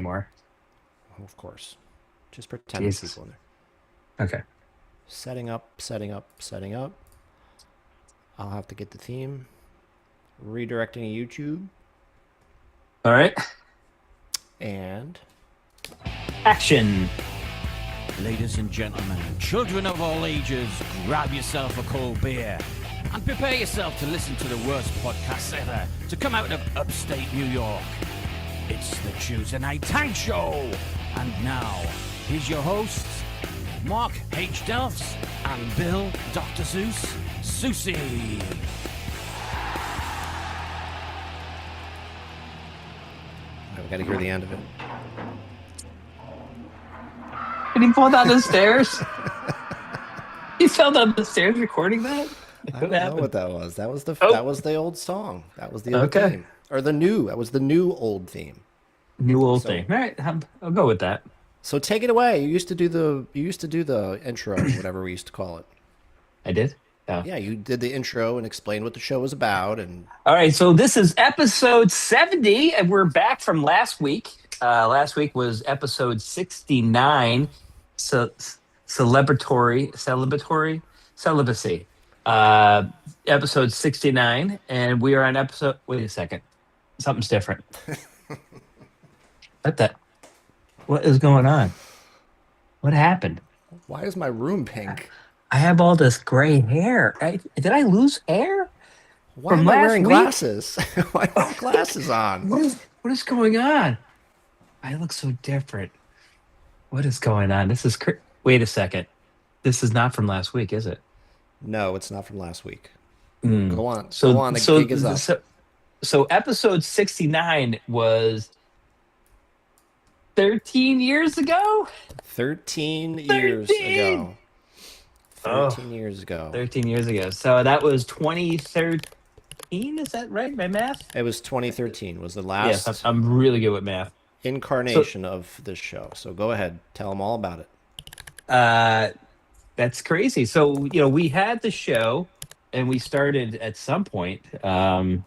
anymore. Of course. Just pretend there's people in there. Okay. Setting up. I'll have to get the theme. Redirecting YouTube. All right. And action. Ladies and gentlemen, children of all ages, grab yourself a cold beer and prepare yourself to listen to the worst podcast ever to come out of upstate New York. It's the Tuesday Night Tank Show. And now, here's your hosts, Mark H. Delfs and Bill Dr. Soos, Soosy. I've got to hear the end of it. Did he fall down the stairs? He fell down the stairs recording that? I don't know what that was. That was the old song. That was the old theme. Or that was the new old theme. New old theme. All right, I'll go with that. So take it away. You used to do the intro, whatever we used to call it. I did? Oh. Yeah, you did the intro and explained what the show was about. And all right, so this is episode 70, and we're back from last week. Last week was episode 69, celibacy. Episode 69, and we are on episode. Wait a second, something's different. What is going on? What happened? Why is my room pink? I have all this gray hair. Did I lose hair? Why am I wearing glasses? Why do I have glasses on? What is going on? I look so different. What is going on? This is wait a second. This is not from last week, is it? No, it's not from last week. Go on. The gig is up. So episode 69 was 13 years ago? 13 years ago. 13 years ago. 13 years ago. So that was 2013, is that right? My math? It was 2013 was the last. Yes, I'm really good with math. Incarnation of this show. So go ahead. Tell them all about it. That's crazy. So, we had the show and we started at some point. I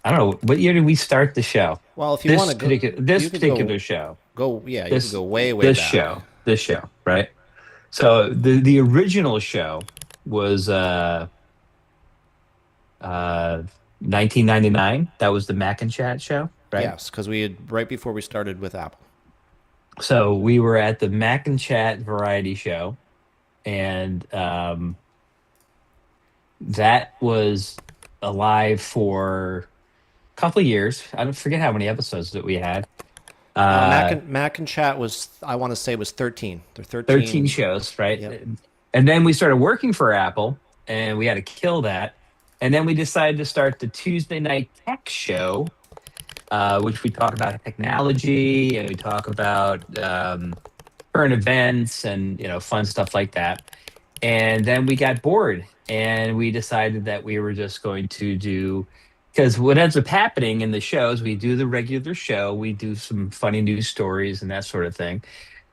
don't know. What year did we start the show? Well, if you want to go... This particular show. You can go way back. This show, right? So the original show was 1999. That was the Macinchat show, right? Yes, because we had right before we started with Apple. So we were at the Macinchat Variety Show, and that was alive for a couple of years. I don't forget how many episodes that we had. Macinchat was, I want to say, was 13. There 13 shows, right? Yep. And then we started working for Apple, and we had to kill that. And then we decided to start the Tuesday Night Tech Show, which we talk about technology, and we talk about current events and fun stuff like that. And then we got bored, and we decided that we were just going to do. Because what ends up happening in the shows, we do the regular show, we do some funny news stories and that sort of thing.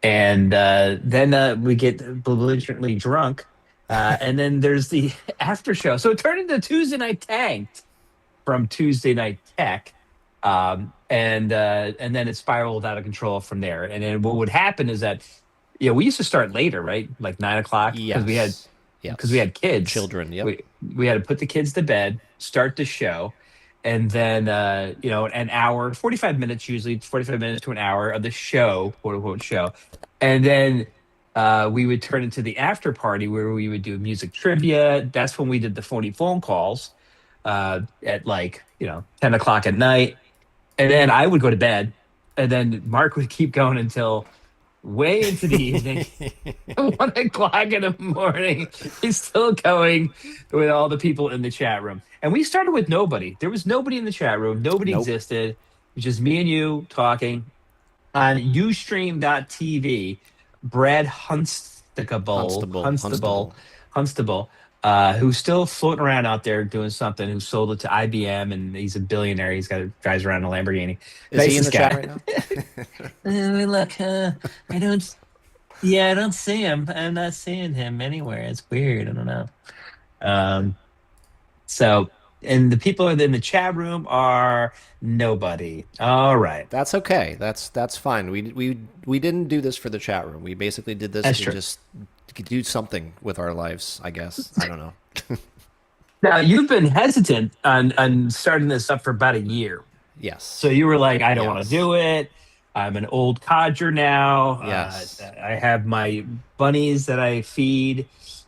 And then we get belligerently drunk. And then there's the after show. So it turned into Tuesday Night Tanked from Tuesday Night Tech. And then it spiraled out of control from there. And then what would happen is that, we used to start later, right? Like 9 o'clock. Yes. Because we had kids. Children, yep. We had to put the kids to bed, start the show. And then, an hour, 45 minutes usually, 45 minutes to an hour of the show, quote unquote show. And then we would turn into the after party where we would do music trivia. That's when we did the phony phone calls at 10 o'clock at night. And then I would go to bed. And then Mark would keep going until way into the evening. 1 o'clock in the morning. He's still going with all the people in the chat room. And we started with nobody. There was nobody in the chat room. Nobody existed. It was just me and you talking on Ustream.tv. Brad Hunstable, who's still floating around out there doing something, who sold it to IBM, and he's a billionaire. He's drives around a Lamborghini. Is he in the chat right now? Look, I don't see him. I'm not seeing him anywhere. It's weird. I don't know. So and the people in the chat room are nobody. All right, That's okay. That's fine. We didn't do this for the chat room. We basically did this that's to true. just do something with our lives, I guess. I don't know. Now you've been hesitant on starting this up for about a year. So Yes. you were like, I don't want to Yes. do it. I'm an old codger now. Yes. I have my bunnies that I feed,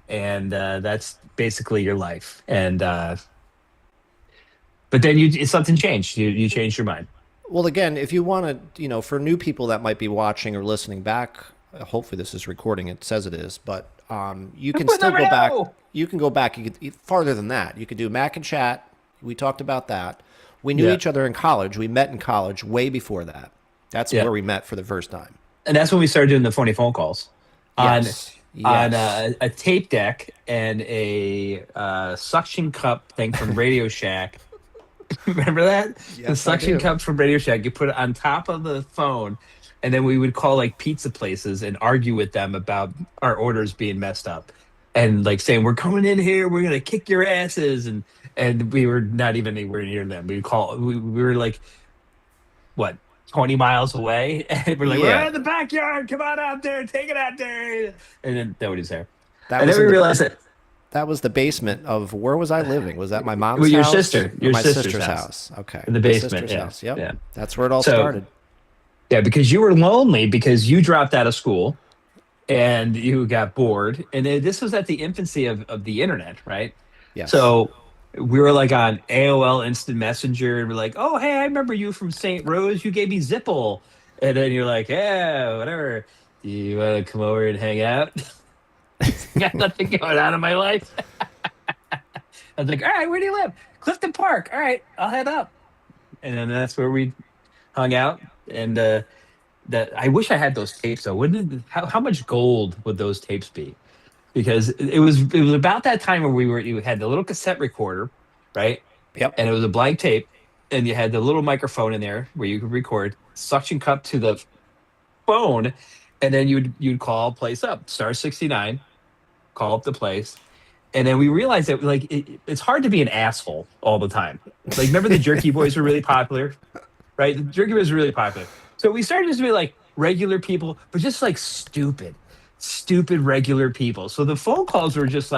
and that's basically your life. And but then something changed. You changed your mind. Well, again, if you want to, for new people that might be watching or listening back, hopefully this is recording. It says it is, but you can We'll still never go back. know. You can go back. You could farther than that. You could do Mac and Chat. We talked about that. We knew Yeah, each other in college. We met in college way before that. That's yeah. where we met for the first time. And that's when we started doing the phony phone calls on Yes. Yes. a tape deck and a suction cup thing from Radio Shack. Remember that? The Yes, I suction do. cup from Radio Shack. You put it on top of the phone, and then we would call like pizza places and argue with them about our orders being messed up, and like saying we're coming in here, we're gonna kick your asses, and we were not even anywhere near them. We were like what 20 miles away, and we're like we're Yeah. in the backyard. Come on out there, take it out there, and then nobody's there. That And then was we in the realized that that was the basement of where was I living? Was that my well, mom's your house? sister, Or your my sister's sister's house house. Okay. in the My basement. sister's Yeah, house. Yep. yeah. That's where it all So started. yeah, because you were lonely because you dropped out of school and you got bored. And this was at the infancy of the internet, right? Yes. So we were like on AOL Instant Messenger and we're like, oh, hey, I remember you from St. Rose. You gave me Zipple. And then you're like, yeah, whatever. Do you want to come over and hang out? Got nothing going on in my life. I was like, all right, where do you live? Clifton Park. All right, I'll head up. And then that's where we hung out. And that I wish I had those tapes though. Wouldn't how much gold would those tapes be? Because it was about that time where you had the little cassette recorder, right? Yep. And it was a blank tape, and you had the little microphone in there where you could record, suction cup to the phone, and then you'd call a place up, star 69, call up the place. And then we realized that like it's hard to be an asshole all the time. Like remember the Jerky Boys were really popular, right? The Jerky Boys were really popular. So we started just to be like regular people, but just like stupid regular people. So the phone calls were just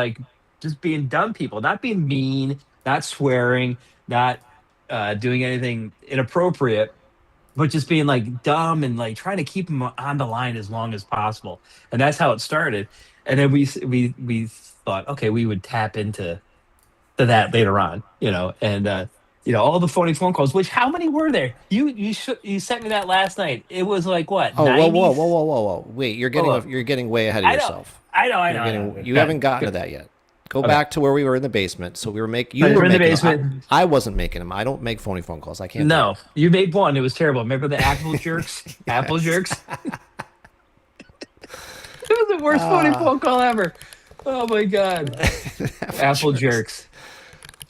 being dumb people, not being mean, not swearing, not doing anything inappropriate, but just being like dumb and like trying to keep them on the line as long as possible. And that's how it started. And then we thought, okay, we would tap into that later on, and all the phony phone calls. Which how many were there? You sent me that last night. It was like what Oh, whoa, 90? whoa, whoa, whoa, whoa, whoa! Wait, you're getting way ahead of I know, yourself. I know, I You're know, I know. getting, you haven't gotten to that yet. Go back to where we were in the basement. So we were making. You You were were in the making them. basement. I wasn't making them. I don't make phony phone calls. I can't. Do No, it. you made one. It was terrible. Remember the apple jerks? Apple jerks. It was the worst phony phone call ever. Oh my god. Apple jerks.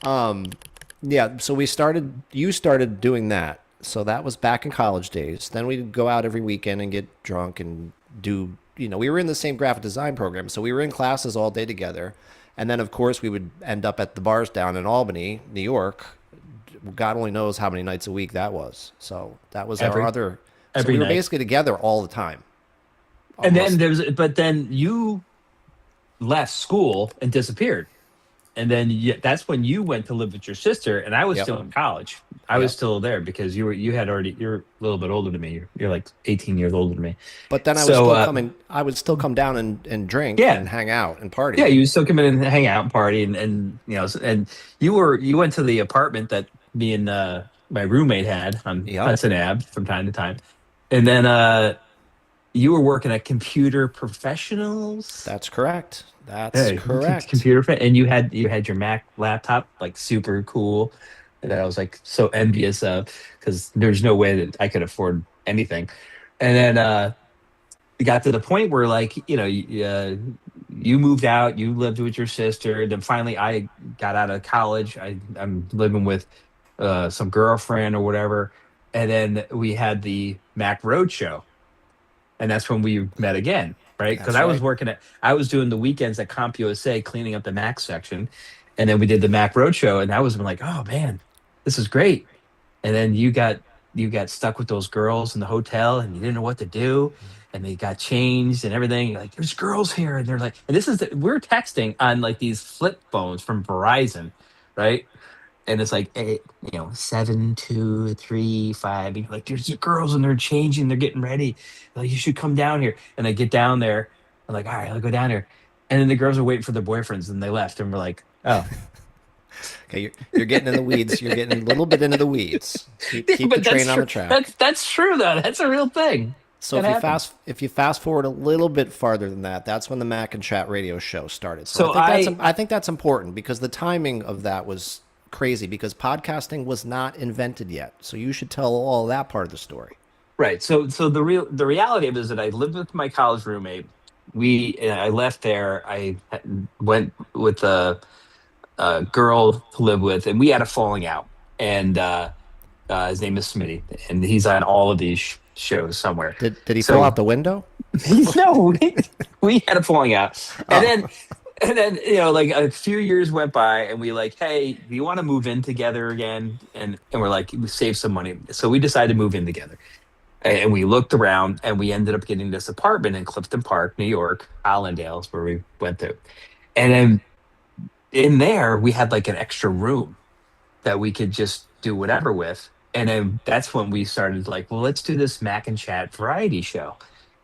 Yeah. So we started. You started doing that. So that was back in college days. Then we'd go out every weekend and get drunk and do. We were in the same graphic design program, so we were in classes all day together. And then, of course, we would end up at the bars down in Albany, New York. God only knows how many nights a week that was. So that was our other. So every we were night. basically together all the time. And Almost. but then you left school and disappeared. And then that's when you went to live with your sister, and I was Yep. still in college. I was Yep. still there because you're a little bit older than me. You're like 18 years older than me. But then I would still come down and drink Yeah. and hang out and party. Yeah, you still come in and hang out and party, and and you went to the apartment that me and my roommate had on Yep. Hudson Ave from time to time, and then you were working at Computer Professionals. That's correct. That's Hey, correct. and you had your Mac laptop, like super cool, that I was like so envious of because there's no way that I could afford anything. And then it got to the point where like you moved out, you lived with your sister, and then finally I got out of college. I'm living with some girlfriend or whatever, and then we had the Mac Roadshow, and that's when we met again, right? Because That's I was right. I was doing the weekends at CompUSA cleaning up the Mac section, And then we did the Mac Roadshow, and that was like, oh man, this is great. And then you got stuck with those girls in the hotel, and you didn't know what to do, and they got changed and everything. You're like, there's girls here, and they're like, and we're texting on like these flip phones from Verizon, right? And it's like 7, 2, 3, 5. And you're like, there's the girls, and they're changing, they're getting ready. Like, you should come down here. And I get down there. I'm like, all right, I'll go down here. And then the girls are waiting for their boyfriends, and they left, and we're like, oh. Okay, you're getting in the weeds. You're getting a little bit into the weeds. Keep the train on the track. That's true though. That's a real thing. So if you fast forward a little bit farther than that, that's when the Macinchat Radio Show started. So I think that's important because the timing of that was crazy because podcasting was not invented yet. So you should tell all that part of the story. Right. So the reality of it is that I lived with my college roommate. I left there. I went with a girl to live with, and we had a falling out. And his name is Smitty, and he's on all of these shows somewhere. Did he fall out the window? No, we had a falling out, and then like a few years went by, and we like, hey, do you want to move in together again? And we're like, we save some money, so we decided to move in together. And we looked around, and we ended up getting this apartment in Clifton Park, New York, Allendale is where we went to. And then in there, we had like an extra room that we could just do whatever with. And then that's when we started like, well, let's do this Macinchat Variety Show.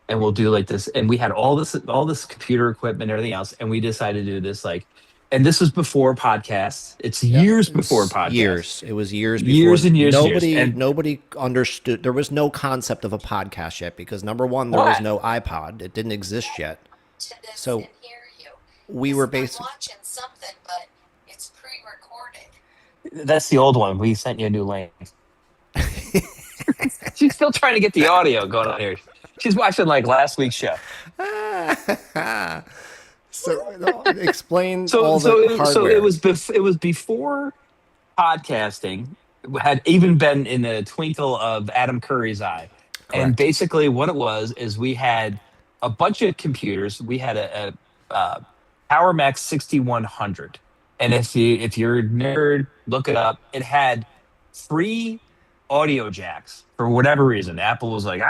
And we'll do like this. And we had all this computer equipment and everything else. And we decided to do this like, and this was before podcasts. It's years before podcasts. Years. It was years before. Years and years. Nobody understood. There was no concept of a podcast yet because number one, there was no iPod. It didn't exist yet. So we were basically watching something, but it's pre-recorded. That's the old one. We sent you a new link. She's still trying to get the audio going on here. She's watching like last week's show. So explain all the hardware. So it was before podcasting had even been in the twinkle of Adam Curry's eye. Correct. And basically what it was is we had a bunch of computers. We had a Power Mac 6100. And if you're a nerd, look it up. It had 3 audio jacks for whatever reason. Apple was like,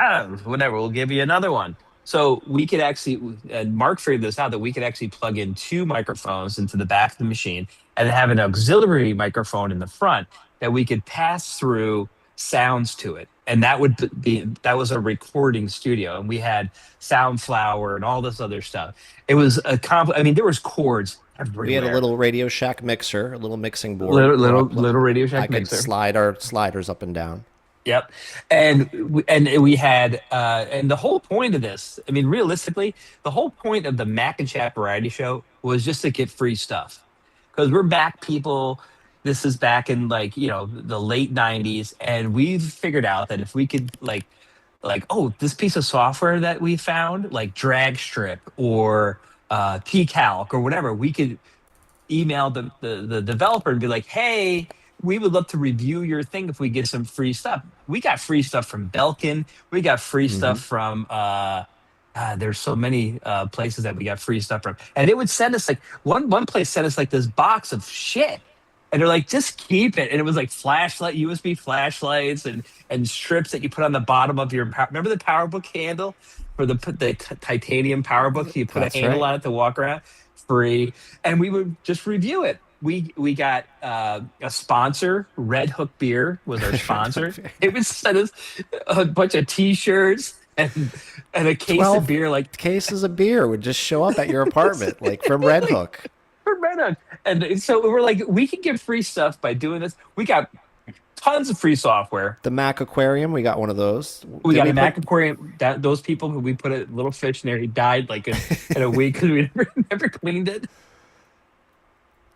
whatever, we'll give you another one. So we could actually, and Mark figured this out, that we could actually plug in 2 microphones into the back of the machine and have an auxiliary microphone in the front that we could pass through sounds to it. And that was a recording studio. And we had Soundflower and all this other stuff. It was there was cords everywhere. We had a little Radio Shack mixer, a little mixing board. Little Radio Shack mixer. I could slide our sliders up and down. Yep. And we had, and the whole point of this, I mean, realistically, the whole point of the Macinchat Variety Show was just to get free stuff. Because we're Mac people. This is back in like, the late 90s. And we've figured out that if we could like, this piece of software that we found, like drag strip or pcalc or whatever, we could email the developer and be like, hey, we would love to review your thing if we get some free stuff. We got free stuff from Belkin. We got free stuff from, there's so many places that we got free stuff from. And they would send us like, one place sent us like this box of shit. And they're like, just keep it. And it was like USB flashlights and strips that you put on the bottom of your, remember the PowerBook handle for the titanium PowerBook? You put a handle on it to walk around, free. And we would just review it. We got a sponsor. Red Hook Beer was our sponsor. It would send us a bunch of T-shirts and a case of beer. Like cases of beer would just show up at your apartment, like from Red Hook. From Red Hook. And so we're like, we can get free stuff by doing this. We got tons of free software. The Mac Aquarium, we got one of those. We got a Mac Aquarium. Those people who we put a little fish in there, he died like in a week because we never cleaned it.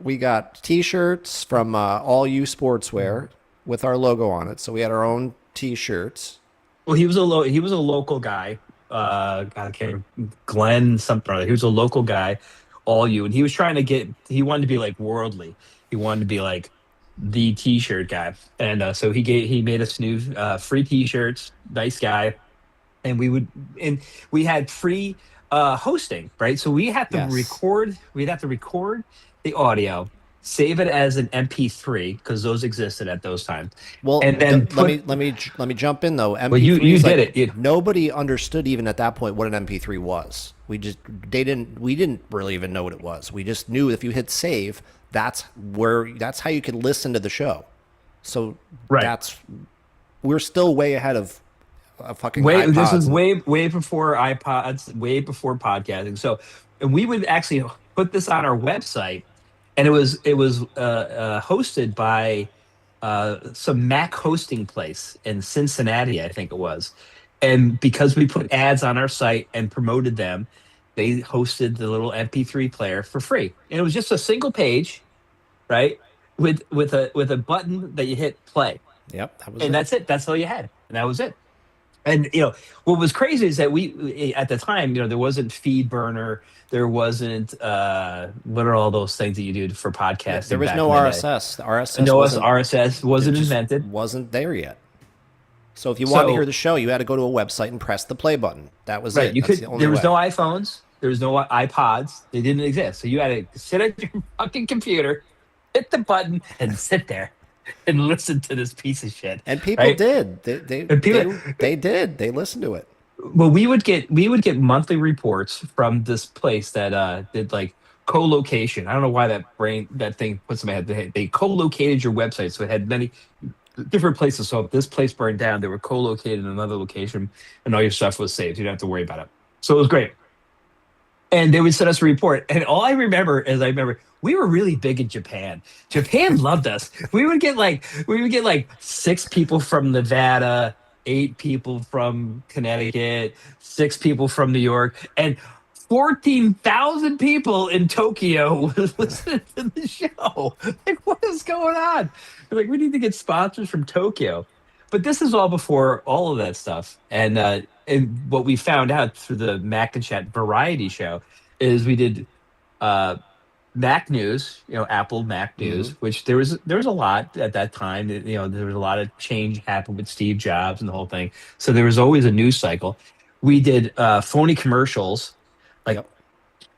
We got T-shirts from All You Sportswear with our logo on it. So we had our own T-shirts. Well, he was a local guy. God, I can't remember, Glenn something or other. He was a local guy, All You, and he was trying to he wanted to be like worldly. He wanted to be like the T-shirt guy, and so he made us new free T-shirts. Nice guy, and we had free hosting, right? So we had to record. We'd have to record the audio, save it as an MP3 because those existed at those times. Well, and then let me jump in though. MP3 well, you is did like, it. nobody understood even at that point what an MP3 was. We didn't really even know what it was. We just knew if you hit save, that's how you could listen to the show. So we're still way ahead of fucking iPods. This was way before iPods, way before podcasting. So, and we would actually put this on our website, and it was hosted by some Mac hosting place in Cincinnati, I think it was. And because we put ads on our site and promoted them, they hosted the little MP3 player for free, and it was just a single page, right, with a button that you hit play. Yep, that was and that's it. That's all you had, and that was it. And what was crazy is that we at the time, there wasn't FeedBurner, there wasn't what are all those things that you do for podcasting? There was no RSS. The RSS wasn't invented. Wasn't there yet. So if you wanted to hear the show, you had to go to a website and press the play button. That was it. There was no iPhones. There was no iPods. They didn't exist. So you had to sit at your fucking computer, hit the button, and sit there and listen to this piece of shit. And people did. They did. They listened to it. Well, we would get monthly reports from this place that did like co-location. I don't know why that thing puts in my head. They co-located your website, so it had many different places. So if this place burned down, they were co-located in another location, and all your stuff was saved. You didn't have to worry about it. So it was great. And they would send us a report. And all I remember is we were really big in Japan. Japan loved us. We would get like 6 people from Nevada, 8 people from Connecticut, 6 people from New York, and 14,000 people in Tokyo was listening to the show. Like, what is going on? We're like, we need to get sponsors from Tokyo. But this is all before all of that stuff. And what we found out through the Macinchat Variety Show is we did Mac News, Apple Mac News, which there was a lot at that time. There was a lot of change happened with Steve Jobs and the whole thing. So there was always a news cycle. We did phony commercials, like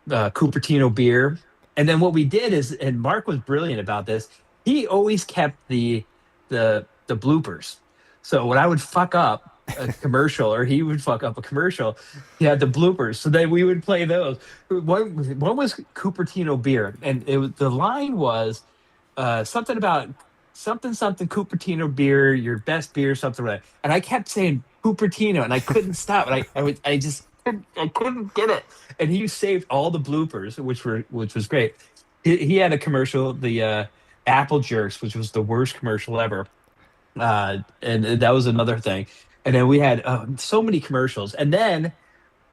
Cupertino beer. And then what we did is, and Mark was brilliant about this, he always kept the bloopers. So when I would fuck up a commercial or he would fuck up a commercial, he had the bloopers. So then we would play those. One was Cupertino beer. And the line was something about something Cupertino beer, your best beer, something like that. And I kept saying Cupertino and I couldn't stop. And I couldn't get it. And he saved all the bloopers, which was great. He had a commercial, the Apple Jerks, which was the worst commercial ever. And that was another thing. And then we had so many commercials. And then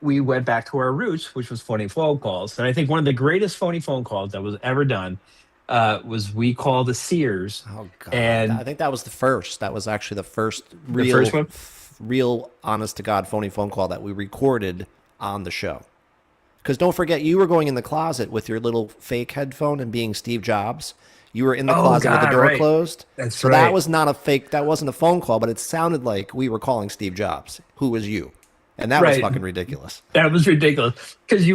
we went back to our roots, which was phony phone calls. And I think one of the greatest phony phone calls that was ever done was we called the Sears. Oh, God. And I think that was the first. That was actually the first real honest to God phony phone call that we recorded on the show. Because don't forget, you were going in the closet with your little fake headphone and being Steve Jobs. You were in the closet with the door closed. That's right. That was not a fake. That wasn't a phone call, but it sounded like we were calling Steve Jobs, who was you, and that was fucking ridiculous. That was ridiculous because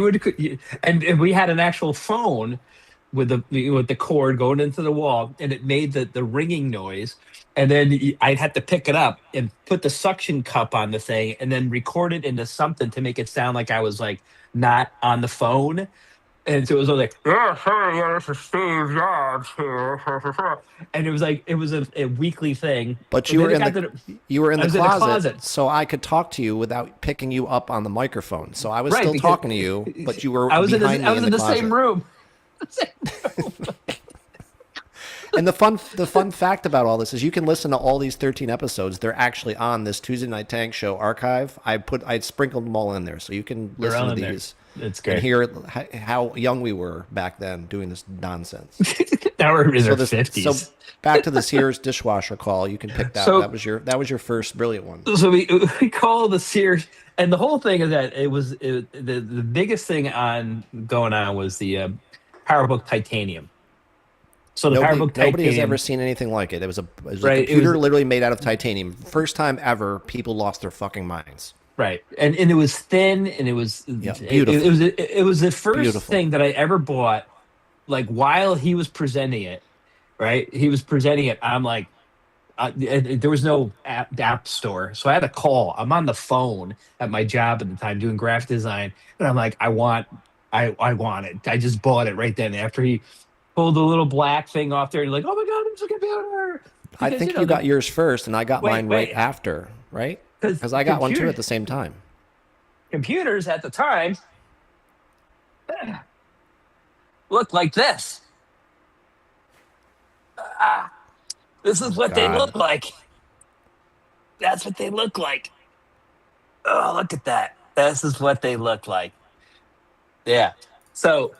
and we had an actual phone with the cord going into the wall, and it made the ringing noise. And then I'd have to pick it up and put the suction cup on the thing, and then record it into something to make it sound like I was like not on the phone. And so it was like, this is Steve Jobs here. And it was a weekly thing. But you were in the closet, so I could talk to you without picking you up on the microphone. So I was still talking to you, but you were behind me in the same room. And the fun fact about all this is you can listen to all these 13 episodes. They're actually on this Tuesday Night Tank Show archive. I sprinkled them all in there, so you can listen to these. It's great. And hear how young we were back then doing this nonsense. Now we're in our 50s. So back to the Sears dishwasher call. You can pick that. So, that was your first brilliant one. So we call the Sears, and the whole thing is that the biggest thing going on was the PowerBook Titanium. So nobody has ever seen anything like it. It was a computer literally made out of titanium. First time ever, people lost their fucking minds. Right, and it was thin, and it was beautiful. It was the first thing that I ever bought while he was presenting it, right? He was presenting it. I'm like, there was no app store, so I had to call. I'm on the phone at my job at the time doing graphic design, and I'm like, I want it. I just bought it right then after he pulled the little black thing off there. And like, oh my god, it's a computer. I Because, think you got yours first, and I got Wait, mine right after, right? Because I got one too at the same time. computers at the time looked like this. This is what they God. look like. That's what they look like. Oh, look at that. This is what they look like. Yeah. So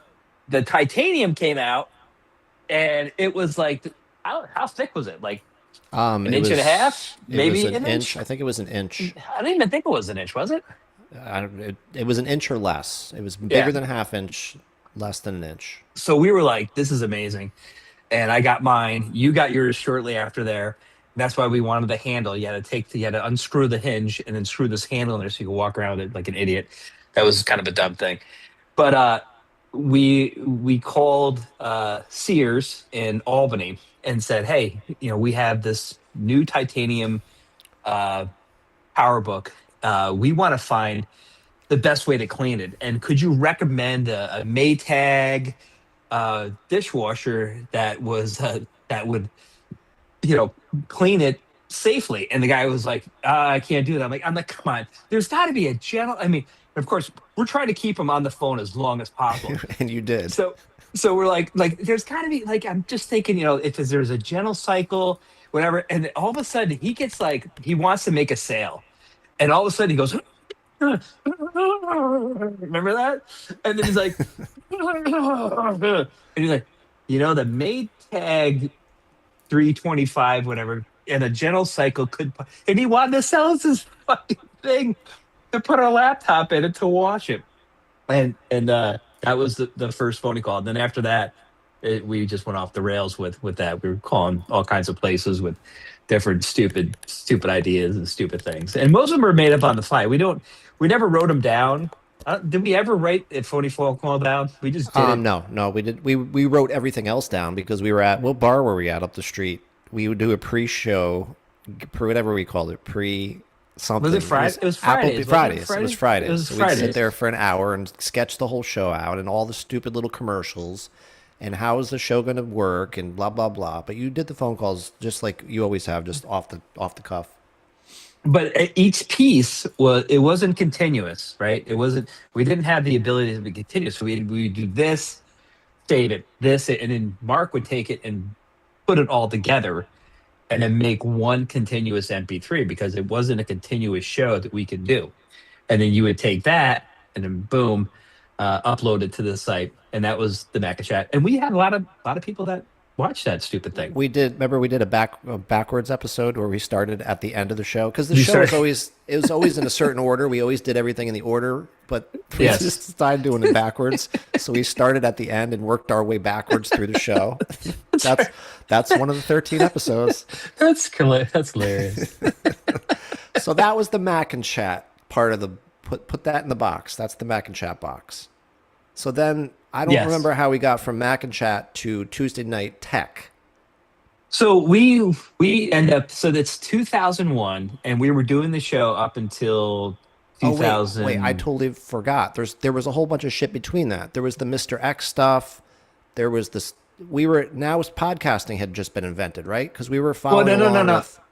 the titanium came out, and it was like, how thick was it? Like an inch and a half? Maybe an an inch? I think it was an inch. I didn't even think it was an inch, was it? It was an inch or less. It was bigger than a half inch, less than an inch. So we were like, this is amazing. And I got mine. You got yours shortly after there. That's why we wanted the handle. You had to unscrew the hinge and then screw this handle in there so you could walk around with it like an idiot. That was kind of a dumb thing. But we called Sears in Albany and said, hey, we have this new titanium PowerBook. We want to find the best way to clean it. And could you recommend a Maytag dishwasher that would clean it safely? And the guy was like, I can't do that. I'm like, come on, there's got to be a gentle. I mean, of course, we're trying to keep him on the phone as long as possible. And you did. So we're like, there's got to be, like, I'm just thinking, if there's a gentle cycle, whatever. And all of a sudden, he gets like, he wants to make a sale, and all of a sudden he goes, remember that? And then he's like, and he's like, the Maytag 325, whatever, and a gentle cycle could, and he wanted to sell us this fucking thing to put our laptop in it to watch it. And that was the first phony call. And then after that, we just went off the rails with that. We were calling all kinds of places with different stupid ideas and stupid things. And most of them are made up on the fly. We never wrote them down. Did we ever write a phony phone call down? We just did it. No, we did. We wrote everything else down because we were at, what bar were we at up the street? We would do a pre-show, whatever we called it, something. Was it Friday? It was Fridays. Fridays. It was Fridays. So we'd sit there for an hour and sketch the whole show out and all the stupid little commercials and how is the show going to work and blah, blah, blah. But you did the phone calls just like you always have, just off the cuff. But each piece wasn't continuous, right? We didn't have the ability to be continuous. So we do this, save it, this, and then Mark would take it and put it all together and then make one continuous MP3 because it wasn't a continuous show that we could do. And then you would take that and then boom, upload it to the site. And that was the Macinchat. And we had a lot of people that watched that stupid thing. We did a backwards episode where we started at the end of the show because the show was always in a certain order. We always did everything in the order, but we just started doing it backwards. So we started at the end and worked our way backwards through the show. That's one of the 13 episodes. That's hilarious. So that was the Macinchat part of the put that in the box. That's the Macinchat box. So then I don't remember how we got from Macinchat to Tuesday Night Tech. So we end up, so that's 2001, and we were doing the show up until 2000. Wait, I totally forgot. There was a whole bunch of shit between that. There was the Mr. X stuff. There was this. Podcasting had just been invented, right? Because we were following.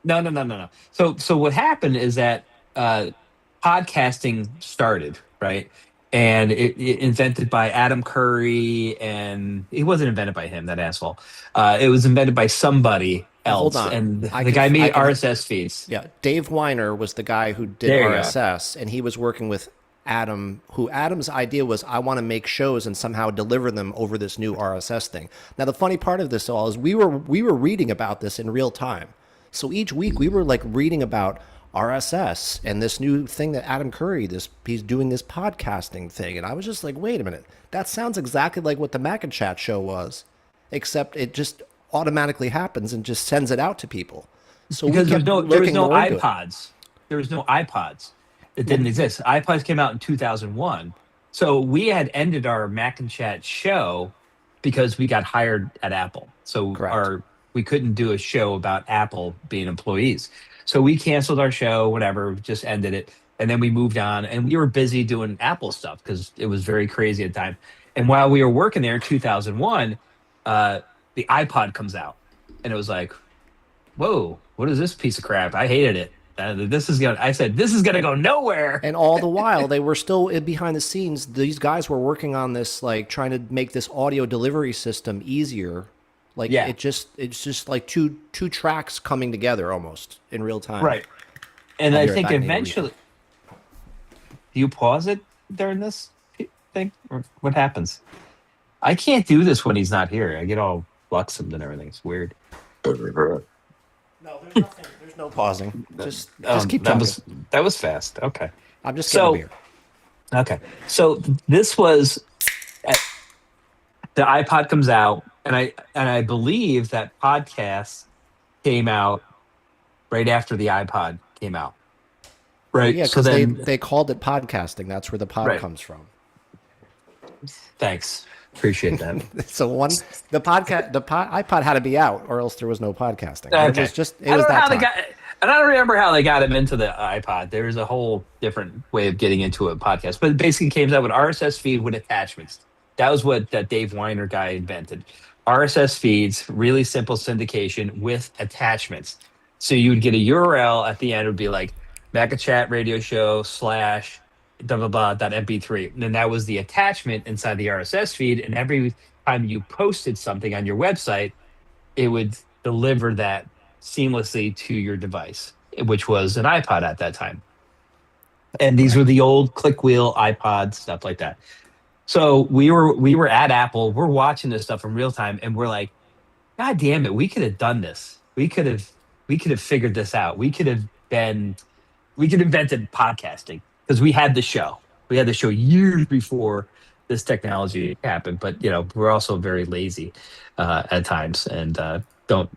No. So what happened is that podcasting started, right? And it invented by Adam Curry, and it wasn't invented by him, that asshole. It was invented by somebody else. Hold on. And the guy made RSS feeds. Yeah, Dave Weiner was the guy who did RSS, and he was working with Adam, who Adam's idea was, I want to make shows and somehow deliver them over this new RSS thing. Now, the funny part of this all is we were reading about this in real time. So each week we were like reading about RSS and this new thing that Adam Curry, he's doing this podcasting thing. And I was just like, wait a minute, that sounds exactly like what the Macinchat show was, except it just automatically happens and just sends it out to people. So because there was no iPods. There was no iPods. It didn't exist. iPods came out in 2001. So we had ended our Macinchat show because we got hired at Apple. So Correct. we couldn't do a show about Apple being employees. So we canceled our show, whatever, just ended it. And then we moved on, and we were busy doing Apple stuff because it was very crazy at the time. And while we were working there in 2001, the iPod comes out, and it was like, whoa, what is this piece of crap? I hated it. I said, this is gonna go nowhere. And all the while, they were still behind the scenes. These guys were working on this, like trying to make this audio delivery system easier. Like Yeah. it's just like two tracks coming together almost in real time. Right. And I'll I be right think back, Nate. eventually, do you pause it during this thing, or what happens? I can't do this when he's not here. I get all fluxed and everything. It's weird. No, there's nothing. There's no pausing. Just keep that talking. that was fast. Okay. I'm just getting a beer. Okay. So this was the iPod comes out, and I believe that podcast came out right after the iPod came out. Right. Yeah, so because then they called it podcasting. That's where the pod Right. comes from. thanks. Appreciate that. So the iPod had to be out, or else there was no podcasting. Okay. It was I don't know that how time. they got, and I don't remember how they got him into the iPod. There's a whole different way of getting into a podcast, but it basically came out with RSS feed with attachments. That was what that Dave Weiner guy invented. RSS feeds, really simple syndication with attachments. So you would get a URL at the end. It would be like Macinchat Radio Show / blah blah blah .mp3, and then that was the attachment inside the RSS feed. And every time you posted something on your website, it would deliver that seamlessly to your device, which was an iPod at that time. And these were the old click wheel iPods, stuff like that. So we were at Apple, we're watching this stuff in real time, and we're like, God damn it, we could have done this. We could have figured this out. We could have invented podcasting because we had the show. We had the show years before this technology happened, but we're also very lazy at times and don't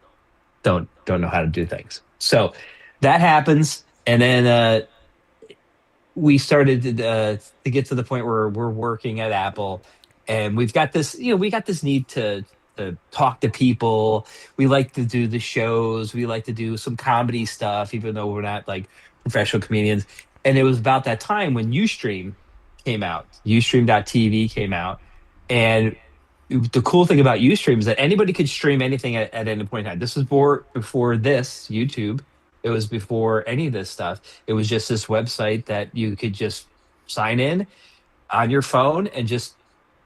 know how to do things. So that happens, and then we started to get to the point where we're working at Apple, and we've got this. We got this need to talk to people. We like to do the shows. We like to do some comedy stuff, even though we're not like professional comedians. And it was about that time when Ustream came out. Ustream.tv came out. And the cool thing about Ustream is that anybody could stream anything at any point in time. This was before this, YouTube. It was before any of this stuff. It was just this website that you could just sign in on your phone and just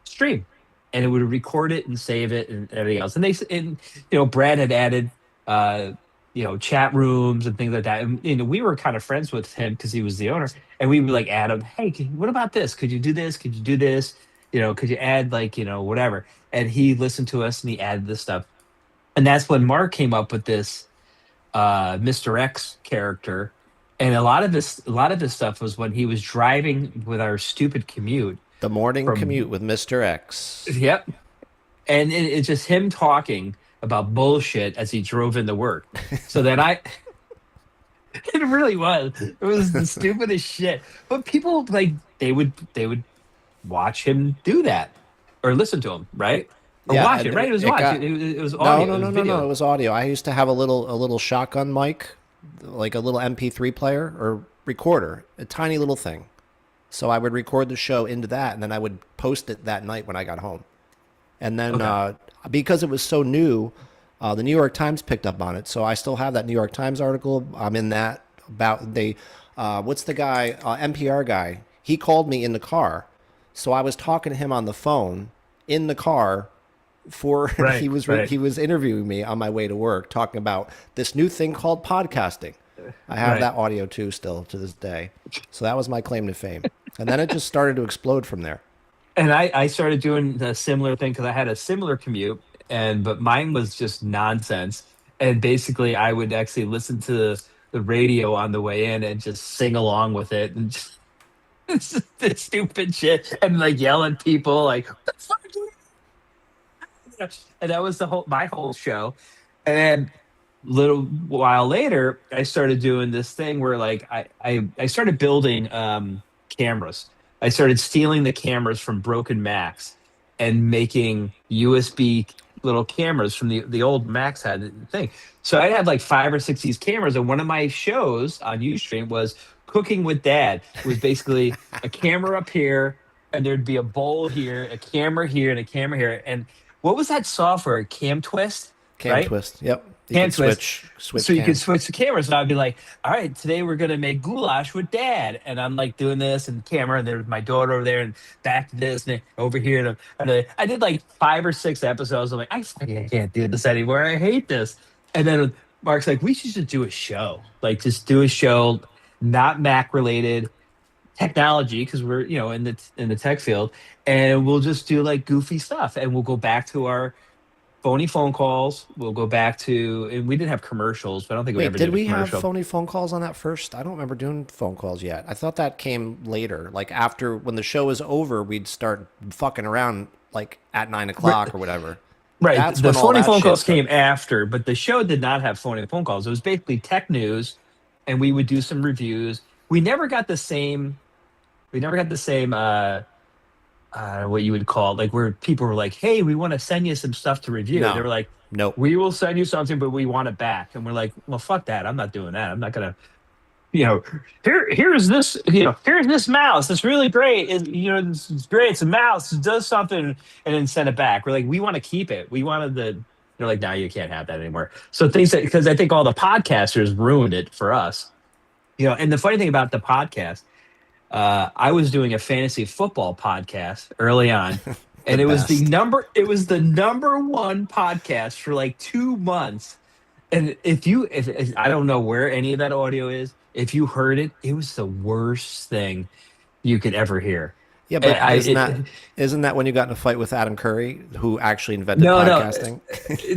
stream. And it would record it and save it and everything else. And Brad had added chat rooms and things like that. And we were kind of friends with him because he was the owner. And we would like add him, hey, what about this? Could you do this? Could you do this? Could you add whatever? And he listened to us and he added this stuff. And that's when Mark came up with this Mr. X character. And a lot of this stuff was when he was driving with our stupid commute. The morning commute with Mr. X. Yep. And it's just him talking about bullshit as he drove into work. So then it really was. It was the stupidest shit. But people they would watch him do that or listen to him, right? Or watch it, right? It was watch. It was audio. No. It was audio. I used to have a little shotgun mic, like a little MP3 player or recorder, a tiny little thing. So I would record the show into that, and then I would post it that night when I got home. And then because it was so new, the New York Times picked up on it. So I still have that New York Times article. I'm in that about what's the guy, NPR guy? He called me in the car. So I was talking to him on the phone in the car he was interviewing me on my way to work, talking about this new thing called podcasting. I have that audio too still to this day. So that was my claim to fame. And then it just started to explode from there. And I started doing a similar thing because I had a similar commute, but mine was just nonsense. And basically, I would actually listen to the radio on the way in and just sing along with it and just this stupid shit and like yell at people like, what the fuck are you doing? And that was my whole show. And then little while later, I started doing this thing where like I started building cameras. I started stealing the cameras from broken Macs and making USB little cameras from the old Max had thing. So I had like 5 or 6 of these cameras, and one of my shows on Ustream was Cooking with Dad. It was basically a camera up here, and there'd be a bowl here, a camera here, and a camera here. And what was that software? Cam Twist, Cam right? twist. Yep. You Cam could Twist. switch So you could cams. switch the cameras, and I'd be like, "All right, today we're gonna make goulash with Dad," and I'm like doing this and camera, and there's my daughter over there, and back to this, and over here, and I did like 5 or 6 episodes. I'm like, I can't do this anymore. I hate this. And then Mark's like, we should just do a show, like just do a show, not Mac related technology, because we're in the tech field, and we'll just do like goofy stuff, and we'll go back to our phony phone calls. We'll go back to, and we didn't have commercials, but I don't think we Wait, ever did did a we have commercial. phony phone calls on that first? I don't remember doing phone calls yet. I thought that came later. Like after, when the show was over, we'd start fucking around like at 9 o'clock or whatever. Right. That's The when all phony that phone shit calls started. came after, but the show did not have phony phone calls. It was basically tech news, and we would do some reviews. We never got the same. We never got the same. What you would call, like, where people were like, "Hey, we want to send you some stuff to review." No. They were like, Nope. "We will send you something, but we want it back." And we're like, "Well, fuck that. I'm not doing that. I'm not gonna." Here's this. Here's this mouse. It's really great. It's great. It's a mouse. It does something, and then send it back. We're like, we want to keep it. We wanted the. They're like, now you can't have that anymore. So things that, because I think all the podcasters ruined it for us. And the funny thing about the podcast, I was doing a fantasy football podcast early on, and it was the number one podcast for like 2 months. And if I don't know where any of that audio is, if you heard it, it was the worst thing you could ever hear. Yeah, but I- isn't that when you got in a fight with Adam Curry, who actually invented No, podcasting?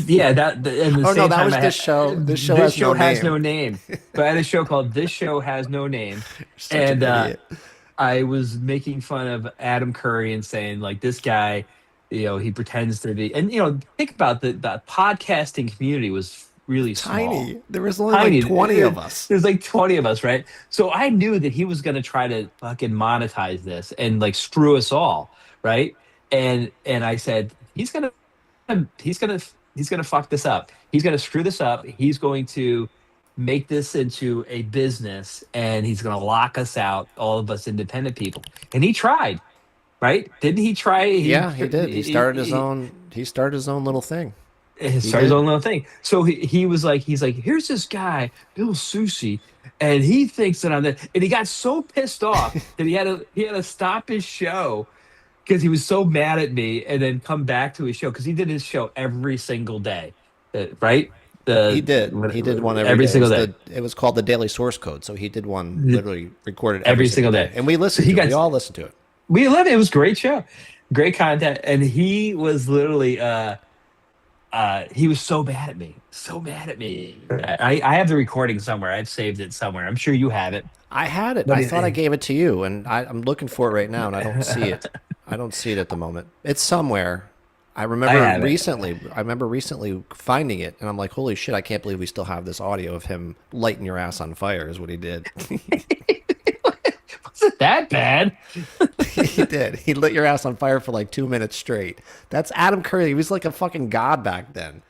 yeah, that. And the Oh, no, same that time was I this had- show. This show This has no has name. no name. But I had a show called "This Show Has No Name," Such an idiot. I was making fun of Adam Curry and saying, like, this guy, he pretends to be, and think about the podcasting community was really Tiny. small. There was only Tiny. like 20 of us. There's like 20 of us, right? So I knew that he was going to try to fucking monetize this and like screw us all, right? And I said, he's gonna fuck this up. He's gonna screw this up. He's going to make this into a business, and he's gonna lock us out, all of us independent people. And he tried, right? Didn't he try? Yeah, he did. He started his own. He started his own little thing. Started his own little thing. So he's like, here's this guy, Bill Susi, and he thinks that I'm that. And he got so pissed off that he had to stop his show because he was so mad at me, and then come back to his show, because he did his show every single day, right? He did. He did one every day. single day. It was called the Daily Source Code. So he did one, literally recorded Every single day. and we listened. We all listened to it. We loved it. It was a great show, great content, and he was literally he was so mad at me, I have the recording somewhere. I've saved it somewhere. I'm sure you have it. I had it. But I thought I gave it to you, and I'm looking for it right now, and I don't see it. I don't see it at the moment. It's somewhere. I have remember it. recently finding it, and I'm like, holy shit! I can't believe we still have this audio of him lighting your ass on fire. Is what he did. Was it that bad? He did. He lit your ass on fire for like 2 minutes straight. That's Adam Curry. He was like a fucking god back then.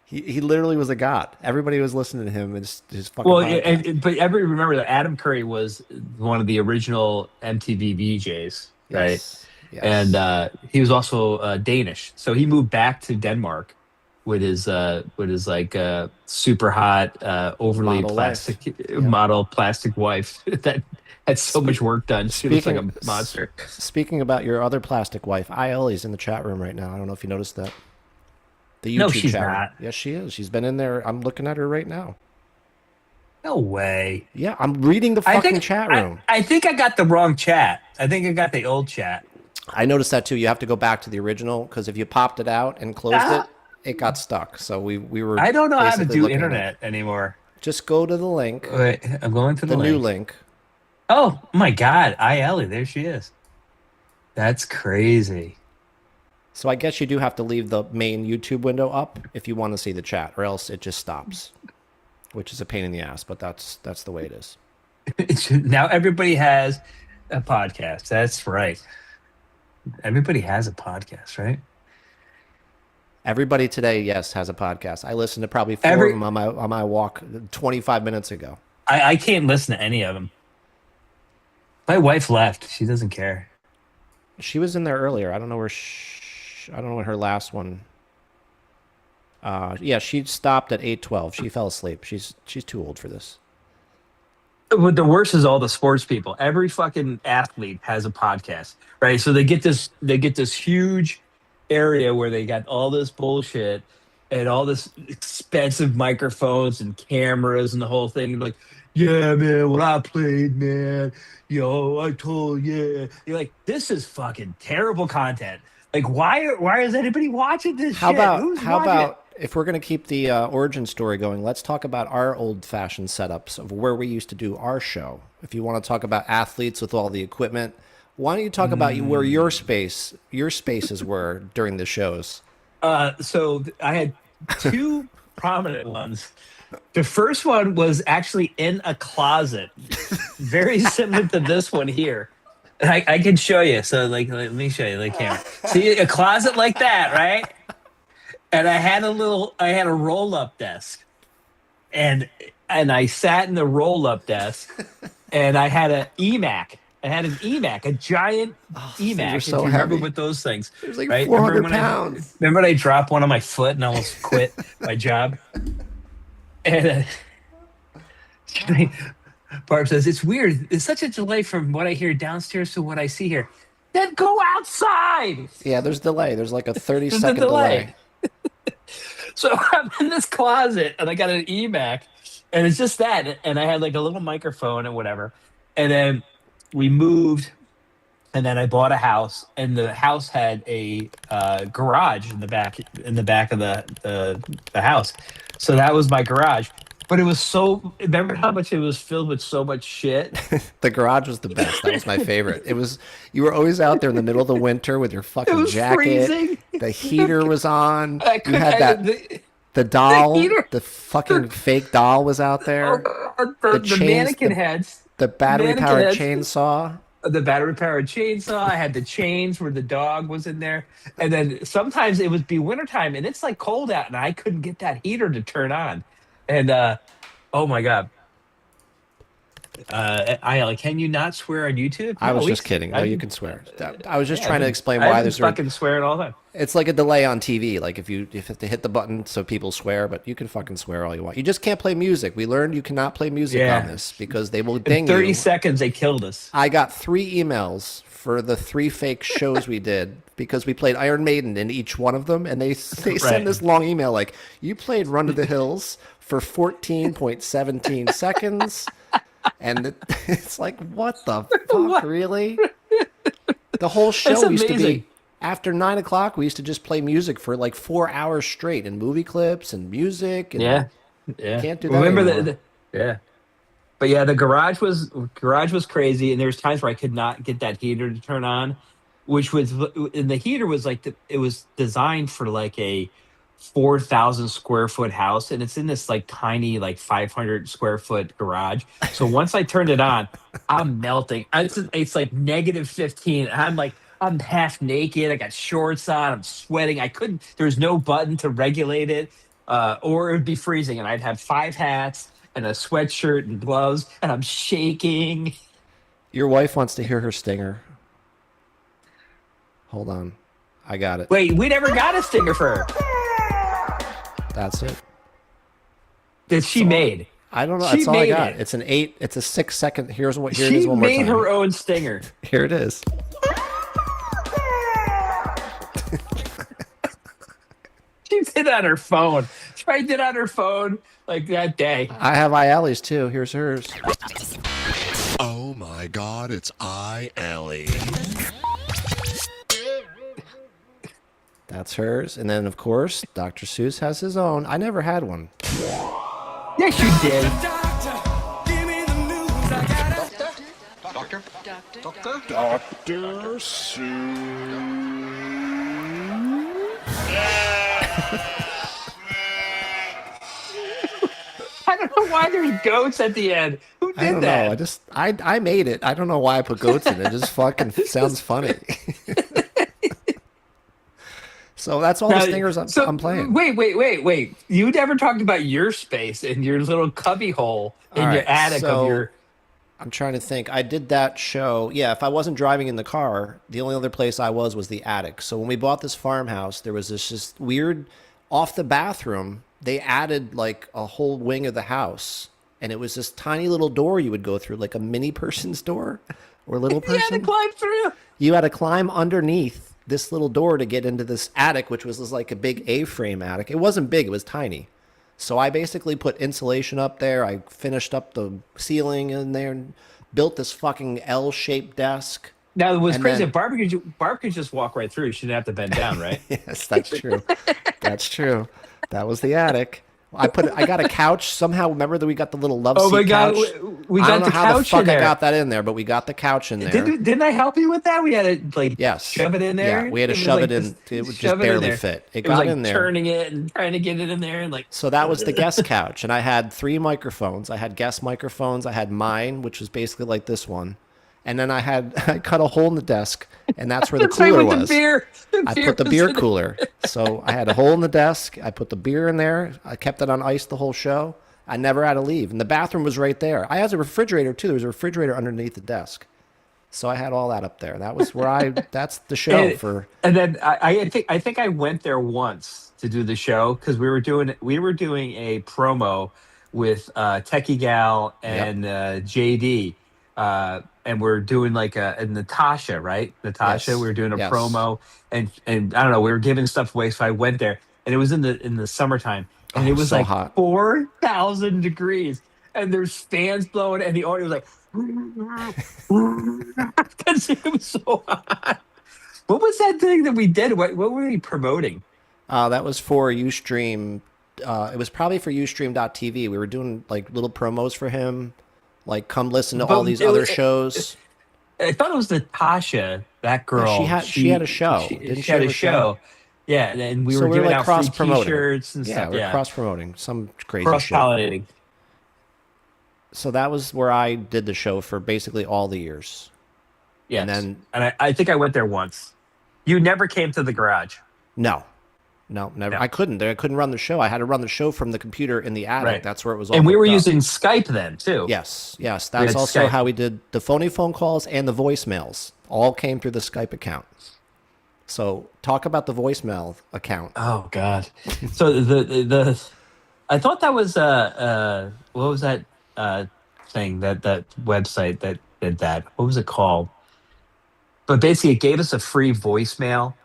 He literally was a god. Everybody was listening to him and his fucking. Well, podcast. but everybody remember that Adam Curry was one of the original MTV VJs, right? Yes. Yes. And he was also Danish, so he moved back to Denmark with his like super hot, overly Model plastic wife. model plastic wife that had so much work done. She was like a monster. Speaking about your other plastic wife, is in the chat room right now. I don't know if you noticed that. The YouTube No, she's chat room. not. Yes, she is. She's been in there. I'm looking at her right now. No way. Yeah, I'm reading the fucking chat room. I think I got the wrong chat. I think I got the old chat. I noticed that too. You have to go back to the original because if you popped it out and closed it got stuck. So we were. I don't know how to basically do looking at internet anymore. it. Just go to the link, Wait, I'm going to the the new link. link. Oh my God, Ellie, there she is. That's crazy. So I guess you do have to leave the main YouTube window up if you want to see the chat, or else it just stops, which is a pain in the ass. But that's the way it is. Now everybody has a podcast. That's right. Everybody has a podcast, right? Everybody today, yes, has a podcast. I listened to probably four Every of them on my walk 25 minutes ago. I can't listen to any of them. My wife left. She doesn't care. She was in there earlier. I don't know where. I don't know what her last one. Yeah, she stopped at 8:12. She fell asleep. She's too old for this. But the worst is all the sports people. Every fucking athlete has a podcast, right? So they get this huge area where they got all this bullshit and all this expensive microphones and cameras and the whole thing. Like, yeah, man, when I played, man, I told, yeah. You're like, this is fucking terrible content. Like, why is anybody watching this How shit? about Who's how watching about if we're going to keep the origin story going, let's talk about our old-fashioned setups of where we used to do our show. If you want to talk about athletes with all the equipment, why don't you talk about where your spaces were during the shows? So I had two prominent ones. The first one was actually in a closet, very similar to this one here. And I can show you. So, like, let me show you the camera. See a closet like that, right? And I had a roll-up desk, and I sat in the roll-up desk, and I had an EMAC. I had an EMAC, a giant EMAC. are so if you remember heavy. with those things, It was like right? 400 pounds. Remember when I dropped one on my foot and almost quit my job? And Barb says, it's weird. It's such a delay from what I hear downstairs to what I see here. Then go outside. Yeah, there's delay. There's like a 30 There's a second delay. delay. So I'm in this closet and I got an EMAC and it's just that. And I had like a little microphone and whatever. And then we moved and then I bought a house and the house had a garage in the back of the house. So that was my garage. But it was remember how much it was filled with so much shit? The garage was the best. That was my favorite. You were always out there in the middle of the winter with your fucking was jacket. freezing. The heater was on. You had the the doll, heater. the fucking fake doll was out there. the chains, mannequin the- heads. The battery powered Mannequin heads. chainsaw. The battery powered chainsaw. I had the chains where the dog was in there. And then sometimes it would be wintertime and it's like cold out and I couldn't get that heater to turn on. And oh my God. Can you not swear on YouTube? I was No, just kidding. No, you can swear. I was just yeah, trying to I explain why was there's fucking swearing all the time. It's like a delay on TV. Like if you have to hit the button so people swear, but you can fucking swear all you want. You just can't play music. We learned you cannot play music Yeah. on this because they will In ding 30 you. seconds they killed us. I got 3 emails for the 3 fake shows we did because we played Iron Maiden in each one of them, and they Right. send this long email like, "You played Run to the Hills for 14.17 seconds," and it's like, what the fuck, What? really? The whole show That's used to be amazing. after 9 o'clock. We used to just play music for like 4 hours straight, and movie clips and music. And Yeah. Can't do that Remember anymore. yeah. But yeah, the garage was crazy, and there was times where I could not get that heater to turn on, and the heater was it was designed for like a 4,000 square foot house, and it's in this like tiny like 500 square foot garage. So once I turned it on, I'm melting. It's like -15. I'm half naked. I got shorts on. I'm sweating. There's no button to regulate it, or it would be freezing, and I'd have 5 hats and a sweatshirt and gloves, and I'm shaking. Your wife wants to hear her stinger. Hold on. I got it. Wait, we never got a stinger for her That's it. that she made. I don't know. She That's all I made got. it. It's a 6 second. Here it is She one more made time. her own stinger. Here it is. She did it on her phone. She probably did it on her phone like that day. I have Iali's too. Here's hers. Oh my God, it's Allie. That's hers. And then, of course, Dr. Soos has his own. I never had one. Yes, you did. Dr. I don't know why there's goats at the end. Who did I don't that? know. I made it. I don't know why I put goats in it. It just fucking sounds funny. So that's all the stingers I'm playing. Wait. You never talked about your space and your little cubby hole in your attic of your. I'm trying to think. I did that show. Yeah, if I wasn't driving in the car, the only other place I was the attic. So when we bought this farmhouse, there was this just weird, off the bathroom, they added like a whole wing of the house. And it was this tiny little door you would go through, like a mini person's door or little person. You had to climb through. You had to climb underneath this little door to get into this attic, which was like a big A-frame attic. It wasn't big, it was tiny. So I basically put insulation up there. I finished up the ceiling in there and built this fucking L-shaped desk. Now, it was crazy. Barb could just walk right through. You shouldn't have to bend down, right? Yes, that's true. That's true. That was the attic. I got a couch somehow. Remember that we got the little love seat couch? We I got don't know the how the couch fuck in there. I got that in there, but we got the couch in there. Didn't I help you with that? We had to shove it in there. Yeah, we had to shove it in. It would just barely fit. It got in there. Turning it and trying to get it in there, and like. So that was the guest couch, and I had 3 microphones. I had guest microphones. I had mine, which was basically like this one, and then I cut a hole in the desk, and that's where the cooler was. I put the beer cooler. So I had a hole in the desk. I put the beer in there. I kept it on ice the whole show. I never had to leave. And the bathroom was right there. I had a refrigerator too. There was a refrigerator underneath the desk. So I had all that up there. That was where that's the show for. And then I think I went there once to do the show because we were doing a promo with Techie Gal and JD. And we're doing like a Natasha, right? Natasha, we were doing a promo, and I don't know, we were giving stuff away. So I went there, and it was in the summertime, and it was so like hot. 4,000 degrees, and there's fans blowing, and the audio was like, because it was so hot. What was that thing that we did? What were we promoting? That was for Ustream. It was probably for Ustream.tv. We were doing like little promos for him. Like, come listen to all these other shows. I thought it was Natasha, that girl. She had a show. She had a show. Yeah, and we were giving out free T-shirts and stuff. Yeah, we're cross-promoting some crazy cross-pollinating. shit. So that was where I did the show for basically all the years. Yes. And I think I went there once. You never came to the garage. No, never. No. I couldn't run the show. I had to run the show from the computer in the attic. Right. That's where it was all. And we were using Skype then, too. Yes. That's also Skype. How we did the phony phone calls and the voicemails. All came through the Skype account. So talk about the voicemail account. Oh, God. So the I thought that was, what was that thing, that website that did that? What was it called? But basically, it gave us a free voicemail.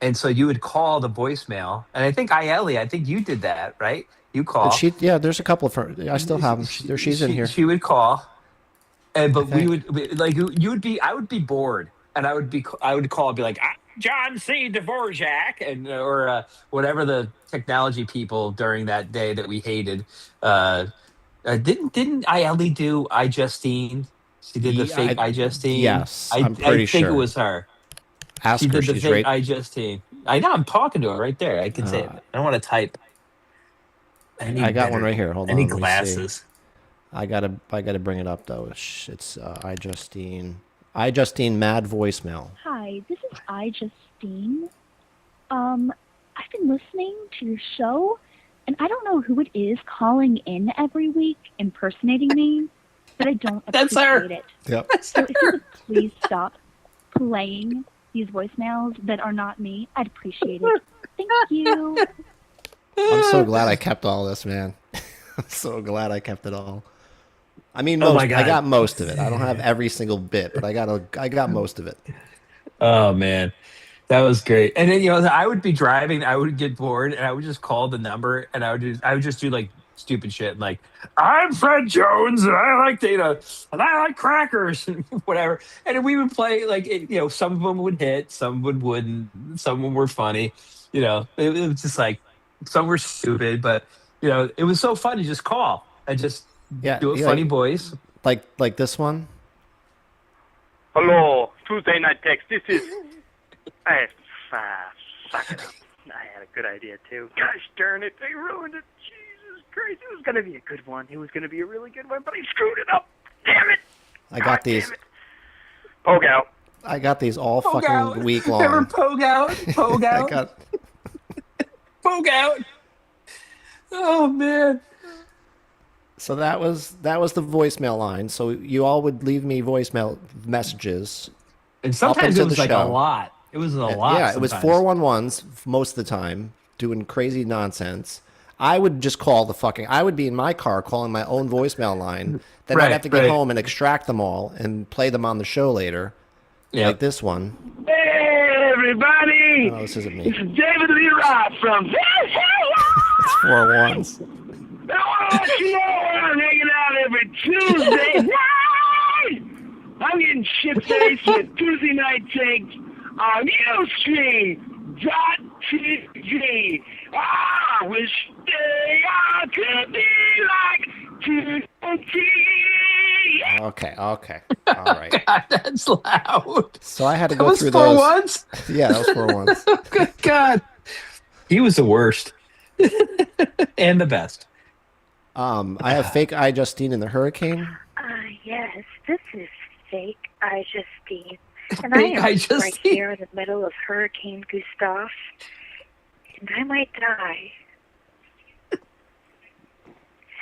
And so you would call the voicemail, and I think I think you did that, right? You call. There's a couple of her. I still have them. She's in here. She would call, but we would like you would be. I would be bored, and I would call and be like, John C. Dvorak, and or whatever the technology people during that day that we hated. Didn't Ellie do iJustine? She did the fake iJustine. Yes, I'm pretty sure. I think it was her. Ask her. She's right. iJustine. I know. I'm talking to her right there. I can say it. I don't want to type. I got one right here. Hold on. Any glasses? I gotta bring it up though. It's iJustine. iJustine Mad Voicemail. Hi, this is iJustine. I've been listening to your show, and I don't know who it is calling in every week impersonating me, but I don't appreciate it. Yep. So if you could please stop playing these voicemails that are not me, I'd appreciate it. Thank you. I'm so glad I kept all this, man. I'm so glad I kept it all. I mean, I got most of it. I don't have every single bit, but I got most of it. Oh man, that was great. And then I would be driving, I would get bored, and I would just call the number, and I would just do like stupid shit, like, I'm Fred Jones, and I like and I like crackers and whatever. And we would play like some of them would hit, some wouldn't, some of them were funny. It was just like some were stupid, but it was so fun to just call and just do a funny voice, like this one. Hello, Tuesday night text. This is. I had a good idea too. Gosh darn it, they ruined it. Jesus Christ, it was gonna be a good one. It was gonna be a really good one, but I screwed it up. Damn it! I got these. Pogue out. I got these all fucking week long. Never pogue out. Poke out. Oh man. So that was the voicemail line. So you all would leave me voicemail messages. And sometimes into it was the like show. a lot. It was a lot. Yeah, it was sometimes. 411s most of the time, doing crazy nonsense. I would just call I would be in my car calling my own voicemail line. Then I'd Right, have to get right. home and extract them all and play them on the show later. Yep. Like this one. Hey, everybody! Oh, this isn't me. This is David Lee Roth from... It's 401s. I want to let you know I'm hanging out every Tuesday night. I'm getting shit-faced with Tuesday Night Takes on Ustream.tv. I wish they all could be like Tuesday. Okay. All right. God, that's loud. So I had to That go was through 4 those. ones. Yeah, that was 401s. Good God. He was the worst. And the best. I have fake I Justine in the Hurricane. Yes, this is fake I Justine. And Fake I I am Justine. right here in the middle of Hurricane Gustav. And I might die.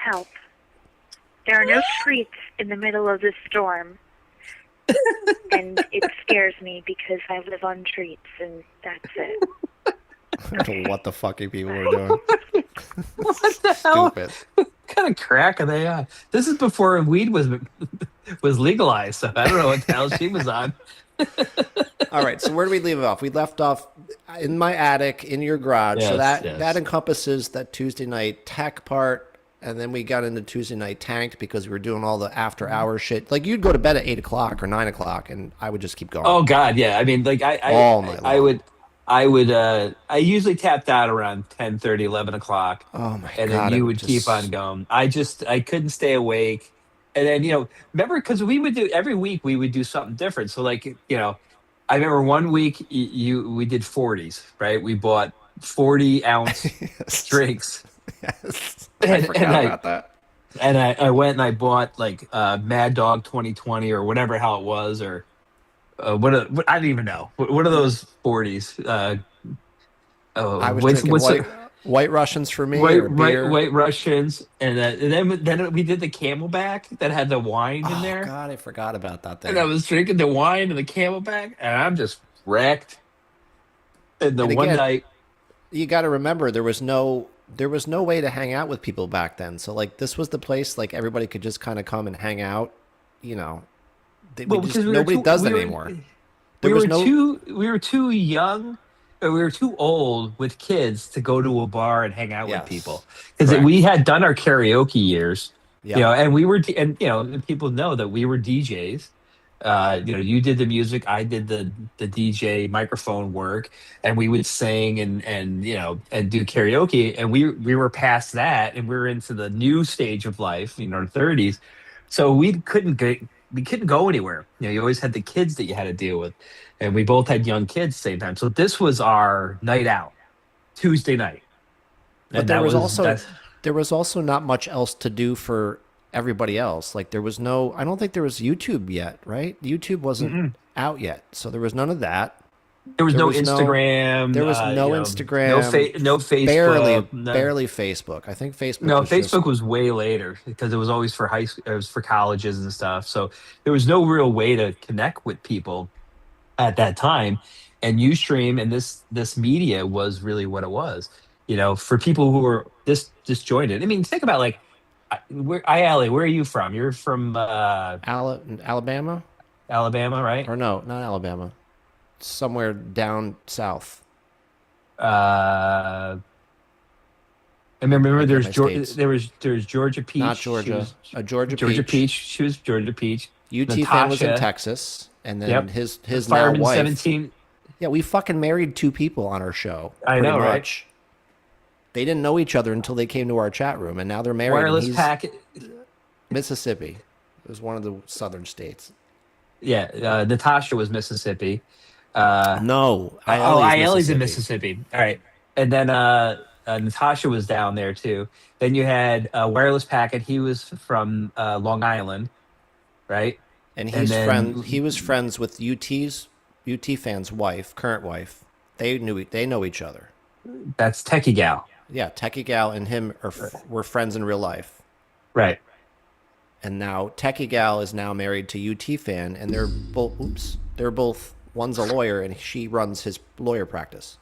Help. There are no streets in the middle of this storm. And it scares me because I live on treats, and that's it. I don't know what the fucking people were doing. What the hell? Stupid. What kind of crack are they on? This is before weed was legalized, so I don't know what the hell she was on. All right, so where do we leave off? We left off in my attic, in your garage. So Yes, that encompasses that Tuesday night tech part, and then we got into Tuesday night tanked because we were doing all the after hours shit. Like you'd go to bed at 8 o'clock or 9 o'clock, and I would just keep going. Oh God, yeah. I mean, like All night long. I usually tapped out around 10:30, 11 o'clock. Oh my And God, then it you would would keep just- on going. I couldn't stay awake. And then, remember, because we would do every week, we would do something different. So like, I remember one week we did 40s, right? We bought 40-ounce Yes. drinks. Yes. And- I forgot and about that. And I went and I bought like Mad Dog 2020 or whatever how it was, or what I don't even know. What are those 40s? I was drinking white Russians for me, or beer. White Russians, and then we did the Camelback that had the wine in there. Oh God, I forgot about that thing. And I was drinking the wine and the Camelback, and I'm just wrecked. And And one again, night, You got to remember there was no way to hang out with people back then. So like this was the place like everybody could just kind of come and hang out. because Nobody does that anymore. There was we were too young. Or we were too old with kids to go to a bar and hang out Yes, with people, because correct. we had done our karaoke years, Yeah. and we were, and people know that we were DJs. You did the music, I did the DJ microphone work, and we would sing and do karaoke, and we were past that, and we were into the new stage of life, our 30s, so we couldn't go anywhere. You always had the kids that you had to deal with, and we both had young kids at the same time. So this was our night out, Tuesday night. But And there that was also not much else to do for everybody else. Like there was I don't think there was YouTube yet, right? YouTube wasn't out yet, so there was none of that. There was no Instagram. There was no Instagram. No Facebook. Barely Facebook. I think Facebook. No, was Facebook was way later because it was always for it was for colleges and stuff. So there was no real way to connect with people at that time. And Ustream and this media was really what it was. For people who were disjointed. I mean, think about like, where are you from? You're from Alabama, right? or no, not Alabama. Somewhere down south. I remember there's States. there's Georgia Peach. Not Georgia. Georgia Georgia Peach. Peach. She was Georgia Peach. UT fan was in Natasha. Texas, and then Yep. his now Fireman wife. 17. Yeah, we fucking married two people on our show. I know, pretty right? much. They didn't know each other until they came to our chat room, and now they're married. and Wireless he's packet. Mississippi. It was one of the southern states. Yeah, Natasha was Mississippi. No, Iele's in Mississippi. All right, and then Natasha was down there too. Then you had Wireless Packet. He was from Long Island, right? And then- he was friends with UT fan's wife, current wife. They know each other. That's Techie Gal. Yeah, Techie Gal and him were friends in real life. Right. And now Techie Gal is now married to UT fan, and they're both one's a lawyer and she runs his lawyer practice.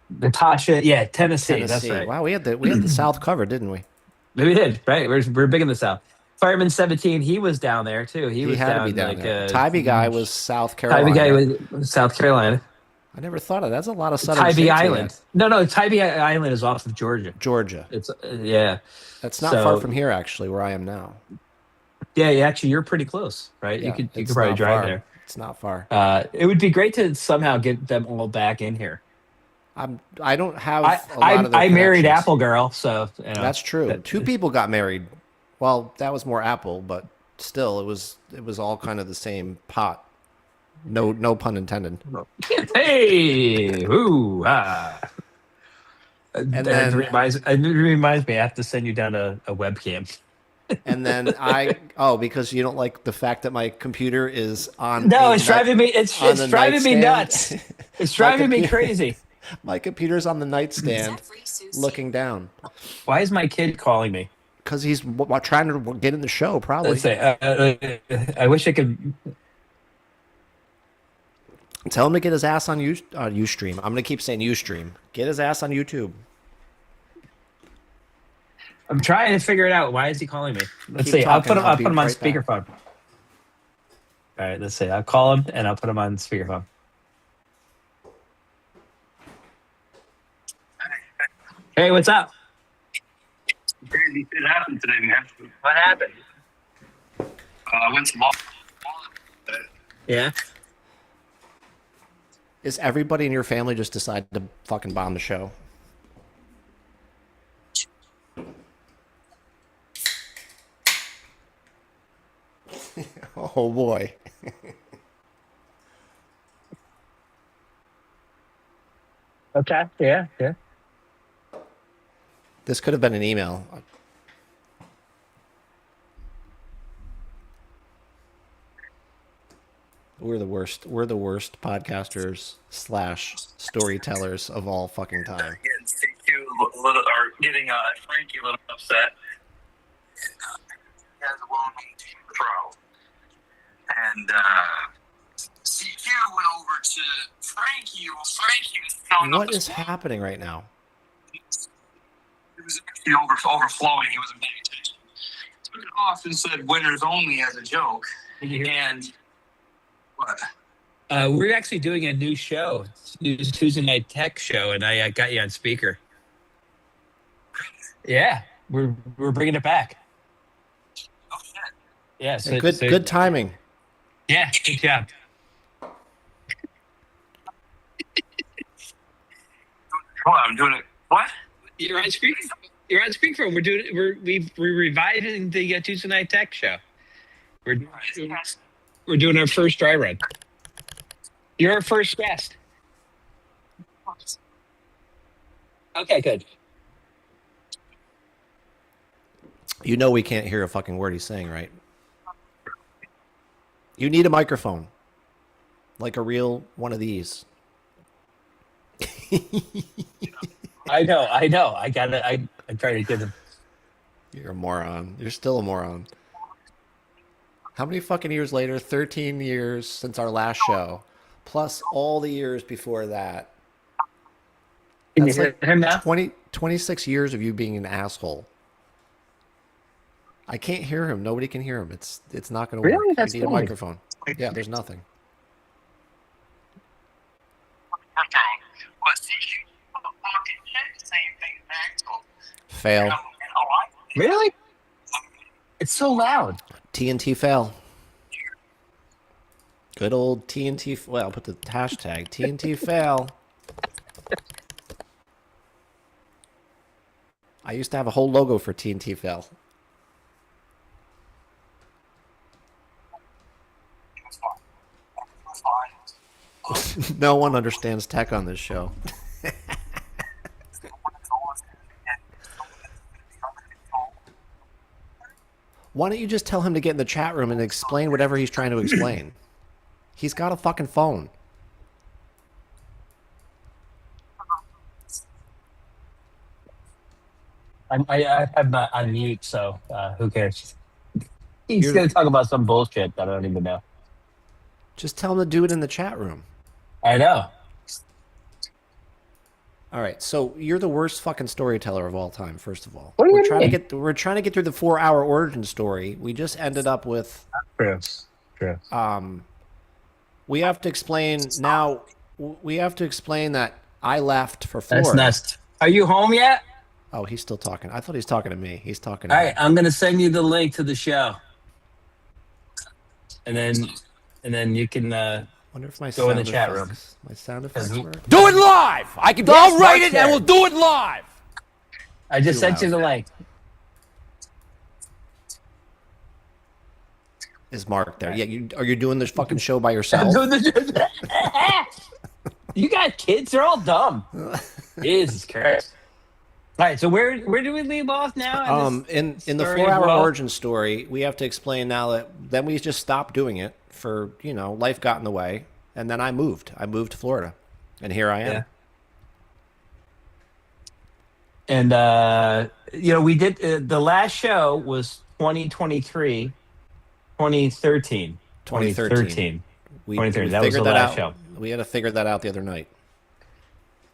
Natasha, yeah, Tennessee. That's right. Wow, we had the South covered, didn't we? We did, right? We're big in the South. Fireman 17, he was down there too. He was had to be down there. Tybee guy was South Carolina. Tybee guy was South Carolina. I never thought of that. That's a lot of southern Tybee Island. No, Tybee Island is off of Georgia. Georgia. It's yeah. That's not far from here, actually, where I am now. Yeah, actually, you're pretty close, right? Yeah, you could probably drive there. It's not far. It would be great to somehow get them all back in here. I don't have. I married Apple Girl, so that's true. Two people got married. Well, that was more Apple, but still, it was all kind of the same pot. No pun intended. Hey, ooh, And that then reminds me, I have to send you down a webcam. And then because you don't like the fact that my computer is on. No, it's driving me. It's driving me nuts. It's driving me crazy. My computer's on the nightstand, looking down. Why is my kid calling me? Because he's trying to get in the show, probably. Let's say, I wish I could. Tell him to get his ass on Ustream. I'm gonna keep saying Ustream. Get his ass on YouTube. I'm trying to figure it out. Why is he calling me? Let's see. I'll put him on right speakerphone. All right. Let's see. I'll call him and I'll put him on speakerphone. Hey, what's up? Crazy shit happened today, man. What happened? I went to law. Yeah. Is everybody in your family just decide to fucking bomb the show? Oh boy. Okay. Yeah. This could have been an email. We're the worst. We're the worst podcasters / storytellers of all fucking time. Getting Frankie a little upset. He has a long pro. And CQ went over to Frankie. Well, Frankie was telling What is happening right now? It was actually overflowing. He wasn't paying attention. Took it off and said winners only as a joke. And what? We're actually doing a new show, new Tuesday night tech show, and I got you on speaker. Yeah, we're bringing it back. Oh shit! Yeah, so, good timing. Yeah, good job. I'm doing it. What? You're on speaker. You're on speakerphone. We're reviving the Tuesday night tech show. We're doing our first dry run. You're our first guest. Okay, good. You know we can't hear a fucking word he's saying, right? You need a microphone. Like a real one of these. I know. I try to give him. You're a moron. You're still a moron. How many fucking years later? 13 years since our last show. Plus all the years before that. Can you hear him now? 26 years of you being an asshole. I can't hear him. Nobody can hear him. It's not going to work. Really? That's you need a funny. microphone. Yeah, there's nothing. Okay. Well, see, you fucking shit, same thing back to Fail. Really? It's so loud. TNT fail. Good old TNT. Well, I'll put the hashtag TNT fail. I used to have a whole logo for TNT fail. No one understands tech on this show. Why don't you just tell him to get in the chat room and explain whatever he's trying to explain? He's got a fucking phone. I have my on mute, so who cares? He's going to talk about some bullshit that I don't even know. Just tell him to do it in the chat room. I know. All right, so you're the worst fucking storyteller of all time. First of all, What do you trying mean? we're trying to get through the 4-hour origin story. We just ended up with. True. We have to explain now. We have to explain that I left for Florida. That's nuts. Are you home yet? Oh, he's still talking. I thought he was talking to me. He's talking to All me. right, I'm going to send you the link to the show, and then you can Wonder if my go in the sound chat room. effects- My sound effects work. Do it live. I'll write it Mark's and we'll do it live. I just Too sent you the loud. link. Is Mark there? Yeah, are you doing this fucking show by yourself? You got kids? They're all dumb. Jesus Christ! All right, so where do we leave off now? In the story as 4-hour well? origin story, we have to explain now that then we just stopped doing it for life got in the way, and then I moved. I moved to Florida, and here I am. Yeah. And we did the last show was 2013. 2013. 2013. We 2013. That was figured the that last out. show. We had to figure that out the other night.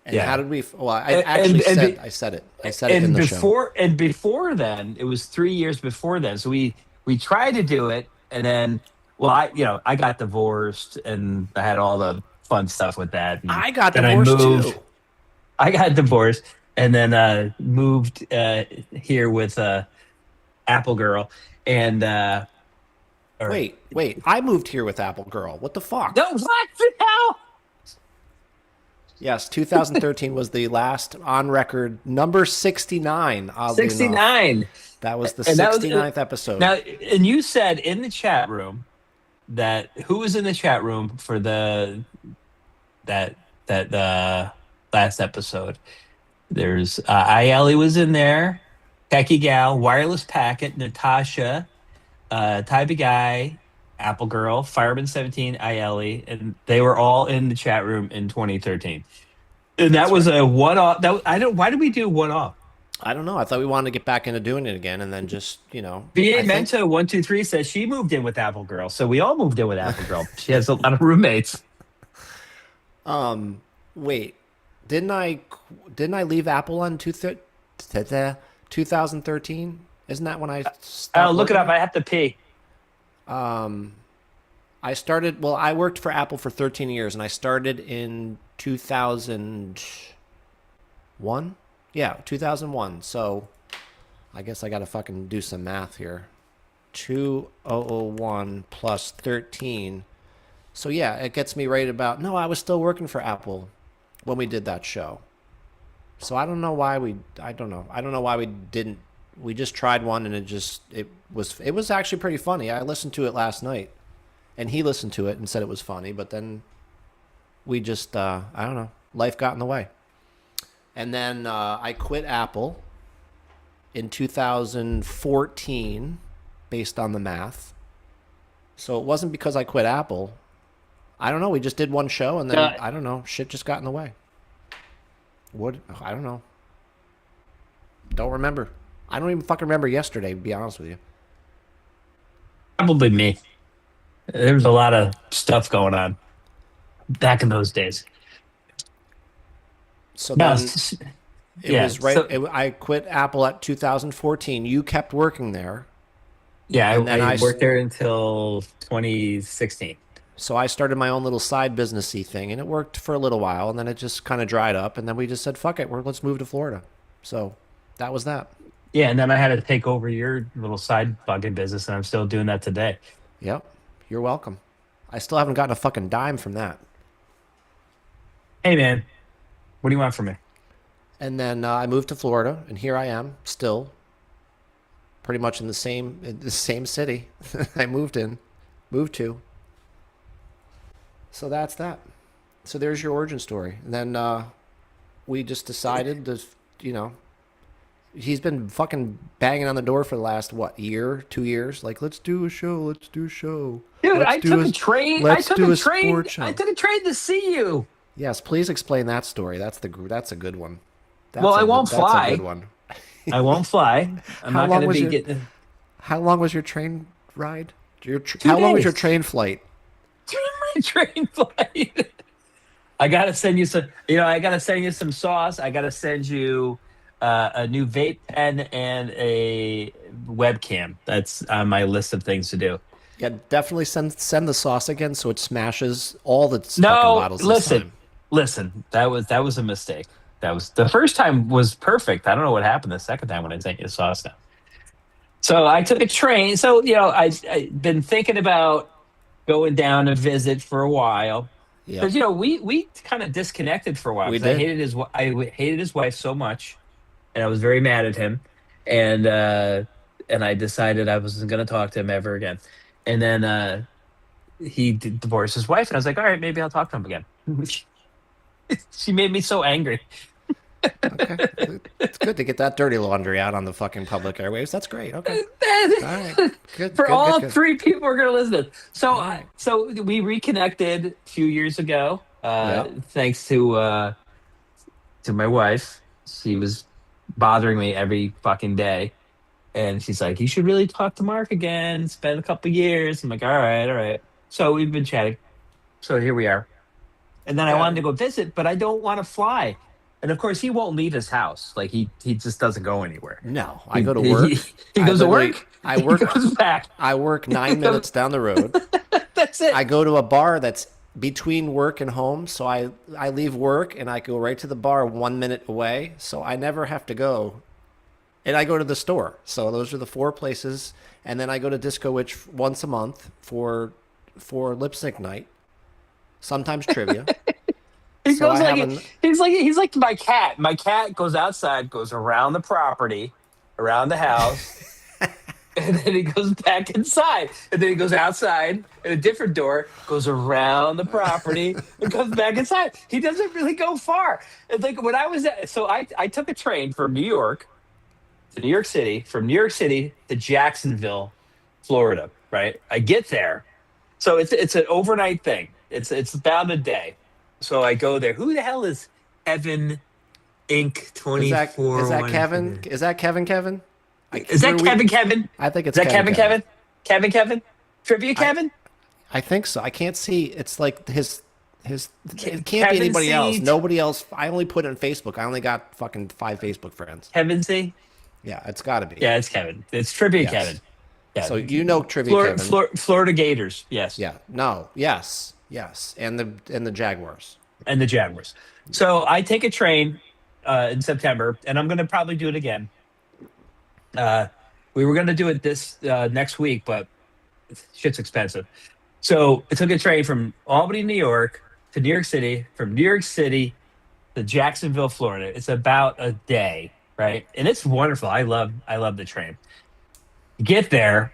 And Yeah. how did we? Well, I actually said I said it. I said it in the show. And before then, it was 3 years before then. So we tried to do it, and then I got divorced, and I had all the fun stuff with that. And I got then divorced moved. too. I got divorced, and then moved here with Apple Girl, and Wait! I moved here with Apple Girl. What the fuck? no, what the hell? Yes, 2013 was the last on record number 69. oddly enough. 69. That was the And that was- 69th episode. Now, and you said in the chat room that who was in the chat room for that last episode? There's Ayeli was in there, Techie Gal, Wireless Packet, Natasha, Type of Guy, Apple Girl, Fireman 17, Ayeli, and they were all in the chat room in 2013. And that was a one-off. Why did we do one-off? I don't know. I thought we wanted to get back into doing it again, and then just BA I think- Mento 123 says she moved in with Apple Girl, so we all moved in with Apple Girl. She has a lot of roommates. Wait, didn't I leave Apple on 2013? Isn't that when I stopped? Oh, look it working? up. I have to pee. I started. Well, I worked for Apple for 13 years, and I started in 2001. Yeah, 2001. So, I guess I got to fucking do some math here. 2001 plus 13. So yeah, it gets me right about. No, I was still working for Apple when we did that show. So I don't know why we. I don't know why we didn't. We just tried one, and it was actually pretty funny. I listened to it last night, and he listened to it and said it was funny. But then we just I don't know. Life got in the way, and then I quit Apple in 2014, based on the math. So it wasn't because I quit Apple. I don't know. We just did one show, and then I don't know. Shit just got in the way. What? I don't know. Don't remember. I don't even fucking remember yesterday, to be honest with you. Probably me. There was a lot of stuff going on back in those days. So No, then it was right. I quit Apple at 2014. You kept working there. Yeah, And then I I worked there until 2016. So I started my own little side businessy thing, and it worked for a little while, and then it just kind of dried up, and then we just said, fuck it, let's move to Florida. So that was that. Yeah, and then I had to take over your little side bugging business, and I'm still doing that today. Yep. You're welcome. I still haven't gotten a fucking dime from that. Hey, man, what do you want from me? And then I moved to Florida, and here I am, still pretty much in the same city I moved to. So that's that. So there's your origin story. And then we just decided to, he's been fucking banging on the door for the last, 2 years? Like, let's do a show. Dude, Let's I do took a- a train. let's I took do a a train. sports show. I took a train to see you. Yes, please explain that story. That's a good one. Well, I won't that's fly. a good one. I won't fly. I'm How not long going to was be your- getting How long was your train ride? 2 How long was your days. train flight? train flight. I gotta send you some. I gotta send you some sauce. I gotta send you a new vape pen and a webcam. That's on my list of things to do. Yeah, definitely send the sauce again so it smashes all the fucking No, bottles this time. listen. That was a mistake. That was the first time was perfect. I don't know what happened the second time when I sent you sauce now. So I took a train. So I've been thinking about going down to visit for a while. Yeah. Because we kind of disconnected for a while. We 'Cause I did. hated his wife so much, and I was very mad at him, and I decided I wasn't going to talk to him ever again. And then he divorced his wife, and I was like, all right, maybe I'll talk to him again. She made me so angry. Okay. It's good to get that dirty laundry out on the fucking public airwaves. That's great. Okay. All right. Good. For good, all good. 3 people who are going to listen to this. So, right. so we reconnected a few years ago, thanks to my wife. She was bothering me every fucking day. And she's like, you should really talk to Mark again. It's been a couple years. I'm like, all right. So we've been chatting. So here we are. And then I wanted to go visit, but I don't want to fly. And of course, he won't leave his house. Like he just doesn't go anywhere. No, I go to work. He goes to work. I work. He goes back. I work 9 minutes down the road. That's it. I go to a bar that's between work and home. So I leave work and I go right to the bar 1 minute away. So I never have to go. And I go to the store. So those are the 4 places. And then I go to Disco Witch once a month for lip sync night. Sometimes trivia. He's like my cat. My cat goes outside, goes around the property, around the house, and then he goes back inside. And then he goes outside at a different door, goes around the property, and comes back inside. He doesn't really go far. It's like when I was I took a train from New York to New York City, from New York City to Jacksonville, Florida. Right? I get there, so it's an overnight thing. It's about a day. So I go there. Who the hell is Evan Inc. 24? Is that Kevin? Is that Kevin? Is that Kevin? I think it's Is that Kevin? Trivia Kevin? I think so. I can't see. It's like his. It can't Kevin be anybody C. else. Nobody else. I only put it on Facebook. I only got fucking 5 Facebook friends. Kevin C. Yeah, it's got to be. Yeah, it's Kevin. It's Trivia Yes. Kevin. Yeah. So Trivia Kevin. Florida Gators. Yes. Yeah. No. Yes. And the Jaguars. And the Jaguars. So I take a train in September, and I'm going to probably do it again. We were going to do it this next week, but shit's expensive. So I took a train from Albany, New York to New York City, from New York City to Jacksonville, Florida. It's about a day, right? And it's wonderful. I love the train. Get there,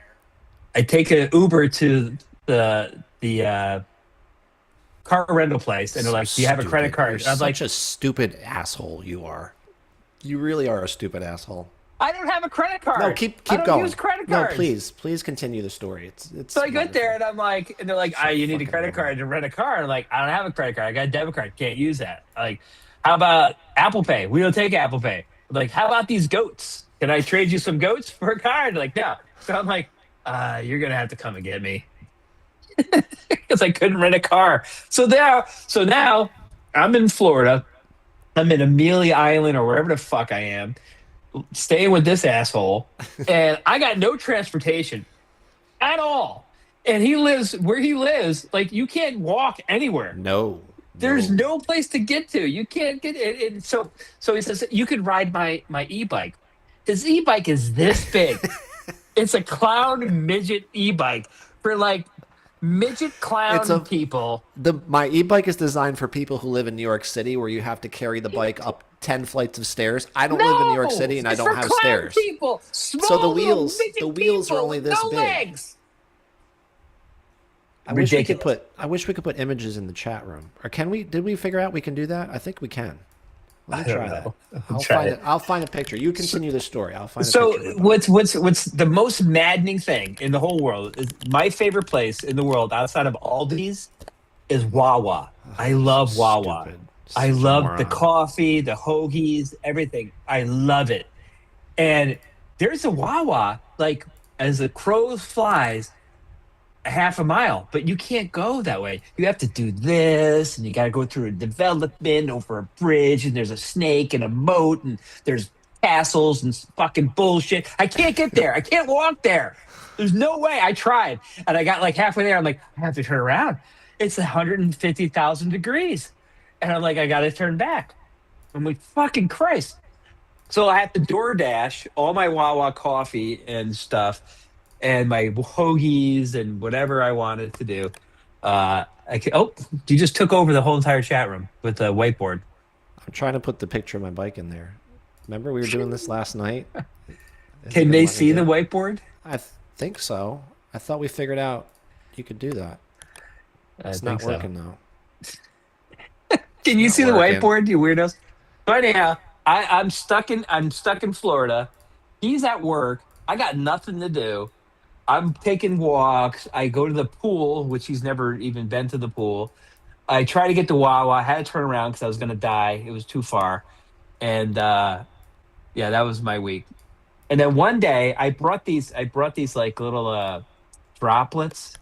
I take an Uber to the car rental place, and they're like, "Do you have a credit card?" You're I was like, such a stupid asshole. You are. You really are a stupid asshole. "I don't have a credit card." No, keep I don't going. Use credit No, cards. please continue the story. It's. So I get there, and I'm like, and they're like, "You need a credit card to rent a car." And I'm like, "I don't have a credit card. I got a debit card. Can't use that." Like, how about Apple Pay? We don't take Apple Pay. Like, how about these goats? Can I trade you some goats for a card? Like, no. So I'm like, you're gonna have to come and get me. Because I couldn't rent a car. So now I'm in Florida. I'm in Amelia Island or wherever the fuck I am, staying with this asshole, and I got no transportation at all. And he lives where he lives. Like, you can't walk anywhere. No. There's no place to get to. You can't get it. So he says, you could ride my e-bike. His e-bike is this big. It's a clown midget e-bike for like midget clown people. My e-bike is designed for people who live in New York City, where you have to carry the bike up 10 flights of stairs. I don't live in New York City, and I don't have stairs. People. So the wheels are only this big. Legs. I wish we could put images in the chat room. Or can we? Did we figure out we can do that? I think we can. Let me try that. I'll find a picture. You continue the story. I'll find a picture. So what's the most maddening thing in the whole world is my favorite place in the world outside of Aldi's is Wawa. I love Wawa. I love the coffee, the hoagies, everything. I love it. And there's a Wawa, like as the crow flies, a half a mile, but you can't go that way. You have to do this, and you got to go through a development over a bridge, and there's a snake and a moat, and there's castles and fucking bullshit. I can't get there. I can't walk there. There's no way. I tried, and I got like halfway there. I'm like, I have to turn around. It's 150,000 degrees, and I'm like, I got to turn back. I'm like, fucking Christ. So I have to DoorDash all my Wawa coffee and stuff, and my hoagies and whatever I wanted to do. You just took over the whole entire chat room with the whiteboard. I'm trying to put the picture of my bike in there. Remember we were doing this last night? Can they see the whiteboard? I think so. I thought we figured out you could do that. It's not working though. Can you see the whiteboard, you weirdos? So anyhow, I'm stuck in Florida. He's at work. I got nothing to do. I'm taking walks. I go to the pool, which he's never even been to the pool. I try to get to Wawa. I had to turn around because I was going to die. It was too far. And yeah, that was my week. And then one day I brought these like little droplets,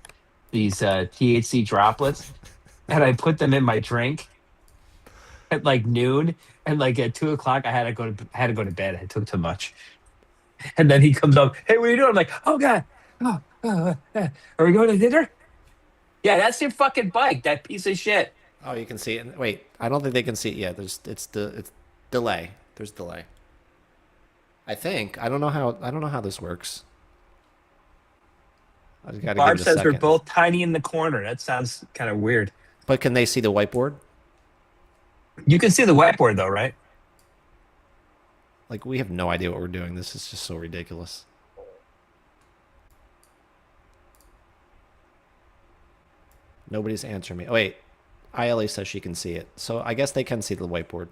these THC droplets, and I put them in my drink at like noon. And like at 2:00, I had to go to bed. I took too much. And then he comes up, hey, what are you doing? I'm like, oh God. Are we going to dinner? Yeah, that's your fucking bike, that piece of shit. Oh, you can see it. Wait, I don't think they can see it yet. It's delay. There's delay. I think. I don't know how this works. I just gotta Barb give it a says we're second. both tiny in the corner. That sounds kind of weird. But can they see the whiteboard? You can see the whiteboard though, right? Like, we have no idea what we're doing. This is just so ridiculous. Nobody's answering me. Oh, wait. ILA says she can see it. So I guess they can see the whiteboard.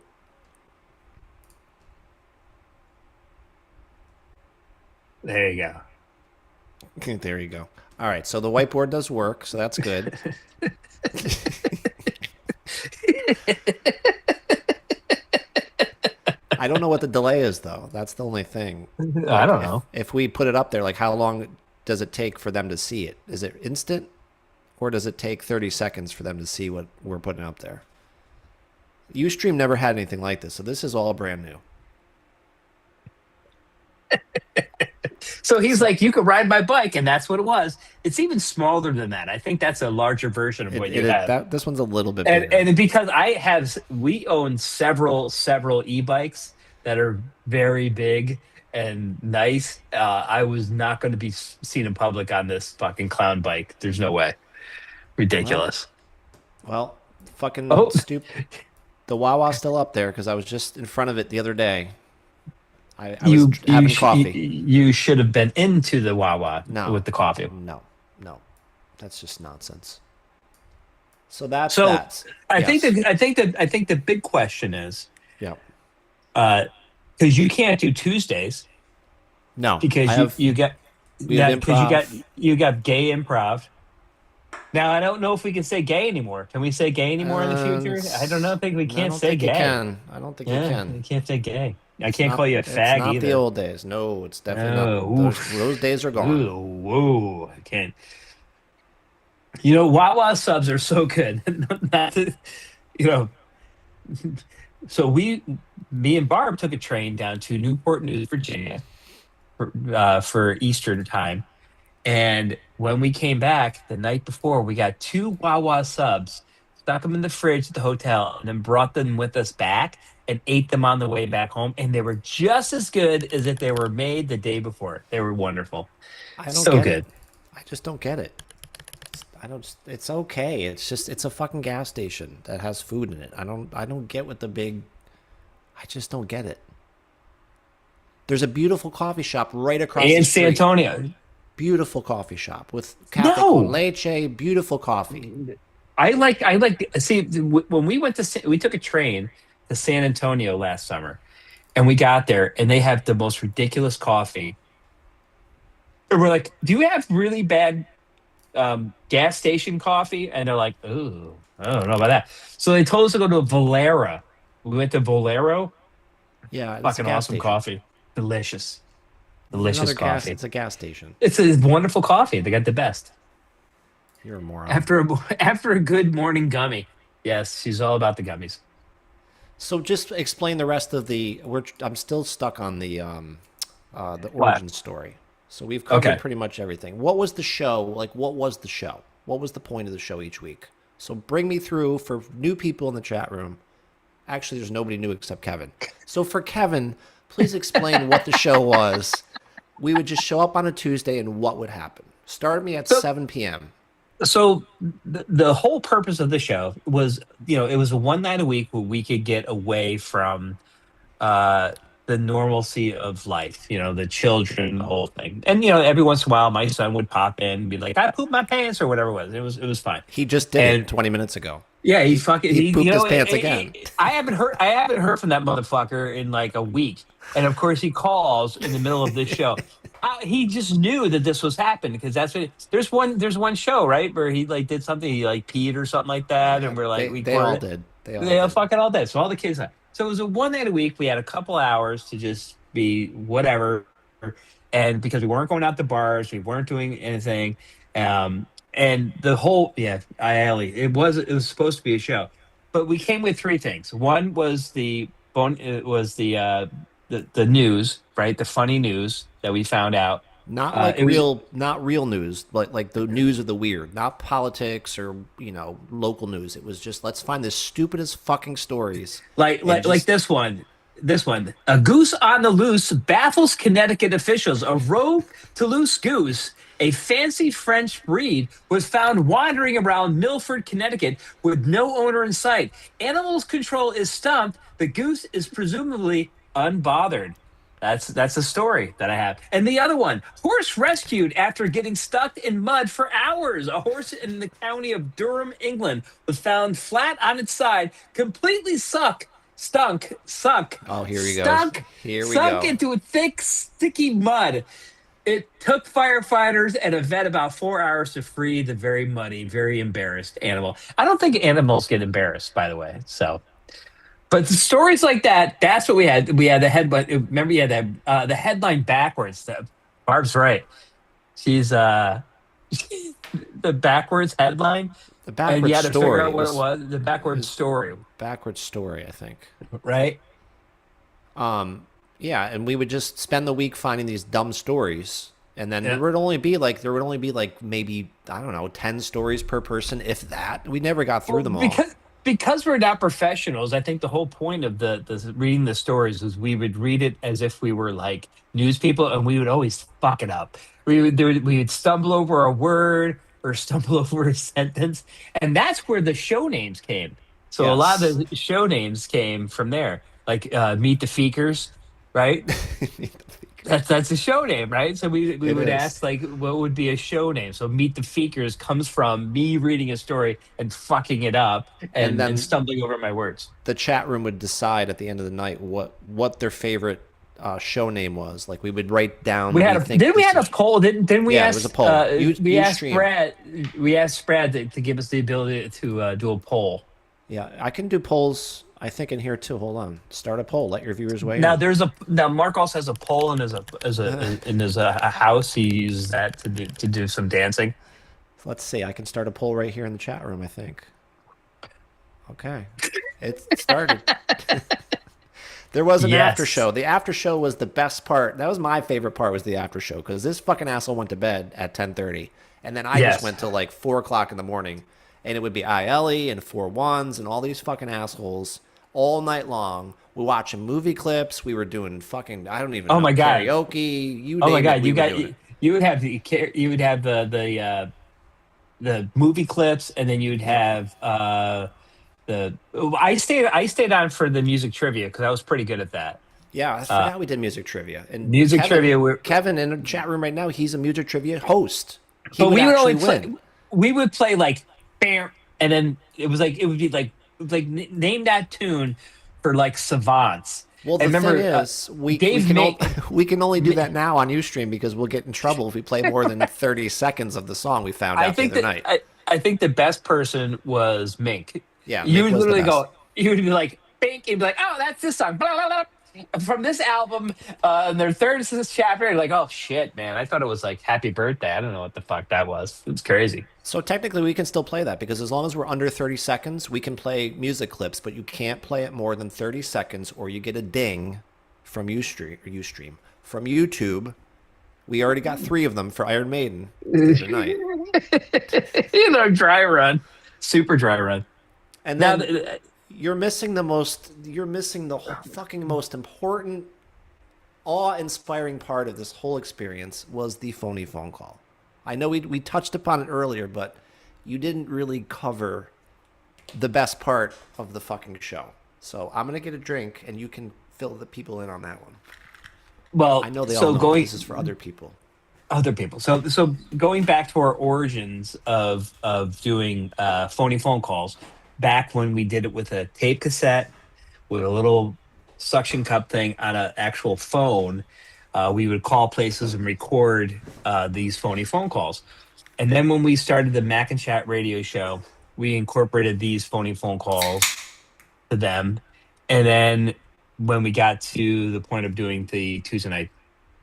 There you go. There you go. All right. So the whiteboard does work. So that's good. I don't know what the delay is, though. That's the only thing. I don't know. If we put it up there, like, how long does it take for them to see it? Is it instant? Or does it take 30 seconds for them to see what we're putting up there? Ustream never had anything like this, so this is all brand new. So he's like, you could ride my bike, and that's what it was. It's even smaller than that. I think that's a larger version of what you have. This one's a little bit bigger. And because we own several e-bikes that are very big and nice. I was not going to be seen in public on this fucking clown bike. There's no way. Ridiculous. Well, fucking stupid. The Wawa's still up there because I was just in front of it the other day. I was having coffee. You should have been into the Wawa with the coffee. No. That's just nonsense. So that's that. I think the big question is, yeah, because you can't do Tuesdays. No, because you got gay improv. Now I don't know if we can say gay anymore. Can we say gay anymore in the future? I don't know. I think we can't say gay. I don't think you can. You can't say gay. I can't call you a fag either. It's not the old days. No, it's definitely not. Those days are gone. Whoa, I can't. You know, Wawa subs are so good. So me and Barb took a train down to Newport News, Virginia, for Eastern time. And when we came back the night before, we got 2 Wawa subs, stuck them in the fridge at the hotel, and then brought them with us back and ate them on the way back home. And they were just as good as if they were made the day before. They were wonderful. So good. I just don't get it. It's okay. It's a fucking gas station that has food in it. I don't get what I just don't get it. There's a beautiful coffee shop right across the street. In San Antonio. Beautiful coffee shop with cafe con leche, beautiful coffee. I like see when we took a train to San Antonio last summer, and we got there and they have the most ridiculous coffee. And we're like, do you have really bad gas station coffee? And they're like, ooh, I don't know about that. So they told us to go to Valera. We went to Valero. Yeah, fucking awesome coffee. delicious Another gas. coffee. It's a gas station. It's a wonderful coffee. They got the best. You're a moron. After a good morning gummy. Yes, she's all about the gummies. So just explain the rest of the. I'm still stuck on the origin story. So we've covered pretty much everything. What was the show? Like, what was the show? What was the point of the show each week? So bring me through for new people in the chat room. Actually, there's nobody new except Kevin. So for Kevin, please explain what the show was. We would just show up on a Tuesday, and what would happen? Start me at 7 p.m. So the whole purpose of the show was, it was a one night a week where we could get away from the normalcy of life, the children, the whole thing. And, every once in a while, my son would pop in and be like, I pooped my pants or whatever it was. It was fine. He just did it 20 minutes ago. Yeah, he pooped his pants again. I haven't heard from that motherfucker in like a week. And of course he calls in the middle of this show. He just knew that this was happening because that's what there's one show, right, where he like did something, he like peed or something like that, and we're like they all did. They all fucking all did. So all the kids. So it was a one night a week. We had a couple hours to just be whatever, and because we weren't going out to bars, we weren't doing anything, and the whole it was supposed to be a show, but we came with three things. One was the news, right? The funny news that we found out. Not like not real news, but like the news of the weird, not politics or local news. It was just let's find the stupidest fucking stories. Like this one. A goose on the loose baffles Connecticut officials. A rogue Toulouse goose, a fancy French breed, was found wandering around Milford, Connecticut, with no owner in sight. Animals control is stumped. The goose is presumably unbothered. That's a story that I have. And the other one, horse rescued after getting stuck in mud for hours. A horse in the county of Durham, England, was found flat on its side, completely sunk. Oh, here we go. Sunk into a thick, sticky mud. It took firefighters and a vet about 4 hours to free the very muddy, very embarrassed animal. I don't think animals get embarrassed, by the way. So. But the stories like that, that's what we had. We had the headline. Remember, you had the headline backwards. Barb's right. She's the backwards headline. The backwards and you had to story. Figure out what it was. The backwards story. Backwards story, I think. Right? Yeah, and we would just spend the week finding these dumb stories. And then there would only be like maybe, I don't know, 10 stories per person, if that. We never got through them all. Because we're not professionals, I think the whole point of the reading the stories is we would read it as if we were like news people, and we would always fuck it up. We would stumble over a word or stumble over a sentence, and that's where the show names came. So a lot of the show names came from there, like Meet the Feekers, right? That's a show name, right? So we would ask, like, what would be a show name? So Meet the Feekers comes from me reading a story and fucking it up and then stumbling over my words. The chat room would decide at the end of the night what their favorite show name was. Like, we would write down. We had a poll. Didn't we? Yeah, ask, it was a poll. We asked Brad to give us the ability to do a poll. Yeah, I can do polls. I think in here too. Hold on. Start a poll. Let your viewers weigh in. Now Mark also has a poll in his house. He uses that to do some dancing. Let's see. I can start a poll right here in the chat room, I think. Okay. It started. There was an after show. The after show was the best part. That was my favorite part, was the after show, because this fucking asshole went to bed at 10:30, and then I just went till like 4 o'clock in the morning, and it would be ILE and 4-1s and all these fucking assholes all night long. We watching movie clips. We were doing fucking, I don't even know, karaoke. You oh my god, you would have the movie clips, and then you'd have I stayed on for the music trivia because I was pretty good at that. Yeah, I forgot we did music trivia. And Kevin in the chat room right now, he's a music trivia host. But we would only play. We would play like bam, and then it would be like name that tune for like savants. Well, the thing is, we can only do that now on Ustream because we'll get in trouble if we play more than 30 seconds of the song we found out the other night. I think the best person was Mink. Yeah, you would literally go. You would be like, "Bink," and be like, "Oh, that's this song." Blah, blah, blah. from this album, in their third chapter, like, oh shit, man, I thought it was like Happy Birthday. I don't know what the fuck that was. It's crazy. So technically, we can still play that because as long as we're under 30 seconds, we can play music clips, but you can't play it more than 30 seconds, or you get a ding from from YouTube. We already got 3 of them for Iron Maiden tonight. Dry run, super dry run. And then you're missing the fucking most important, awe-inspiring part of this whole experience was the phony phone call. I know we touched upon it earlier, but you didn't really cover the best part of the fucking show. So I'm gonna get a drink, and you can fill the people in on that one. Well, I know they all know this is for other people. So going back to our origins of doing phony phone calls, back when we did it with a tape cassette with a little suction cup thing on an actual phone, we would call places and record these phony phone calls. And then when we started the Macinchat Radio Show, we incorporated these phony phone calls to them. And then when we got to the point of doing the Tuesday Night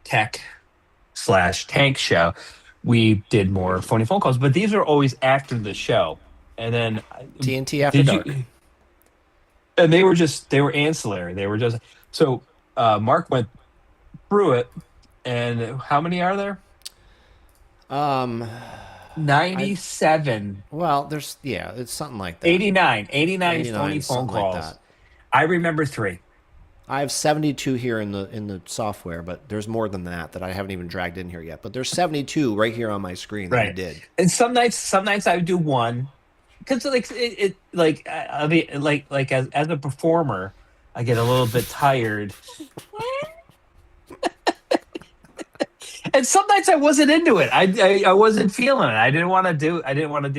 Tech/Tank show, we did more phony phone calls. But these are always after the show. And then TNT After Dark. And they were ancillary. They were just so Mark went through it, and how many are there? 97. It's something like that. 89 phony phone calls. Like I remember 3. I have 72 here in the software, but there's more than that I haven't even dragged in here yet. But there's 72 right here on my screen that I did. And some nights I would do one. Because as a performer, I get a little bit tired, and some nights I wasn't into it. I wasn't feeling it. I didn't want to do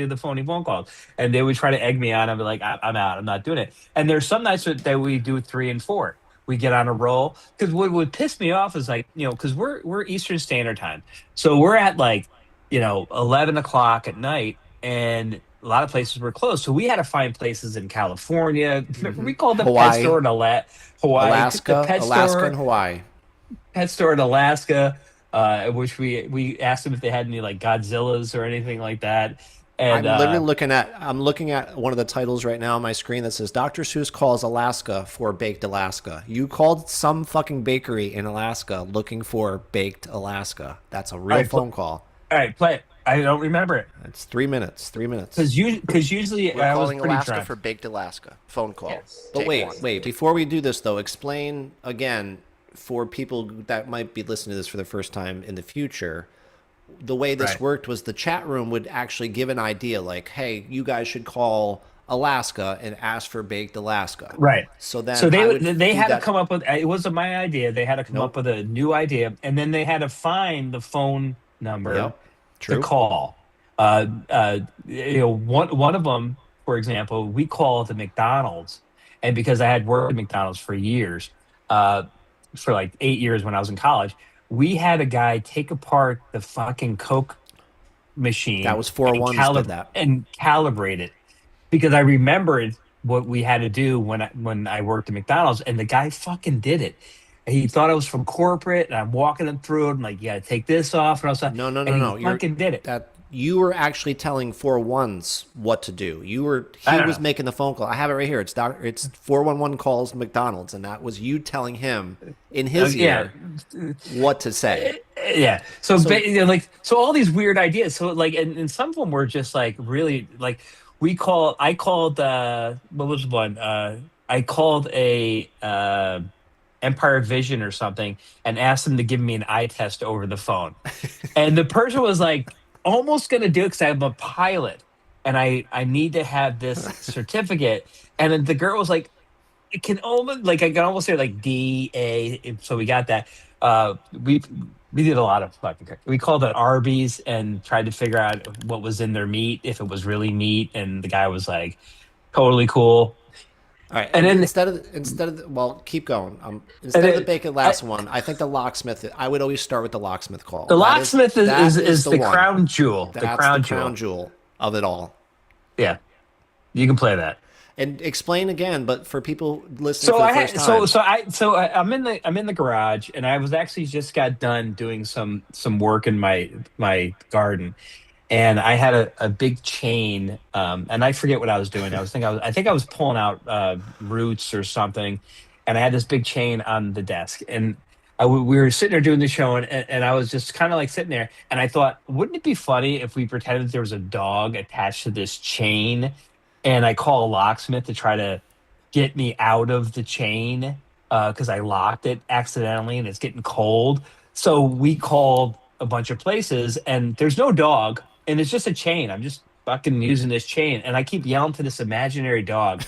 the phony phone calls, and they would try to egg me on. I'd be like, I'm out. I'm not doing it. And there's some nights that we do 3 and 4. We get on a roll because what would piss me off is because we're Eastern Standard Time, so we're at 11 o'clock at night, and a lot of places were closed, so we had to find places in California. Mm-hmm. We called the Hawaii. Pet store in Hawaii, Alaska and Hawaii. Pet store in Alaska, which we asked them if they had any Godzillas or anything like that. And I'm literally looking at one of the titles right now on my screen that says Dr. Soos calls Alaska for baked Alaska. You called some fucking bakery in Alaska looking for baked Alaska. That's a real phone call. All right, play it. I don't remember it. It's 3 minutes. Because usually we're calling Alaska drunk. For baked Alaska phone call. Yes. But wait. Before we do this though, explain again for people that might be listening to this for the first time in the future. The way this worked was the chat room would actually give an idea like, "Hey, you guys should call Alaska and ask for baked Alaska." Right. So then, they had to come up with. It wasn't my idea. They had to come up with a new idea, and then they had to find the phone number. To call. One of them, for example, we called the McDonald's, and because I had worked at McDonald's for years, for 8 years when I was in college, we had a guy take apart the fucking Coke machine. That was 401 did that and calibrate it, because I remembered what we had to do when I worked at McDonald's, and the guy fucking did it. He thought I was from corporate, and I'm walking him through it. I'm like, yeah, take this off. And I was like, no. He fucking did it. That you were actually telling 401s what to do. He was making the phone call. I have it right here. It's 411 calls McDonald's, and that was you telling him in his ear what to say. Yeah. So all these weird ideas. So and some of them were just really I called what was one? I called a Empire Vision or something and asked them to give me an eye test over the phone. And the person was almost going to do it because I'm a pilot and I need to have this certificate. And then the girl was like, it can almost I can almost say DA. So we got that. We did a lot of fucking. We called it Arby's and tried to figure out what was in their meat, if it was really meat. And the guy was totally cool. All right, and then instead of keep going. Instead of the bacon last one, I think the locksmith. I would always start with the locksmith call. The locksmith is the crown jewel. That's the crown jewel of it all. Yeah, you can play that. And explain again, but for people listening for the first time. I'm in the garage, and I was actually just got done doing some work in my garden, and I had a big chain, and I forget what I was doing. I think I was pulling out roots or something, and I had this big chain on the desk, and we were sitting there doing the show, and I was just kind of like sitting there, and I thought, wouldn't it be funny if we pretended there was a dog attached to this chain, and I call a locksmith to try to get me out of the chain because I locked it accidentally, and it's getting cold. So we called a bunch of places, and there's no dog, and it's just a chain. I'm just fucking using this chain, and I keep yelling to this imaginary dog,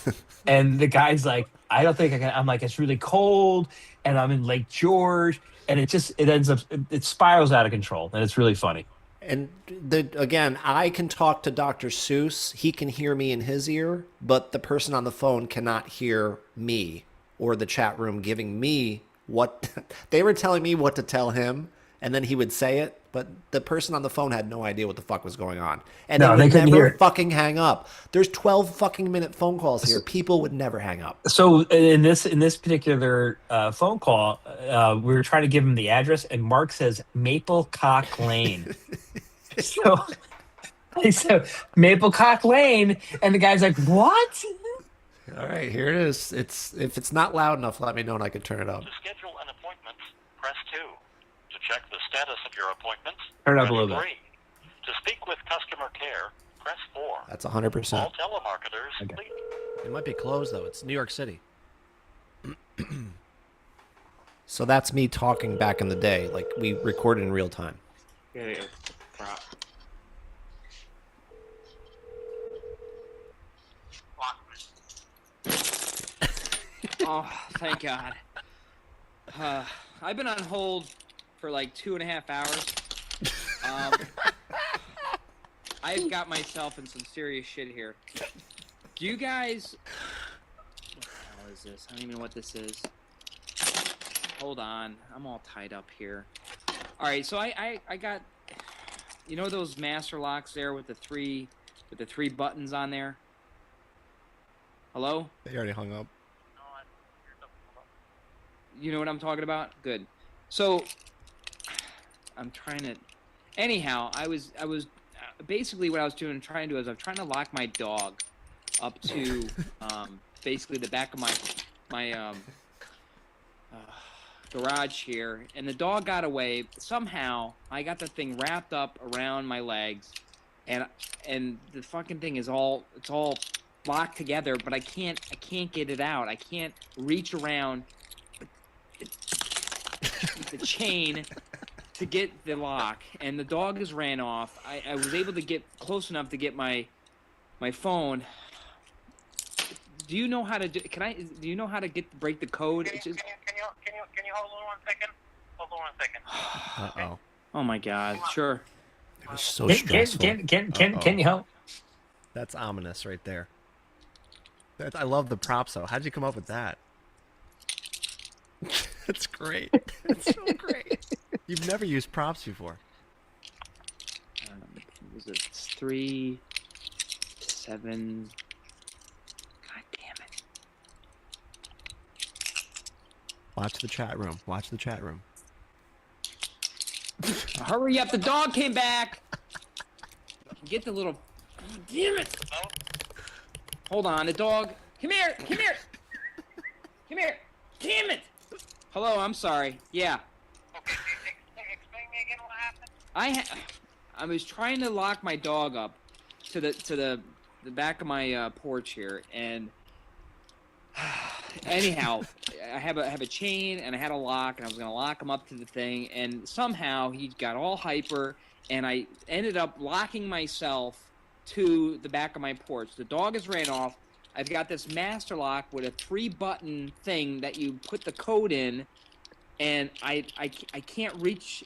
and the guy's like, "I don't think I can." I'm like, "It's really cold, and I'm in Lake George," and it spirals out of control, and it's really funny. And again, I can talk to Dr. Soos. He can hear me in his ear, but the person on the phone cannot hear me or the chat room giving me what they were telling me what to tell him, and then he would say it. But the person on the phone had no idea what the fuck was going on, and No, they they would couldn't never hear it. fucking hang up. There's 12 fucking minute phone calls here. People would never hang up. So in this particular phone call, we were trying to give him the address, and Mark says Maple Cock Lane. So I said Maple Cock Lane, and the guy's like, "What?" All right, here it is. If it's not loud enough, let me know and I can turn it up. To schedule an appointment, press 2. To check the status of your appointment, Turn it up press a little bit. 3. To speak with customer care, press 4. That's 100%. All telemarketers, please. It might be closed though. It's New York City. So that's me talking back in the day, like we recorded in real time. Yeah. Oh, thank God. I've been on hold for like 2.5 hours. I've got myself in some serious shit here. Do you guys... What the hell is this? I don't even know what this is. Hold on. I'm all tied up here. Alright, so I got... You know those master locks there with the three buttons on there? Hello? They already hung up. You know what I'm talking about? Good. So, I'm trying to... Anyhow, I was basically what I was trying to do is I'm trying to lock my dog up to basically the back of my garage here, and the dog got away. Somehow, I got the thing wrapped up around my legs, and the fucking thing is all locked together, but I can't get it out. I can't reach around the chain to get the lock, and the dog has ran off. I was able to get close enough to get my phone. Do you know how to do? Do you know how to break the code? Can you hold on 1 second? Hold on 1 second. Uh-oh. Oh my God! Sure. It was so stressful. Can you help? That's ominous right there. I love the props though. How'd you come up with that? That's great. That's so great. You've never used props before. Was it 3, 7? God damn it! Watch the chat room. Watch the chat room. Hurry up! The dog came back. Get the little. Damn it! Hold on, the dog. Come here! Come here! Come here! Damn it! Hello, I'm sorry. Yeah. Okay, explain me again what happened. I was trying to lock my dog up to the back of my porch here, and anyhow, I have a chain and I had a lock, and I was gonna lock him up to the thing, and somehow he got all hyper, and I ended up locking myself to the back of my porch. The dog has ran off. I've got this master lock with a 3-button thing that you put the code in, and I can't reach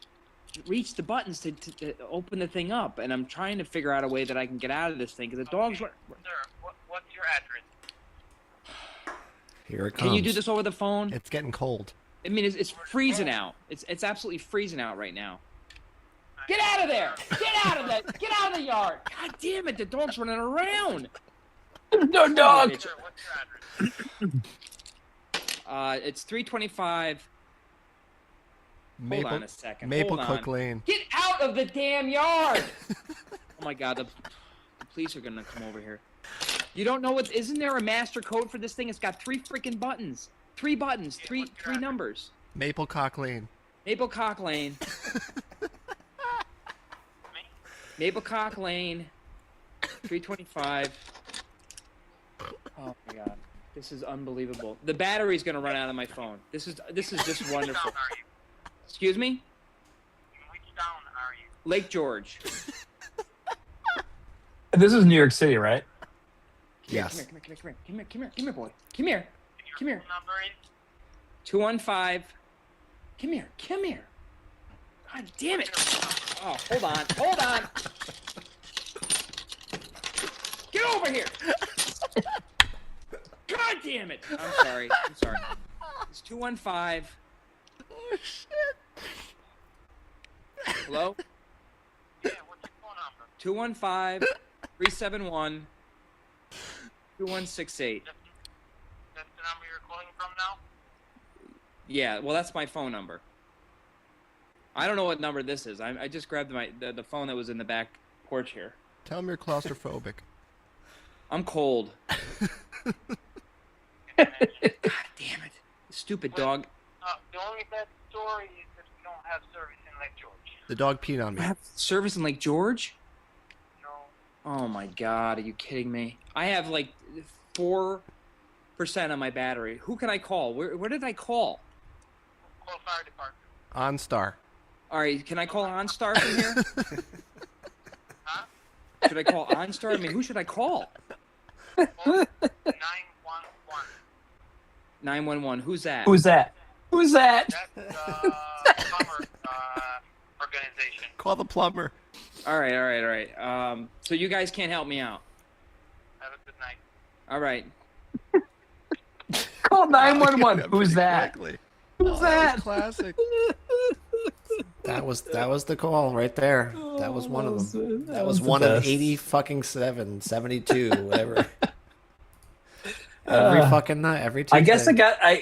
the buttons to open the thing up, and I'm trying to figure out a way that I can get out of this thing because the dog's. Sir, what's your address? Here it comes. Can you do this over the phone? It's getting cold. I mean, it's freezing out. It's absolutely freezing out right now. Get out of there! Get out of that! Get out of the yard! God damn it! The dog's running around. No dog. It's 325. Hold on a second. Maple Hold Cook on. Lane. Get out of the damn yard! Oh my God, the police are gonna come over here. You don't know what? Isn't there a master code for this thing? It's got 3 freaking buttons. 3 buttons. Three numbers. Maple Cock Lane. Maple Cock Lane. Maple Cock Lane. 325. Oh my God, this is unbelievable. The battery's gonna run out of my phone. This is just wonderful. Excuse me? In which town are you? Lake George. This is New York City, right? Yes. Come here, boy. Come here. Your phone number is? 215. Come here. God damn it. Oh, hold on. Get over here. God damn it. I'm sorry. It's 215. Oh, shit. Hello? Yeah, what's your phone number? 215-371-2168. That's the number you're calling from now? Yeah, well, that's my phone number. I don't know what number this is. I just grabbed the phone that was in the back porch here. Tell him you're claustrophobic. I'm cold. God damn it. Stupid dog. The only bad story is that we don't have service in Lake George. The dog peed on me. Have service in Lake George? No. Oh my God, are you kidding me? I have like 4% on my battery. Who can I call? Where did I call? Call fire department. OnStar. All right, can I call OnStar from here? Huh? Should I call OnStar? I mean, who should I call? Call 911. 911. Who's that? Who's that? That's plumber organization. Call the plumber. All right. So you guys can't help me out. Have a good night. All right. Call 911. Who's that? Quickly. Who's that? Classic. That was the call right there. That was one of them. That was one of 80 fucking 72, whatever. Every fucking night, every Tuesday. I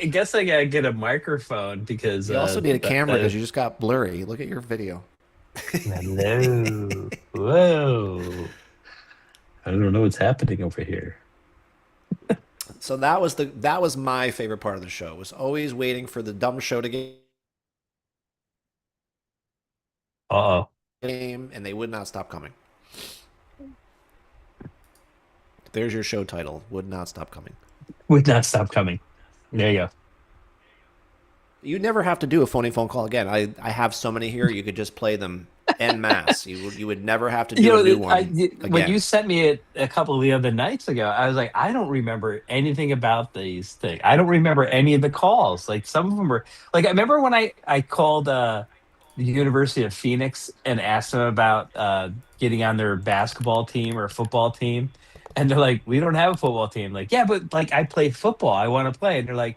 guess I gotta get a microphone because You also need a camera because you just got blurry. Look at your video. Hello. Whoa. I don't know what's happening over here. So that was my favorite part of the show. Was always waiting for the dumb show to get game, and they would not stop coming. There's your show title. Would not stop coming. Would not stop coming. There you go. You never have to do a phony phone call again. I have so many here. You could just play them en masse. You would never have to do a new one again. When you sent me it a couple of the other nights ago, I was like, I don't remember anything about these things. I don't remember any of the calls. Like some of them were like, I remember when I called the University of Phoenix and asked them about getting on their basketball team or football team. And they're like, we don't have a football team. Like, yeah, but like I play football. I want to play. And they're like,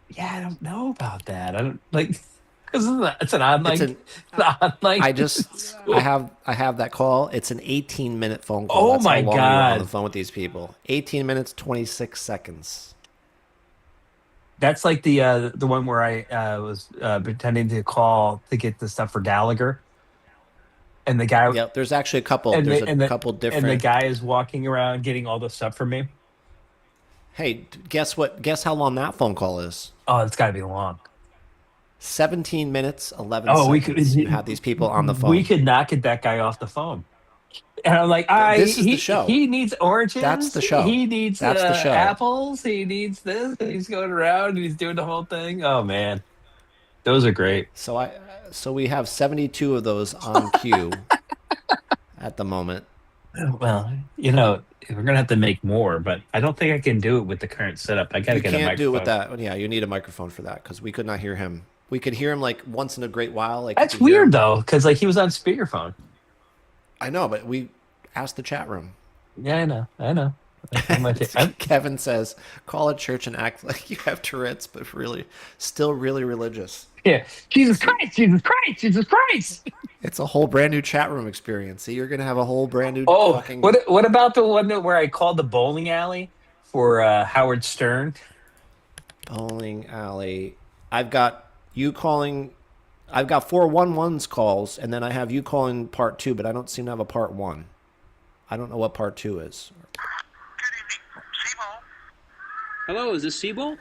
yeah, I don't know about that. I don't like because it's an online. I have that call. It's an 18-minute phone call. Oh That's my how long God! we were on the phone with these people. 18 minutes, 26 seconds. That's like the one where I was pretending to call to get the stuff for Gallagher, and the guy. Yeah, there's actually a couple. There's a couple different. And the guy is walking around getting all the stuff from me. Hey, guess what? Guess how long that phone call is? Oh, it's got to be long. 17 minutes, 11 seconds. We could. You had these people on the phone. We could not get that guy off the phone. And I'm like, this is the show. He needs oranges. That's the show. He needs That's the show. apples. He needs this. He's going around and he's doing the whole thing. Oh man, those are great. So we have 72 of those on queue at the moment. Well, you know, we're gonna have to make more, but I don't think I can do it with the current setup. I gotta get a microphone. You can't do it with that. Yeah, you need a microphone for that because we could not hear him. We could hear him like once in a great while. Like that's weird though, because like he was on speakerphone. I know, but we asked the chat room. Yeah, I know. Kevin says, call a church and act like you have Tourette's, but still really religious. Yeah, Jesus Christ, Jesus Christ, Jesus Christ. It's a whole brand new chat room experience. See, you're gonna have a whole brand new. Oh, fucking... what about the one where I called the bowling alley for Howard Stern? Bowling alley. I've got you calling. I've got 411's calls, and then I have you calling part 2, but I don't seem to have a part 1. I don't know what part 2 is. Hello, is this Seabold?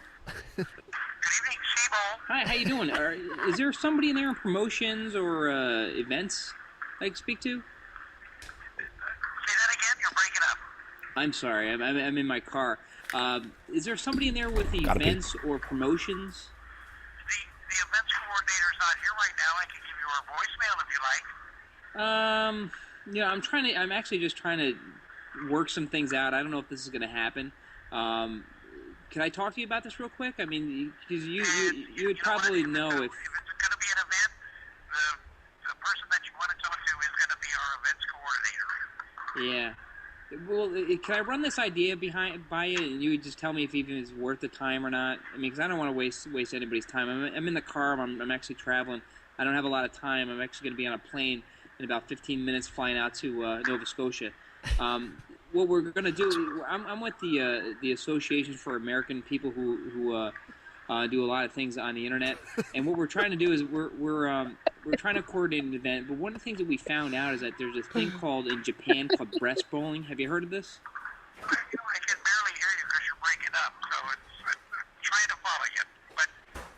Hi, how you doing? Is there somebody in there in promotions or events I can speak to? Say that again. You're breaking up. I'm sorry, I'm in my car. Is there somebody in there with the events or promotions? The events coordinator's not here right now. I can give you her voicemail if you like. Yeah, I'm actually just trying to work some things out. I don't know if this is going to happen. Can I talk to you about this real quick? I mean, because you would probably know if it's going to be an event. The person that you want to talk to is going to be our events coordinator. Yeah. Well, can I run this idea by you, and you would just tell me if even it's worth the time or not? I mean, because I don't want to waste anybody's time. I'm in the car. I'm actually traveling. I don't have a lot of time. I'm actually going to be on a plane in about 15 minutes, flying out to Nova Scotia. What we're going to do, I'm with the Association for American People who do a lot of things on the internet, and what we're trying to do is we're trying to coordinate an event. But one of the things that we found out is that there's this thing called in Japan called breast bowling. Have you heard of this? I can barely hear you because you're breaking up. So it's trying to follow you, but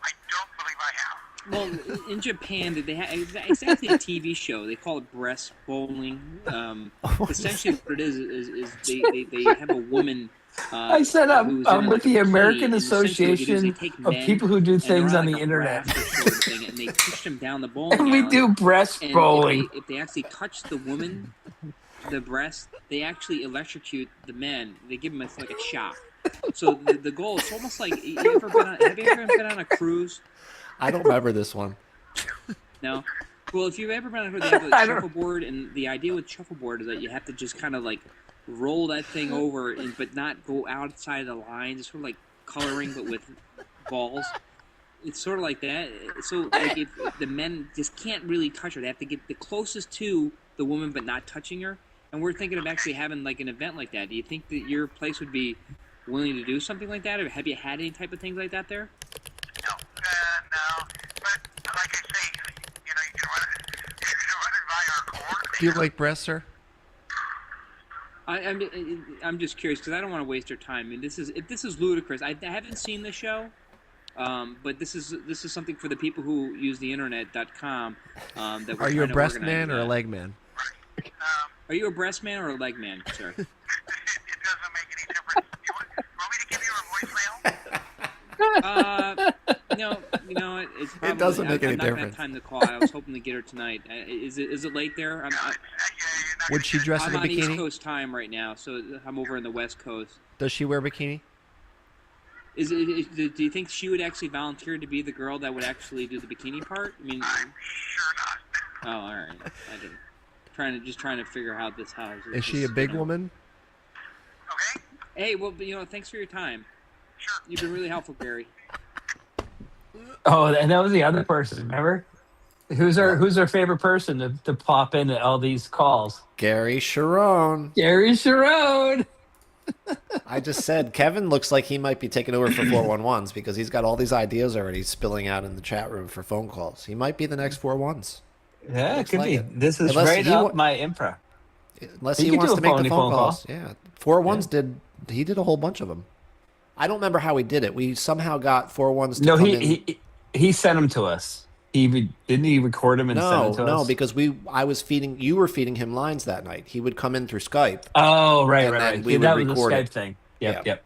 I don't believe I have. Well, in Japan, they have it's actually a TV show. They call it breast bowling. Essentially, what it is they have a woman. I said I'm with the American Association of People who do things on the internet. And they push them down the bowling And we alley. do breast bowling. If they actually touch the woman, the breast, they actually electrocute the men. They give them like a shock. So the goal is almost like have you ever been on a cruise? I don't remember this one. No? Well, if you've ever been on a cruise, they have a shuffleboard, and the idea with shuffleboard is that you have to just kind of like roll that thing over, but not go outside the lines. It's sort of like coloring, but with balls. It's sort of like that. So like if the men just can't really touch her. They have to get the closest to the woman, but not touching her. And we're thinking of actually having like an event like that. Do you think that your place would be willing to do something like that, or have you had any type of things like that there? No. But like I say, you can run it by our coordinator. Do you like breasts, sir? I'm just curious because I don't want to waste your time. I mean, this is ludicrous. I haven't seen the show, but this is something for the people who use the internet.com. That Are you a breast man or a leg man? Are you a breast man or a leg man, sir? It doesn't make any difference. You want me to give you a voicemail? No, it's probably, It doesn't make any I'm not gonna difference. have time to call. I was hoping to get her tonight. Is it late there? Would she dress in a I'm on East bikini? Coast time right now, so I'm over in the West Coast. Does she wear a bikini? Do you think she would actually volunteer to be the girl that would actually do the bikini part? I mean, I'm sure not. Oh, all right. I didn't. Trying to figure out this house. Is she a big woman? Okay. Hey, well, thanks for your time. Sure. You've been really helpful, Gary. Oh, and that was the other person. Remember, who's our favorite person to pop in at all these calls? Gary Sharon. Gary Sharon. I just said Kevin looks like he might be taking over for 411s because he's got all these ideas already spilling out in the chat room for phone calls. He might be the next 411s. Yeah, it Looks could like be. it. This is Unless right he up my infra. Unless He he could wants do to a make the phony phone phone calls. call. Yeah. 411s he did a whole bunch of them. I don't remember how he did it. We somehow got 411s to No, come in. he sent them to us. Didn't he record them and send them to us? No, because you were feeding him lines that night. He would come in through Skype. Oh, right. We that would was a record Skype it. thing. Yep. Yeah.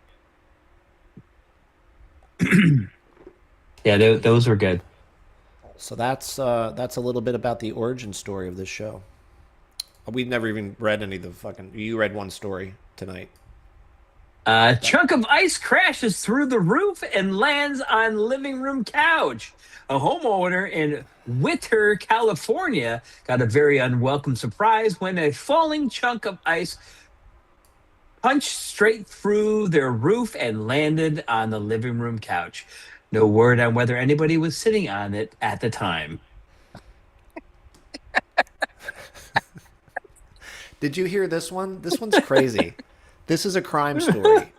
Yeah, those were good. So that's a little bit about the origin story of this show. We've never even read any of the fucking. You read one story tonight. A chunk of ice crashes through the roof and lands on living room couch. A homeowner in Whittier, California, got a very unwelcome surprise when a falling chunk of ice punched straight through their roof and landed on the living room couch. No word on whether anybody was sitting on it at the time. Did you hear this one? This one's crazy. This is a crime story.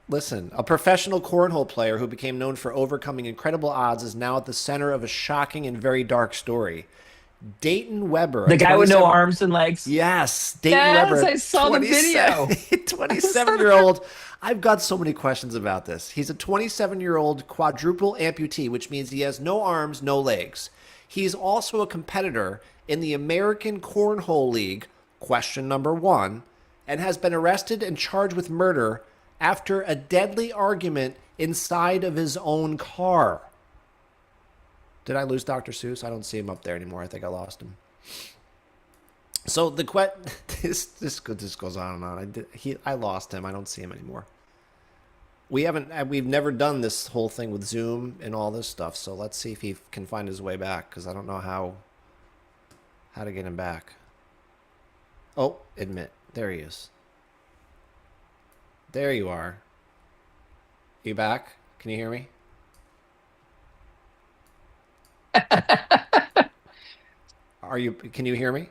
Listen, a professional cornhole player who became known for overcoming incredible odds is now at the center of a shocking and very dark story. Dayton Weber. The guy with no arms and legs? Yes. Dayton Weber. I saw the video. 27-year-old. I've got so many questions about this. He's a 27-year-old quadruple amputee, which means he has no arms, no legs. He's also a competitor in the American Cornhole League, question number 1, and has been arrested and charged with murder after a deadly argument inside of his own car. Did I lose Dr. Soos? I don't see him up there anymore. I think I lost him. So this goes on and on. I lost him. I don't see him anymore. We've never done this whole thing with Zoom and all this stuff. So let's see if he can find his way back, because I don't know how to get him back. Oh, admit. There he is. There you are. You back? Can you hear me? Can you hear me?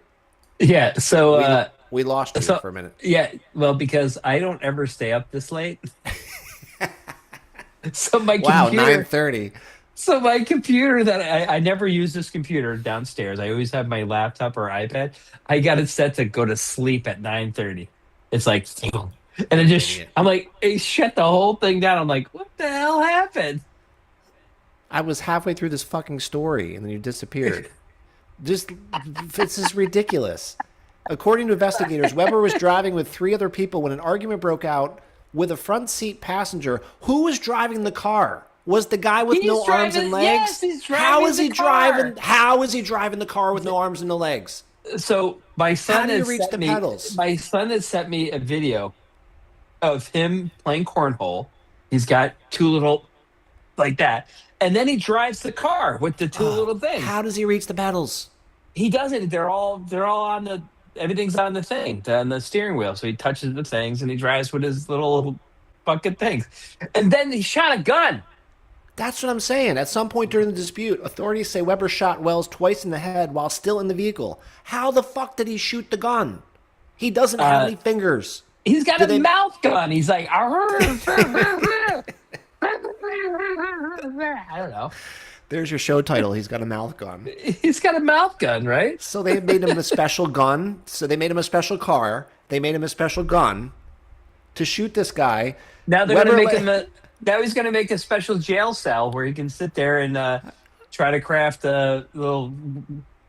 Yeah, so we lost you for a minute. Yeah, well, because I don't ever stay up this late. So my computer, 9:30. So my computer that I never use this computer downstairs. I always have my laptop or iPad. I got it set to go to sleep at 9:30. It's like, and it just, I'm like, it shut the whole thing down. I'm like, what the hell happened? I was halfway through this fucking story and then you disappeared. This is ridiculous. According to investigators, Weber was driving with 3 other people when an argument broke out with a front seat passenger. Who was driving the car? Was the guy with no arms and legs? Yes, he's driving How is he the car. driving? How is he driving the car with no arms and no legs? So my son How do you reach the pedals? My son has sent me a video of him playing cornhole. He's got 2 little like that, and then he drives the car with the 2 little things. How does he reach the pedals? He doesn't. They're all on the. Everything's on the thing, on the steering wheel. So he touches the things and he drives with his little bucket things. And then he shot a gun. That's what I'm saying. At some point during the dispute, authorities say Weber shot Wells twice in the head while still in the vehicle. How the fuck did he shoot the gun? He doesn't have any fingers. He's got a mouth gun. He's like, I don't know. There's your show title. He's got a mouth gun. He's got a mouth gun, right? So they made him a special gun. So they made him a special car. They made him a special gun to shoot this guy. Now they're going to make him now he's going to make a special jail cell where he can sit there and try to craft little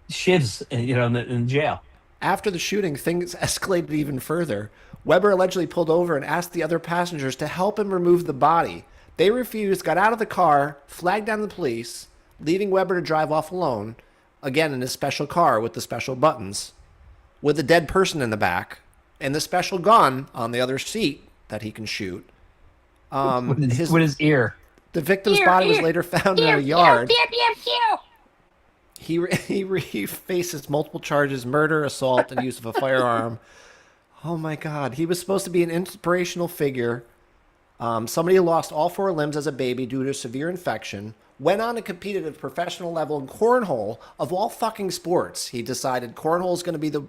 shivs, in jail. After the shooting, things escalated even further. Weber allegedly pulled over and asked the other passengers to help him remove the body. They refused, got out of the car, flagged down the police, leaving Weber to drive off alone, again in his special car with the special buttons, with a dead person in the back, and the special gun on the other seat that he can shoot. With his ear. The victim's body was later found in a yard. He faces multiple charges: murder, assault, and use of a firearm. Oh my God. He was supposed to be an inspirational figure. Somebody who lost all 4 limbs as a baby due to a severe infection, went on to compete at a professional level in cornhole. Of all fucking sports, he decided cornhole is going to be the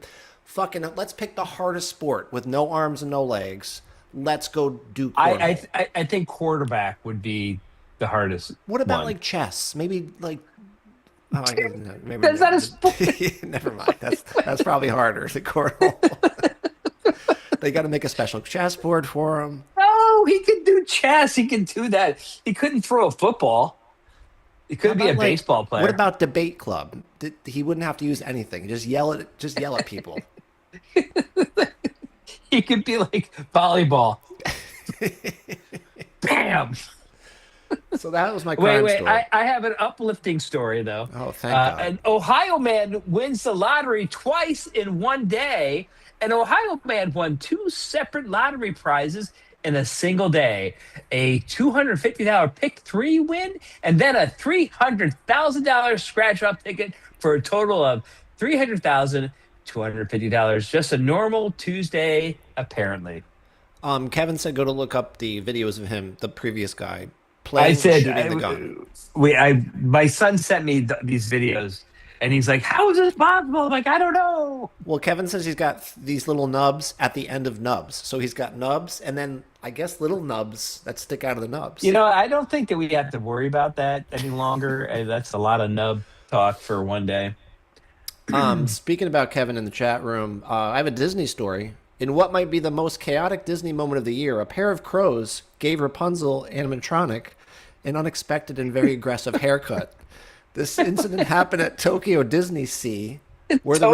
fucking, let's pick the hardest sport with no arms and no legs. Let's go do cornhole. I think quarterback would be the hardest. What about one. like chess? Maybe like, maybe that's not a sport. Never mind. That's probably harder than cornhole. They got to make a special chessboard for him. No, he can do chess. He can do that. He couldn't throw a football. He could be a baseball player. What about debate club? He wouldn't have to use anything. Just yell at people. He could be like volleyball. Bam. So that was my crime story. I have an uplifting story, though. Oh, thank God. An Ohio man wins the lottery twice in one day. An Ohio man won 2 separate lottery prizes in a single day. A $250 pick 3 win, and then a $300,000 scratch-off ticket for a total of $300,250. Just a normal Tuesday, apparently. Kevin said go to look up the videos of him, the previous guy, playing shooting the gun. My son sent me these videos, And he's like, how is this possible? I'm like, I don't know. Well, Kevin says he's got these little nubs at the end of nubs. So he's got nubs and then I guess little nubs that stick out of the nubs. You know, I don't think that we have to worry about that any longer. That's a lot of nub talk for one day. Speaking about Kevin in the chat room, I have a Disney story. In what might be the most chaotic Disney moment of the year, a pair of crows gave Rapunzel animatronic an unexpected and very aggressive haircut. This incident happened at Tokyo Disney Sea, where the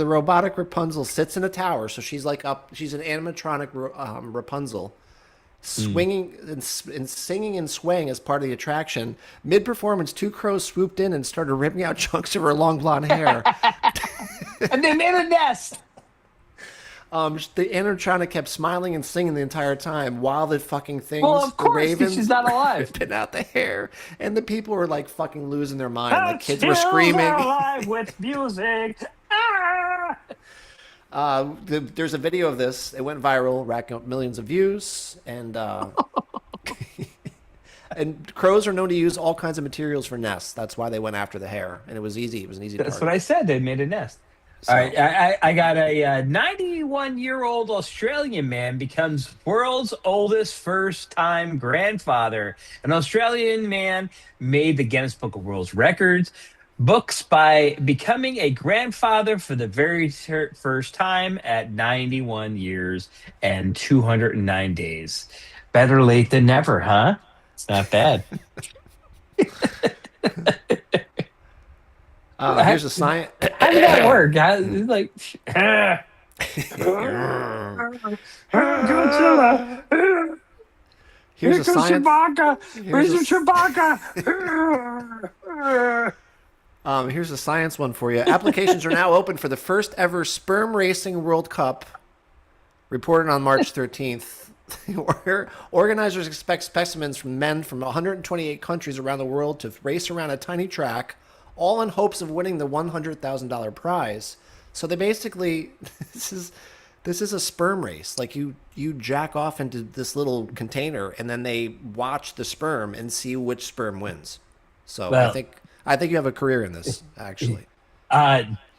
robotic Rapunzel sits in a tower. So she's like up. She's an animatronic Rapunzel, swinging and singing and swaying as part of the attraction. Mid-performance, two crows swooped in and started ripping out chunks of her long blonde hair. And they made a nest. The animatronic kept smiling and singing the entire time while the fucking things, Well, of course, the ravens, she's not alive. ripping out the hair, and the people were like fucking losing their mind. The kids were screaming. Alive with music. There's a video of this. It went viral, racking up millions of views, and and crows are known to use all kinds of materials for nests. That's why they went after the hair, and it was easy. It was an easy. That's what I said. They made a nest. So. All right, I got a 91-year-old Australian man becomes world's oldest first-time grandfather. An Australian man made the Guinness Book of World Records books by becoming a grandfather for the very first time at 91 years and 209 days. Better late than never, huh? It's not bad. Here's a sign. How did that work? Like, here's a science. Where's the Chewbacca? Here's a science one for you. Applications are now open for the first ever Sperm Racing World Cup, reported on March 13th. Organizers expect specimens from men from 128 countries around the world to race around a tiny track, all in hopes of winning the $100,000 prize. So they basically, this is a sperm race. Like you jack off into this little container, and then they watch the sperm and see which sperm wins. So well, I think you have a career in this, actually.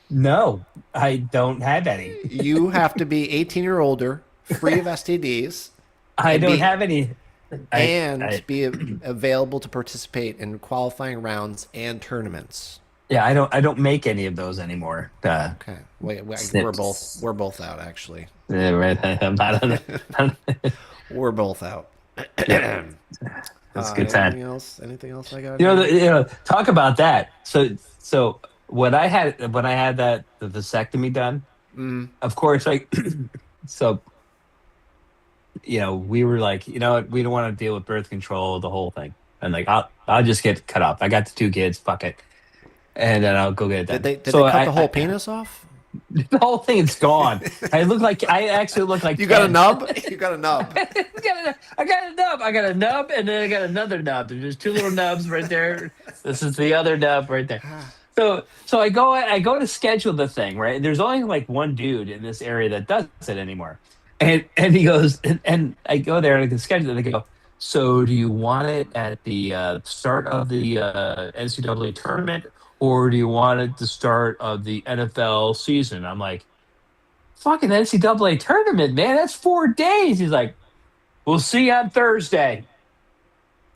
No, I don't have any. You have to be 18 or older, free of STDs. I don't have any. And be available to participate in qualifying rounds and tournaments. Yeah, I don't make any of those anymore. Okay, we're both out actually. Yeah, right. We're both out. That's a good time. Anything else I got? Talk about that. So when I had the vasectomy done, of course, like so. We were like, we don't want to deal with birth control, the whole thing. And like, I'll just get cut off. I got the 2 kids, fuck it. And then I'll go get it done. Did they cut the whole penis off? The whole thing is gone. I actually look like You got a nub? You got a nub. I got a nub. I got a nub, and then I got another nub. There's 2 little nubs right there. This is the other nub right there. So I go to schedule the thing, right? There's only like one dude in this area that does it anymore. And he goes, and I go there and I can schedule it. And they go, so do you want it at the start of the NCAA tournament, or do you want it at the start of the NFL season? I'm like, fucking NCAA tournament, man. That's 4 days. He's like, we'll see you on Thursday.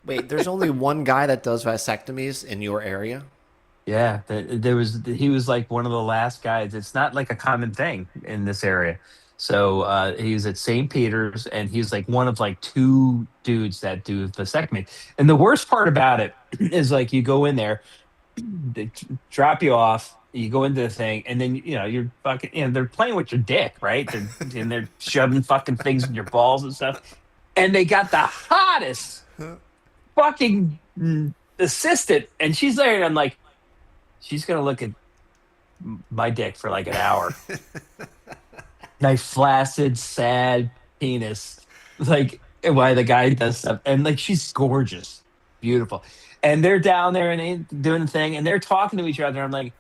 Wait, there's only one guy that does vasectomies in your area? Yeah, he was like one of the last guys. It's not like a common thing in this area. So he was at St. Peter's, and he's like one of like 2 dudes that do vasectomy. And the worst part about it is like you go in there, they drop you off, you go into the thing, and then you're fucking they're playing with your dick, right? They're shoving fucking things in your balls and stuff. And they got the hottest fucking assistant, and she's there, and I'm like, she's gonna look at my dick for like an hour. Nice, flaccid, sad penis. Like, why the guy does stuff. And, like, she's gorgeous. Beautiful. And they're down there and they doing the thing, and they're talking to each other. I'm like,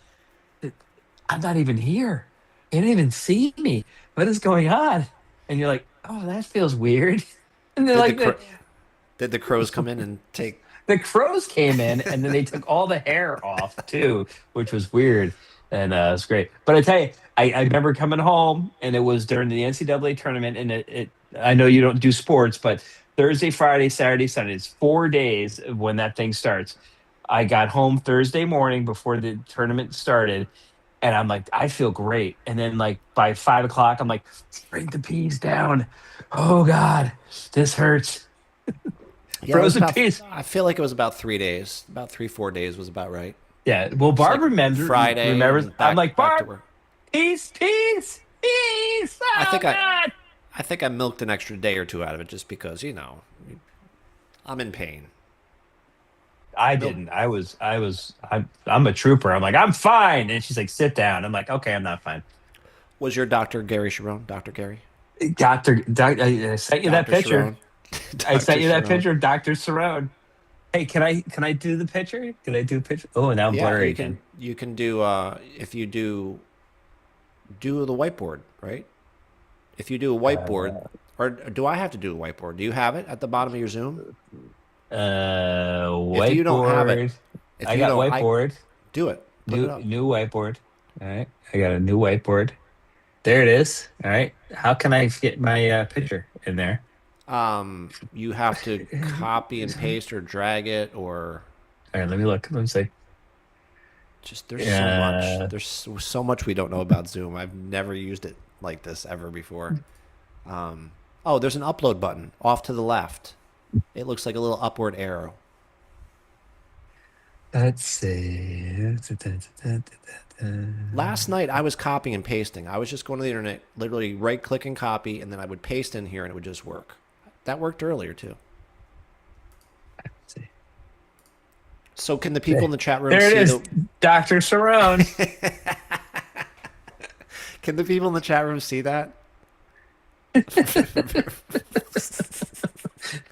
I'm not even here. They didn't even see me. What is going on? And you're like, oh, that feels weird. And they're Did the crows come in and take The crows came in, and then they took all the hair off too, which was weird, and it was great. But I tell you, I remember coming home, and it was during the NCAA tournament, and it I know you don't do sports, but Thursday, Friday, Saturday, Sunday, it's 4 days of when that thing starts. I got home Thursday morning before the tournament started, and I'm like, I feel great. And then like by 5 o'clock, I'm like, bring the peas down. Oh God, this hurts. Yeah, Frozen peas. I feel like it was about 3 days. About 4 days was about right. Yeah. Well, Barb like remembers. and I'm like, back to Barb, work. peas. Oh, I think I milked an extra day or two out of it just because, I'm in pain. I didn't. I'm a trooper. I'm like, I'm fine. And she's like, sit down. I'm like, okay, I'm not fine. Was your Dr. Gary Sharon? Dr. Gary? I sent you that picture. Sharon. I sent you that Sharon. picture of Dr. Cerrone. Hey, can I do the picture? Can I do a picture? Oh, now I'm blurry again. You can do if you do the whiteboard, right? If you do a whiteboard, or do I have to do a whiteboard? Do you have it at the bottom of your Zoom? Whiteboard. If you don't have it, I got whiteboard. Do it. Put it up. New whiteboard. All right. I got a new whiteboard. There it is. All right. How can I get my picture in there? You have to copy and paste or drag it or. All right. Let me look. Let me see. Just there's so much. There's so much we don't know about Zoom. I've never used it like this ever before. Oh, there's an upload button off to the left. It looks like a little upward arrow. Let's see. Last night I was copying and pasting. I was just going to the internet, literally right-click and copy, and then I would paste in here, and it would just work. That worked earlier too. Let's see. So can the people in the chat room there see it is, Dr. Cerrone. Can the people in the chat room see that?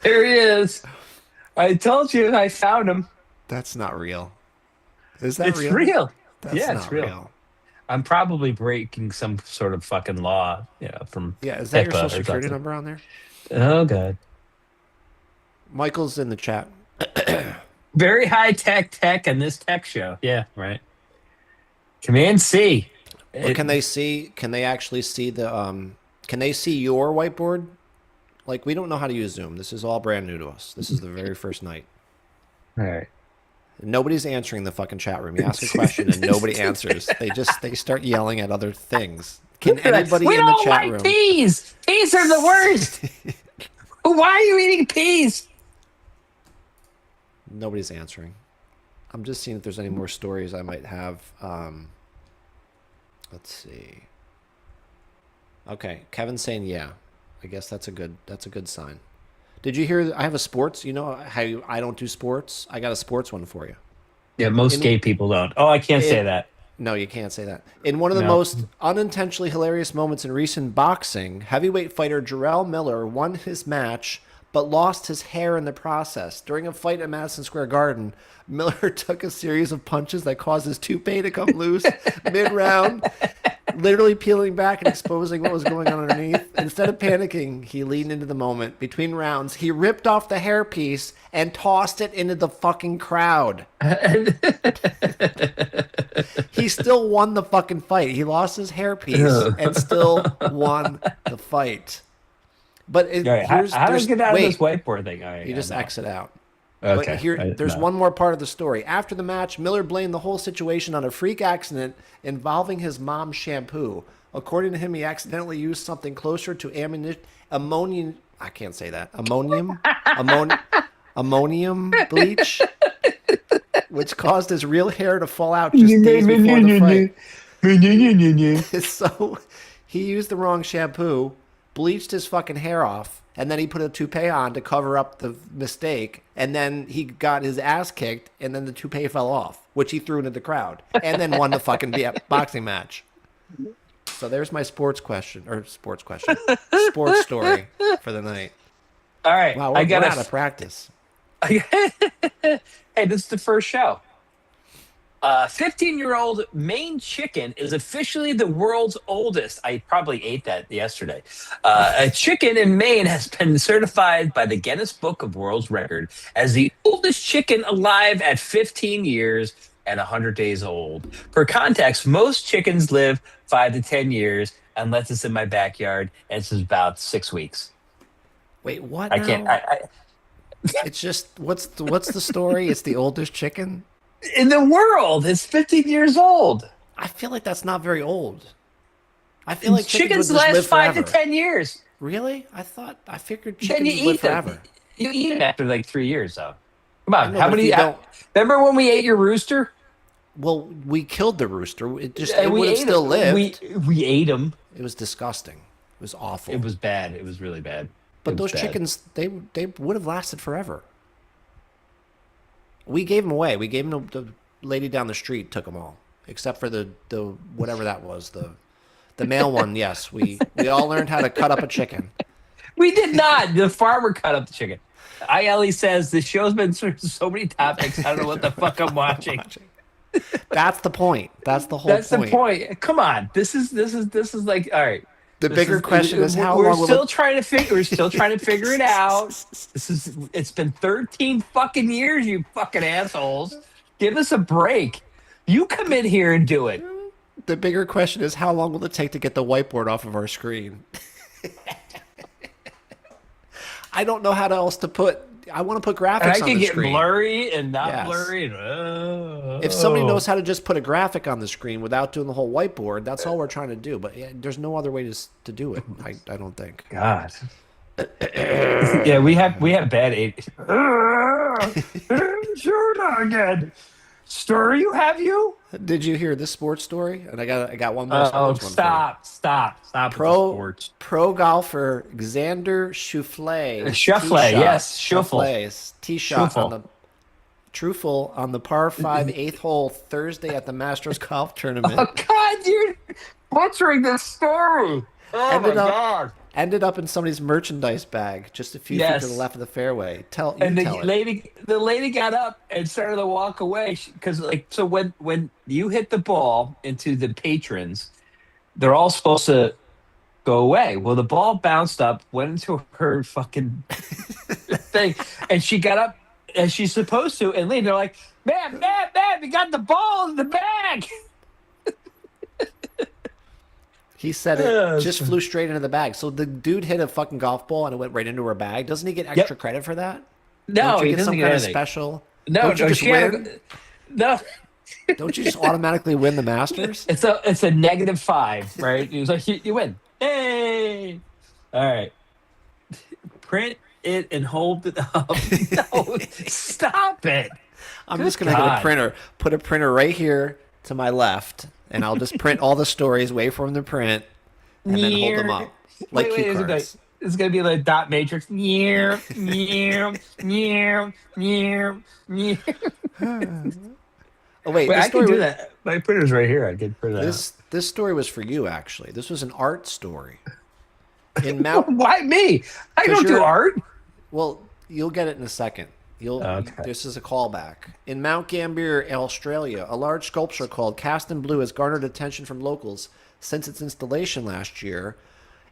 There he is. I told you I found him. That's not real. Is that It's real? real. That's Yeah, not it's real. I'm probably breaking some sort of fucking law, from Is that your HIPAA or social security something. number on there? Oh God. Michael's in the chat. Very high tech in this tech show. Yeah, right. Command C. But can they see? Can they actually see the? Can they see your whiteboard? Like, we don't know how to use Zoom. This is all brand new to us. This is the very first night. All right. Nobody's answering the fucking chat room. You ask a question and nobody answers. They start yelling at other things. Can anybody in the chat room? Peas. Peas are the worst. Why are you eating peas? Nobody's answering. I'm just seeing if there's any more stories I might have. Let's see. Okay, Kevin's saying yeah. I guess that's a good sign. Did you hear? I have a sports. You know how I don't do sports. I got a sports one for you. Yeah, most gay people don't. Oh, I can't say that. No, you can't say that. In one of the most unintentionally hilarious moments in recent boxing, heavyweight fighter Jarrell Miller won his match but lost his hair in the process. During a fight at Madison Square Garden, Miller took a series of punches that caused his toupee to come loose mid-round, literally peeling back and exposing what was going on underneath. Instead of panicking, he leaned into the moment. Between rounds, he ripped off the hairpiece and tossed it into the fucking crowd. He still won the fucking fight. He lost his hairpiece and still won the fight. But how do I get out of this whiteboard thing? You just exit out. Okay. But there's one more part of the story. After the match, Miller blamed the whole situation on a freak accident involving his mom's shampoo. According to him, he accidentally used something closer to ammonium. I can't say that. Ammonium bleach, which caused his real hair to fall out just days before the fight. So he used the wrong shampoo, bleached his fucking hair off, and then he put a toupee on to cover up the mistake, and then he got his ass kicked, and then the toupee fell off, which he threw into the crowd, and then won the fucking boxing match. So there's my sports story for the night. All right. Wow, we're out of practice. Hey, this is the first show. 15-year-old Maine chicken is officially the world's oldest. I probably ate that yesterday. A chicken in Maine has been certified by the Guinness Book of World Record as the oldest chicken alive at 15 years and 100 days old. For context, most chickens live 5 to 10 years, unless it's in my backyard, and it's about 6 weeks. Wait, what? I now? can't. It's just what's the story? It's the oldest chicken In the world, it's 15 years old. I feel like that's not very old. I feel like chickens would just last live 5 forever. to 10 years. Really? I figured Then chickens you live eat them. forever. You eat them after like 3 years, though. Come on, I know, how but if many? you don't- Remember when we ate your rooster? Well, we killed the rooster. It We would have ate still him. lived. We ate him. It was disgusting. It was awful. It was bad. It was really bad. But It those was bad. chickens, they would have lasted forever. We gave them away. We gave them the lady down the street took them all, except for the whatever that was, the male one. Yes, we all learned how to cut up a chicken. We did not. The farmer cut up the chicken. ILE says the show's been through so many topics. I don't know what the fuck I'm watching. That's the point. That's the whole That's point. the point. Come on. This is like, all right. The bigger question is how we're long will still it... trying to figure. We're still trying to figure it out. It's been 13 fucking years, you fucking assholes. Give us a break. You come in here and do it. The bigger question is how long will it take to get the whiteboard off of our screen? I don't know how else to put. I want to put graphics And I on can the get screen. blurry and not Yes. blurry. And, If somebody knows how to just put a graphic on the screen without doing the whole whiteboard, that's all we're trying to do. But there's no other way to do it. I don't think. God. Yeah, we have bad eight. Sure, not again. Story have you? Did you hear this sports story? And I got one more sports one. Stop with the sports. Pro golfer Xander Schauffele. Schauffele, yes, Schauffele's tee shot Schauffele. on the Truffle on the par 5 8th hole Thursday at the Masters Golf Tournament. Oh God, you're butchering this story. Oh Ended my up- God. Ended up in somebody's merchandise bag, just a few feet Yes. to the left of the fairway. Tell And the it. lady got up and started to walk away because, so when you hit the ball into the patrons, they're all supposed to go away. Well, the ball bounced up, went into her fucking thing, and she got up as she's supposed to, and they're like, "Man, we got the ball in the bag." He said it just flew straight into the bag. So the dude hit a fucking golf ball and it went right into her bag. Doesn't he get extra credit for that? No, Don't you he get doesn't some get kind of anything. special? No, Don't you no, just she had win? no. Don't you just automatically win the Masters? It's a -5, right? He was like, you win. Hey, all right. Print it and hold it up. No, stop it. I'm Good just gonna get a God. printer. Put a printer right here to my left, and I'll just print all the stories, wait for them to print, and then hold them up like Wait, cue is it cards. it's gonna be like dot matrix. Meow, meow, meow, meow, meow. Oh wait, Wait, this I can story do was- that. My printer's right here. I can print that. This story was for you, actually. This was an art story. In Mount. Why me? I 'Cause don't do you're- art. Well, you'll get it in a second. Okay. This is a callback. In Mount Gambier, Australia, a large sculpture called Cast in Blue has garnered attention from locals since its installation last year.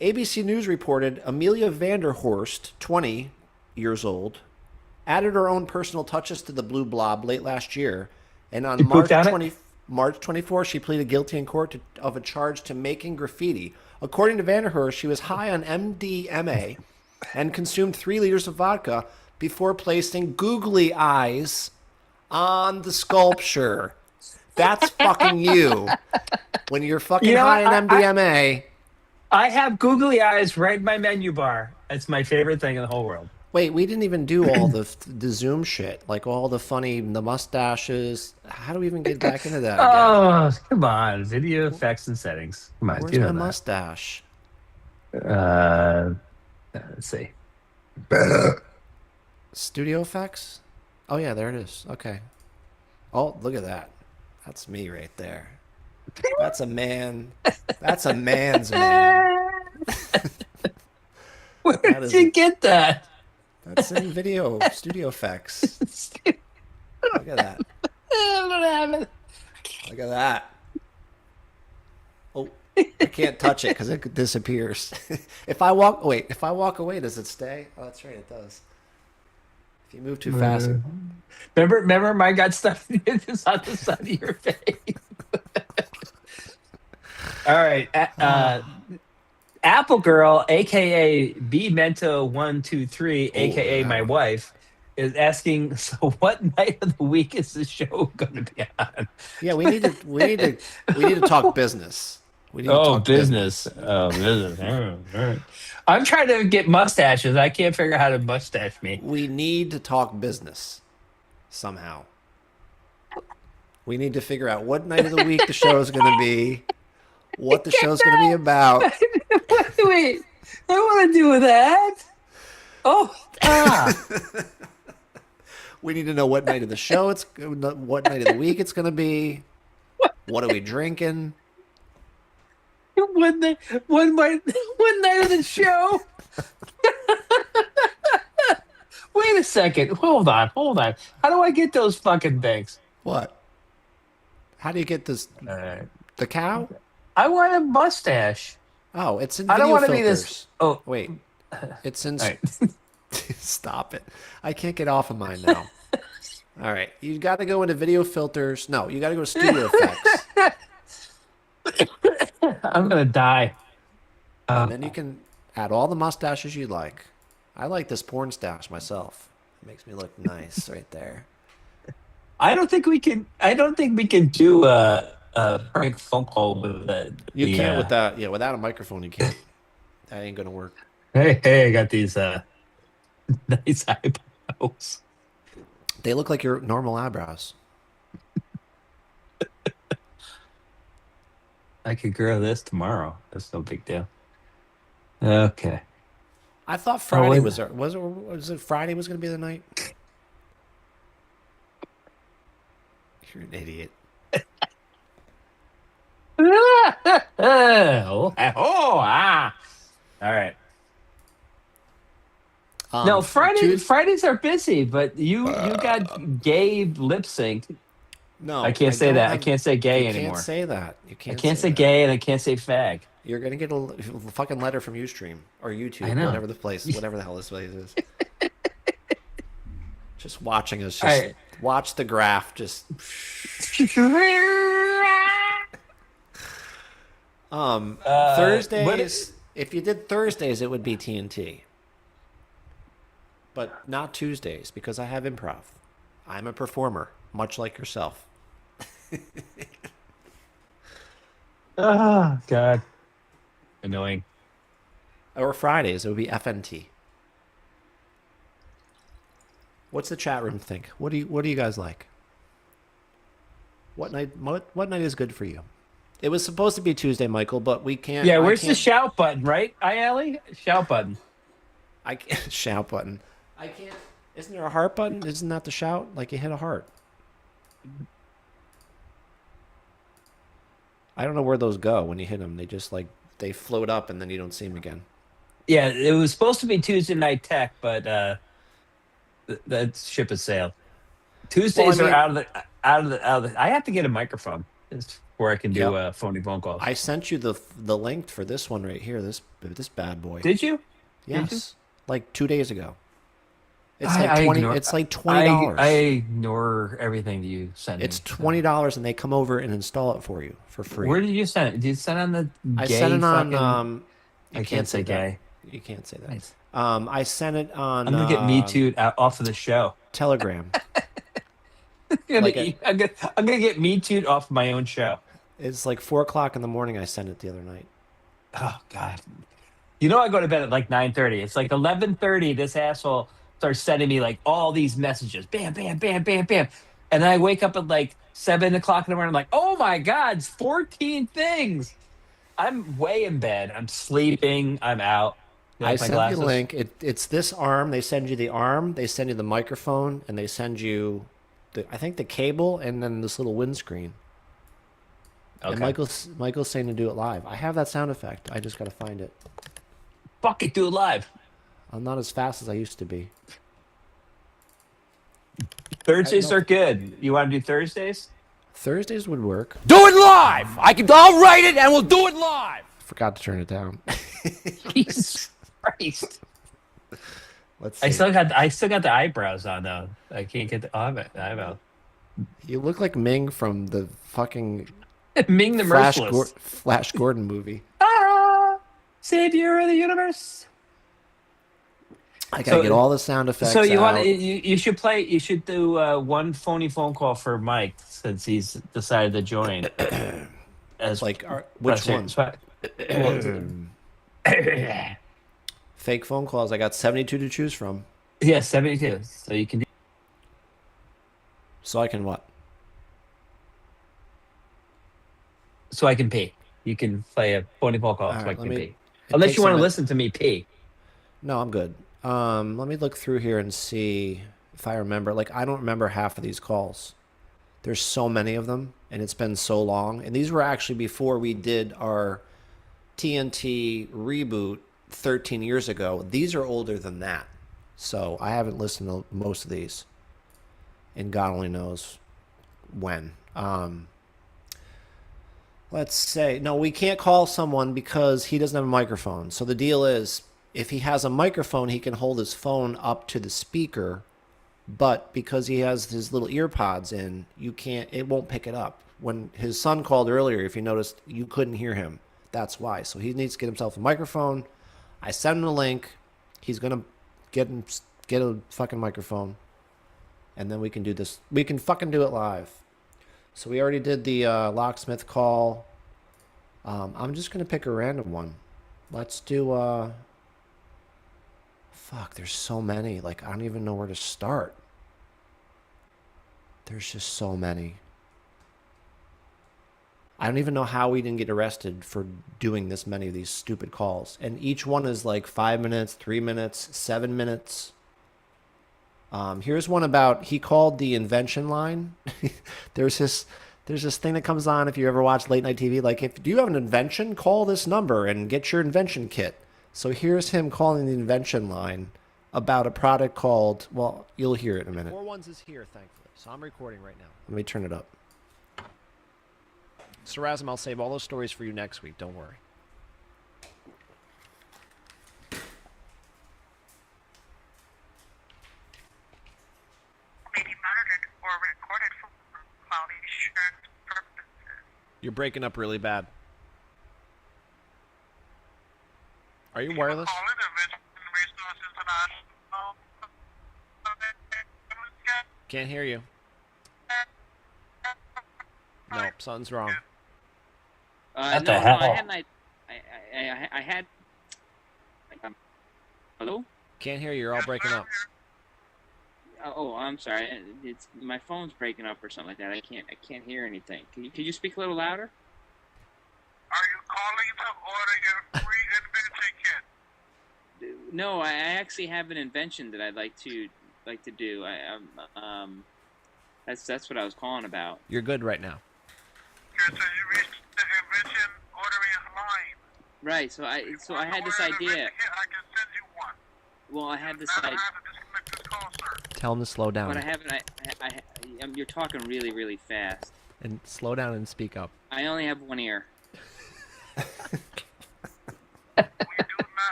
ABC News reported Amelia Vanderhorst, 20 years old, added her own personal touches to the blue blob late last year, and on You pooped on it? March 24, she pleaded guilty in court of a charge to making graffiti. According to Vanderhorst, she was high on MDMA and consumed 3 liters of vodka before placing googly eyes on the sculpture. That's fucking you. When you're fucking You know high what? on MDMA. I have googly eyes right in my menu bar. It's my favorite thing in the whole world. Wait, we didn't even do all the Zoom shit, like all the funny, the mustaches. How do we even get back into that again? Oh, come on. Video effects and settings. Come on. Where's you know my that. mustache? Let's see. Studio effects? Oh yeah, there it is. Okay. Oh, look at that. That's me right there. That's a man. That's a man's man. Where That did is- you get that? That's in video studio effects. Look at that. I don't have it. Look at that. Oh, I can't touch it because it disappears. If I walk away, does it stay? Oh, that's right, it does. If you move too fast. Remember, mine got stuff it's on the side of your face. All right, Apple Girl, aka Bmento123, aka my wife, is asking. So, what night of the week is the show going to be on? Yeah, we need to talk business. We need to talk business. Oh, business. All right. I'm trying to get mustaches. I can't figure out how to mustache me. We need to talk business somehow. We need to figure out what night of the week the show is going to be, what the show's going to be about. Wait, I want to do that. We need to know what night of the show what night of the week it's going to be. What are we drinking? One night of the show. Wait a second. Hold on. How do I get those fucking things? What? How do you get this? The cow? I want a mustache. Oh, it's in I video don't want to filters. be this. Oh, wait. It's in. Right. Stop it. I can't get off of mine now. All right. You got to go into video filters. No, you got to go to studio effects. I'm going to die. And then you can add all the mustaches you like. I like this porn stash myself. It makes me look nice right there. I don't think we can do a prank phone call with that. You can't with that. Yeah, without a microphone, you can't. That ain't going to work. Hey, I got these nice eyebrows. They look like your normal eyebrows. I could grow this tomorrow. That's no big deal. Okay. I thought Friday was it Friday was going to be the night? You're an idiot. All right. No, Fridays are busy, but you got gay lip sync. No, I can't say that. I can't say gay anymore. You can't say that. You can't. I can't say gay, and I can't say fag. You're gonna get a fucking letter from Ustream or YouTube, whatever the hell this place is. Just watching us, watch the graph. Just Thursdays. If you did Thursdays, it would be TNT, but not Tuesdays because I have improv. I'm a performer, much like yourself. Oh God, annoying. Or Fridays, it would be FNT. What's the chat room think? What do you guys like? What night is good for you? It was supposed to be Tuesday, Michael, but we can't. Yeah, where's the shout button, right? Allie? Shout button. I can't shout button. I can't. Isn't there a heart button? Isn't that the shout? Like you hit a heart. I don't know where those go when you hit them. They just they float up and then you don't see them again. Yeah, it was supposed to be Tuesday Night Tech, but that ship has sailed. Tuesdays are out of the. I have to get a microphone where I can do phony phone calls. I sent you the link for this one right here. This bad boy. Did you? Yes, Did you? Like 2 days ago. It's like $20. I ignore everything that you send. It's $20, and they come over and install it for you for free. Where did you send it? Did you send it on the? I sent it on. I can't say gay. You can't say that. Nice. I sent it on. I'm gonna get Me Too off of the show. Telegram. I'm gonna get Me Too off my own show. It's like 4:00 in the morning. I sent it the other night. Oh God. You know I go to bed at like 9:30. It's like 11:30. This asshole starts sending me like all these messages. Bam, bam, bam, bam, bam. And then I wake up at like 7:00 in the morning. I'm like, oh my God, it's 14 things. I'm way in bed. I'm sleeping. I'm out. I sent you the link. It's this arm. They send you the arm. They send you the microphone, and they send you, I think the cable, and then this little windscreen. Okay. And Michael's saying to do it live. I have that sound effect. I just got to find it. Fuck it, do it live. I'm not as fast as I used to be. Thursdays are good. You want to do Thursdays? Thursdays would work. Do it live! I'll write it and we'll do it live! Forgot to turn it down. Jesus Christ. Let's see. I still got the eyebrows on though. I can't get the eyebrow. You look like Ming from the fucking Ming the Merciless. Flash Gordon movie. Ah, savior of the universe. I gotta get all the sound effects. So you out. you should play. You should do one phony phone call for Mike since he's decided to join. As like which one? Fake phone calls. I got 72 to choose from. Yeah, 72. So you can do. So I can what? So I can pee. You can play a phony phone call. All So right, I can pee. it Unless takes you want a to minute. listen to me pee. No, I'm good. Let me look through here and see if I remember. Like, I don't remember half of these calls. There's so many of them, and it's been so long. And these were actually before we did our TNT reboot 13 years ago. These are older than that. So I haven't listened to most of these. And God only knows when. Let's say, no, we can't call someone because he doesn't have a microphone. So the deal is, if he has a microphone, he can hold his phone up to the speaker, but because he has his little ear pods in, it won't pick it up. When his son called earlier, if you noticed, you couldn't hear him. That's why. So he needs to get himself a microphone. I sent him a link. He's going to get a fucking microphone. And then we can do this. We can fucking do it live. So we already did the locksmith call. I'm just going to pick a random one. Let's do... Fuck, there's so many. Like, I don't even know where to start. There's just so many. I don't even know how we didn't get arrested for doing this many of these stupid calls. And each one is like 5 minutes, 3 minutes, 7 minutes. Here's one about, he called the invention line. There's this thing that comes on if you ever watch late night TV. Like, if you have an invention, call this number and get your invention kit. So here's him calling the invention line about a product called, well, you'll hear it in a minute. 41s is here, thankfully. So I'm recording right now. Let me turn it up. Sarazim, I'll save all those stories for you next week. Don't worry. May be monitored or recorded for quality assurance purposes. You're breaking up really bad. Are you wireless? Can't hear you. No, something's wrong. What no, the hell? I had. Hello? Can't hear you. You're all breaking up. Oh, I'm sorry. It's my phone's breaking up or something like that. I can't hear anything. Can you speak a little louder? Are you calling to order your free invention kit? No, I actually have an invention that I'd like to do. That's what I was calling about. You're good right now. Okay, so you reached the invention ordering line. Right. So I had this idea. I can send you one. Well, I had this I idea. have to disconnect this call, sir. Tell him to slow down. But I haven't. You're talking really, really fast. And slow down and speak up. I only have one ear.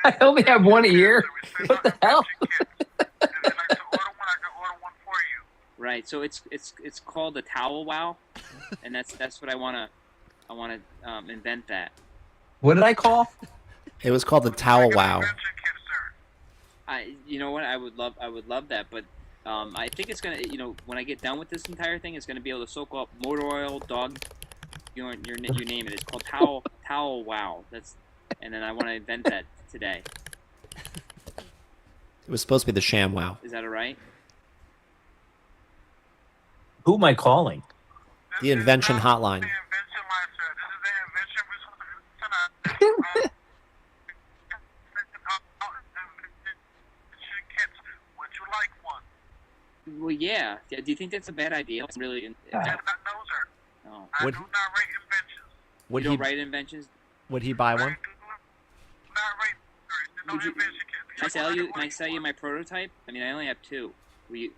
I only have one ear. What the hell? Right. So it's called the towel wow, and that's what I wanna invent that. What did I call? It was called the Towel Wow. You know what? I would love that, but I think it's gonna, when I get done with this entire thing, it's gonna be able to soak up motor oil, dog, you name it. It's called towel wow. And then I want to invent that today. It was supposed to be the Sham Wow. Is that all right? Who am I calling? The invention hotline. Well, yeah. Do you think that's a bad idea? It's really. Oh. I do not write inventions. You don't write inventions? Would he buy one? Can I sell you my prototype? I mean, I only have two. Do you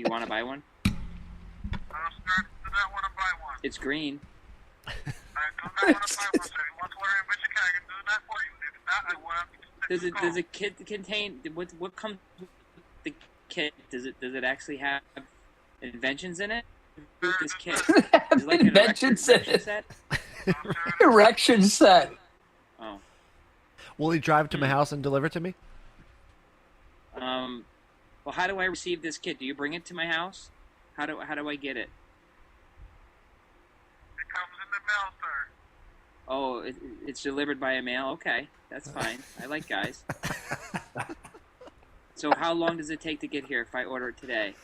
want to buy one? I Do not want to buy one. It's green. I do not want to buy one, sir. You want to order in Michigan, I can do that for you. If not, I will have to Does a kit contain what comes with the kit? Does it actually have inventions in it? This kit is it like an erection set? Erection set. Oh. Will he drive to my house and deliver it to me? Well, how do I receive this kit? Do you bring it to my house? How do I get it? It comes in the mail, sir. Oh, it's delivered by a mail? Okay, that's fine. I like guys. So how long does it take to get here if I order it today?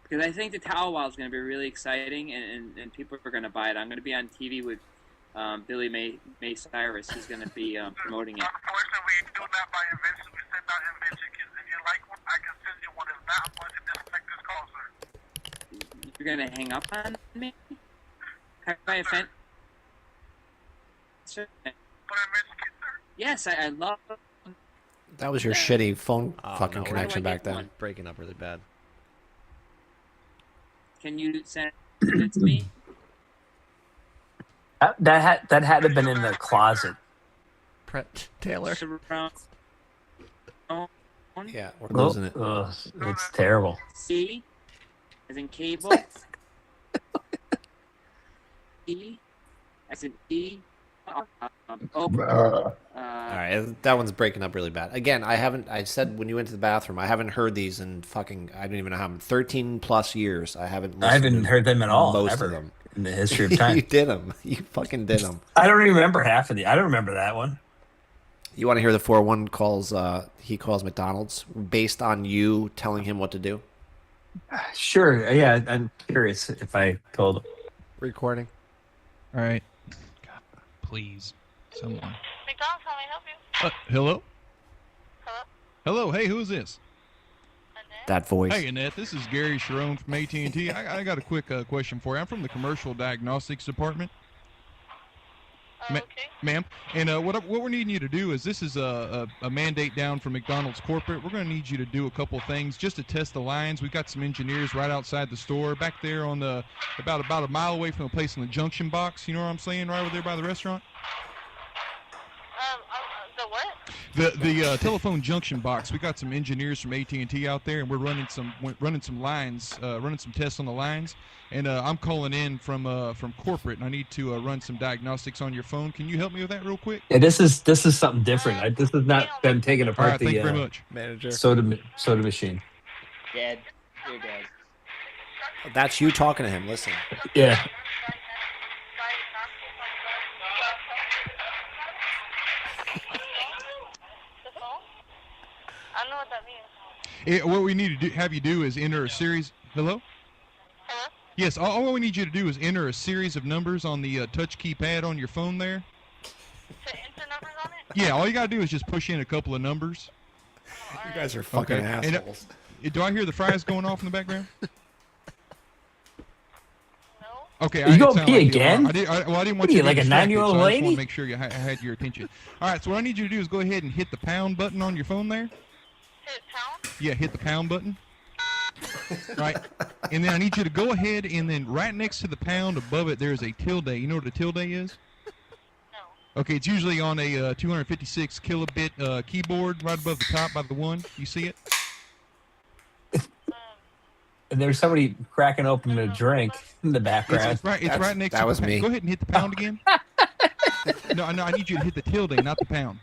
Because I think the towel wall is going to be really exciting, and people are going to buy it. I'm going to be on TV with Billy May Cyrus. He's going to be promoting it. Unfortunately, we do not buy inventions. We send out invention kits. If you like one, I can send you one. If not, I'm going to disconnect this call, sir. You're going to hang up on me? Have I offended? Sir? Yes, I love. That was your shitty phone fucking no, connection back then. Breaking up really bad. Can you send it to me? That had to have been in the closet. Taylor. Yeah, we're losing it. Ugh, it's terrible. C, as in cable. E, as in E. All right, that one's breaking up really bad. Again, I said when you went to the bathroom, I haven't heard these in fucking, I don't even know how many, 13 plus years. I haven't heard them at all. Most ever, of them. in the history of time. You did them. You fucking did them. I don't even remember half of the. I don't remember that one. You want to hear the 401 calls he calls McDonald's based on you telling him what to do? Sure. Yeah, I'm curious if I told him. Recording. All right. God, please, someone. McDonald's, how may I help you? Hello? Hello? Hello, hey, who's this? That voice. Hey, Annette, this is Gary Sharon from AT&T. I got a quick question for you. I'm from the Commercial Diagnostics Department. Okay. Ma'am, and what we're needing you to do is, this is a mandate down from McDonald's corporate. We're going to need you to do a couple things just to test the lines. We've got some engineers right outside the store, back there on the about a mile away from the place in the junction box. You know what I'm saying? Right over there by the restaurant. The what? The telephone junction box. We got some engineers from AT&T out there, and we're running some lines, running some tests on the lines. And I'm calling in from corporate, and I need to run some diagnostics on your phone. Can you help me with that real quick? Yeah, this is something different. This has not been taken apart. All right, thank you very much, manager. Soda machine. Dead. You're dead. That's you talking to him. Listen. Yeah. I don't know what that means. What we need to have you do is enter a series. Hello? Hello? Yes, all we need you to do is enter a series of numbers on the touch keypad on your phone there. To enter numbers on it? Yeah, all you got to do is just push in a couple of numbers. You guys are fucking assholes. And, do I hear the fries going off in the background? No. Okay, You gonna pee again? I didn't want What are you you, to be like a distracted, 9-year-old so I just lady? want to make sure I had your attention. All right, so what I need you to do is go ahead and hit the pound button on your phone there. Hit pound? Yeah, hit the pound button. Right, and then I need you to go ahead and then right next to the pound above it there's a tilde. You know what a tilde is? No. Okay, it's usually on a 256 kilobit keyboard right above the top by the one. You see it? And there's somebody cracking open a drink in the background. It's right next to that was the pound. me. Go ahead and hit the pound again. No, I need you to hit the tilde, not the pound.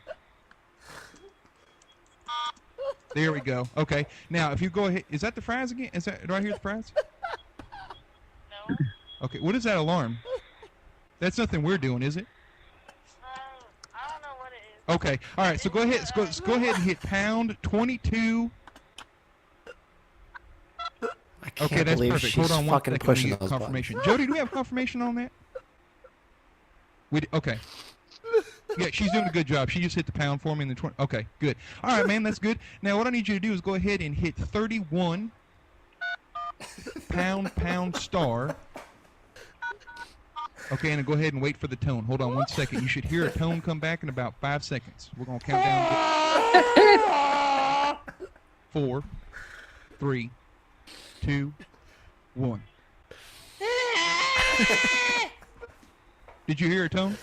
There we go. Okay. Now, if you go ahead, is that the fries again? Do I hear the fries? No. Okay. What is that alarm? That's nothing we're doing, is it? I don't know what it is. Okay. All right. So go ahead. Go ahead and hit pound 22. I can't Okay, that's believe perfect. she's Hold on one fucking second. pushing Let me get those confirmation. buttons. Jody, do we have confirmation on that? Okay. Yeah, she's doing a good job. She just hit the pound for me in the 20. Okay, good. All right, man, that's good. Now, what I need you to do is go ahead and hit 31 pound star. Okay, and then go ahead and wait for the tone. Hold on 1 second. You should hear a tone come back in about 5 seconds. We're going to count down. 4, 3, 2, 1. Did you hear a tone?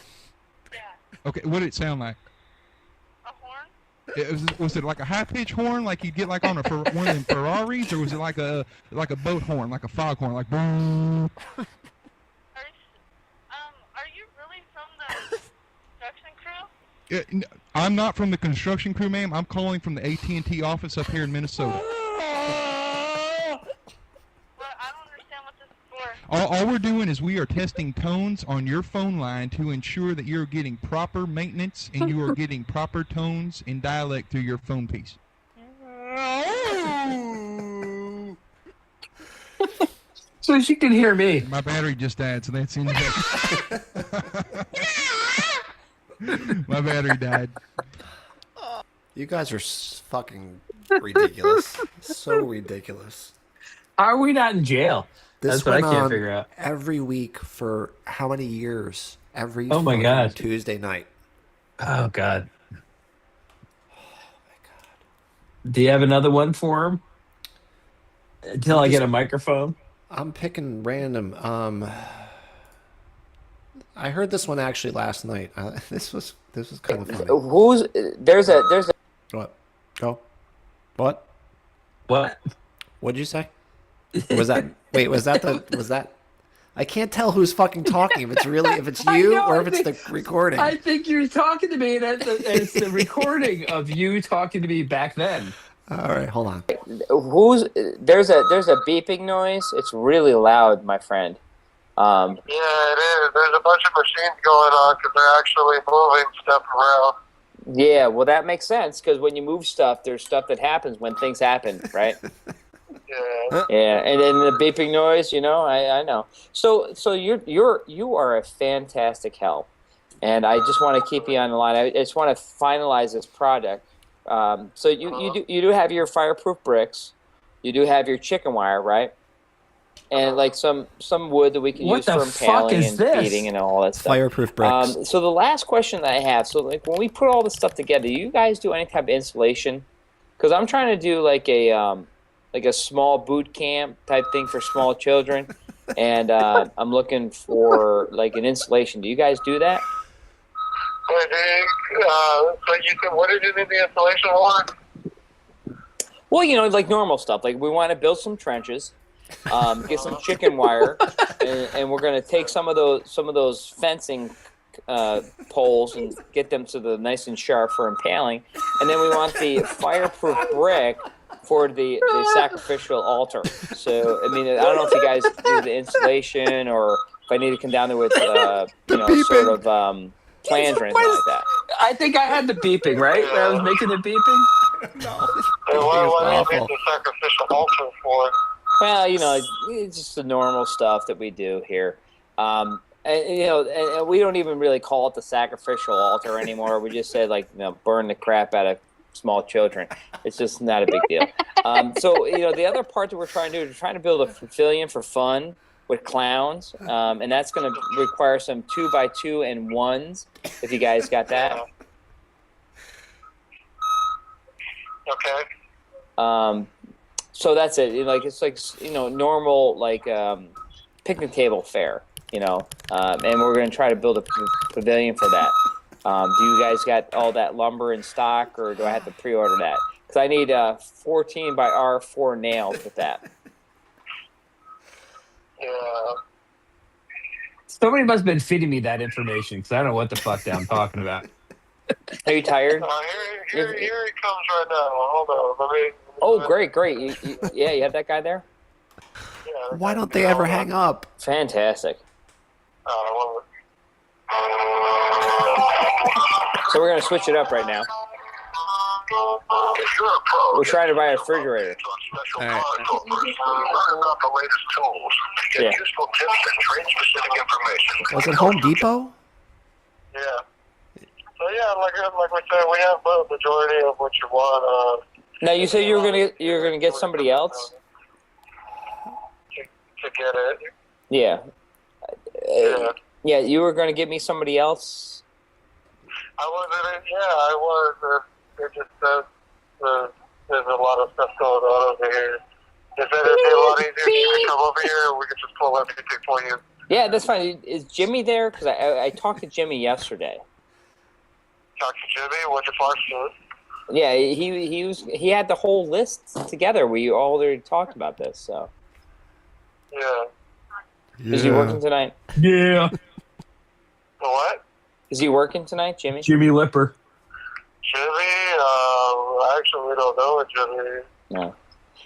Yeah. Okay, what did it sound like? A horn? Was it like a high-pitched horn, like you'd get like on one of them Ferraris, or was it like a boat horn, like a foghorn, like boom? Are you really from the construction crew? I'm not from the construction crew, ma'am. I'm calling from the AT&T office up here in Minnesota. All we're doing is we are testing tones on your phone line to ensure that you're getting proper maintenance and you are getting proper tones and dialect through your phone piece. So she can hear me. My battery just died, so that's in My battery died. You guys are fucking ridiculous. So ridiculous. Are we not in jail? This That's what I went can't on figure out. every week for how many years? Every Oh my fucking God. Tuesday night. Oh God. Do you have another one for him? Until I get a microphone. I'm picking random. I heard this one actually last night. This was kind of funny. There's a What? Go. What? What? What'd you say? Was that? Wait, was that? I can't tell who's fucking talking. If it's you or if it's the recording. I think you're talking to me, and it's the recording of you talking to me back then. All right, hold on. There's a beeping noise. It's really loud, my friend. Yeah, it is. There's a bunch of machines going on because they're actually moving stuff around. Yeah, well, that makes sense because when you move stuff, there's stuff that happens when things happen, right? Yeah, and then the beeping noise, I know. So you are a fantastic help, and I just want to keep you on the line. I just want to finalize this project. So you do have your fireproof bricks, you do have your chicken wire, right? And like some wood that we can use for impaling and feeding and all that stuff. Fireproof bricks. So the last question that I have, so like when we put all this stuff together, do you guys do any type of installation? Because I'm trying to do like a small boot camp type thing for small children, and I'm looking for like an installation. Do you guys do that? So you said, what did you need the installation for? Well, like normal stuff. Like we want to build some trenches, get some chicken wire, and we're going to take some of those fencing poles and get them to the nice and sharp for impaling, and then we want the fireproof brick for the sacrificial altar. So, I mean, I don't know if you guys do the installation or if I need to come down there with, plans or anything like that. I think I had the beeping, right? When I was making the beeping? No. What do you need the sacrificial altar for? Well, it's just the normal stuff that we do here. And we don't even really call it the sacrificial altar anymore. We just say, burn the crap out of small children. It's just not a big deal. So the other part that we're trying to do is we're trying to build a pavilion for fun with clowns, and that's going to require some 2x2 and 1s, if you guys got that. Okay. So that's it. It's like normal picnic table fare, and we're going to try to build a pavilion for that. Do you guys got all that lumber in stock, or do I have to pre-order that? Because I need 14 by R4 nails with that. Yeah. Somebody must have been feeding me that information because I don't know what the fuck I'm talking about. Are you tired? Here he comes right now. Hold on. Oh, great. You have that guy there? Yeah, Why don't they ever hang up? Fantastic. So we're going to switch it up right now. We're trying to buy a refrigerator. All right. Learn about the latest tools. Get useful tips and trade-specific information. Was it Home Depot? Yeah. So like we said, we have the majority of what you want. Now you said you're gonna get somebody else to get it. Yeah. Yeah, you were going to get me somebody else? I was. It just there's a lot of stuff going on over here. Is that it'd be a lot easier if you could come over here, or we could just pull everything for you? Yeah, that's fine. Is Jimmy there? Because I talked to Jimmy yesterday. Talk to Jimmy. What's your question? Yeah, he had the whole list together. We all already talked about this. So Yeah. is he working tonight? Yeah. What? Is he working tonight, Jimmy? Jimmy Lipper. Jimmy? Actually, we don't know Jimmy. No.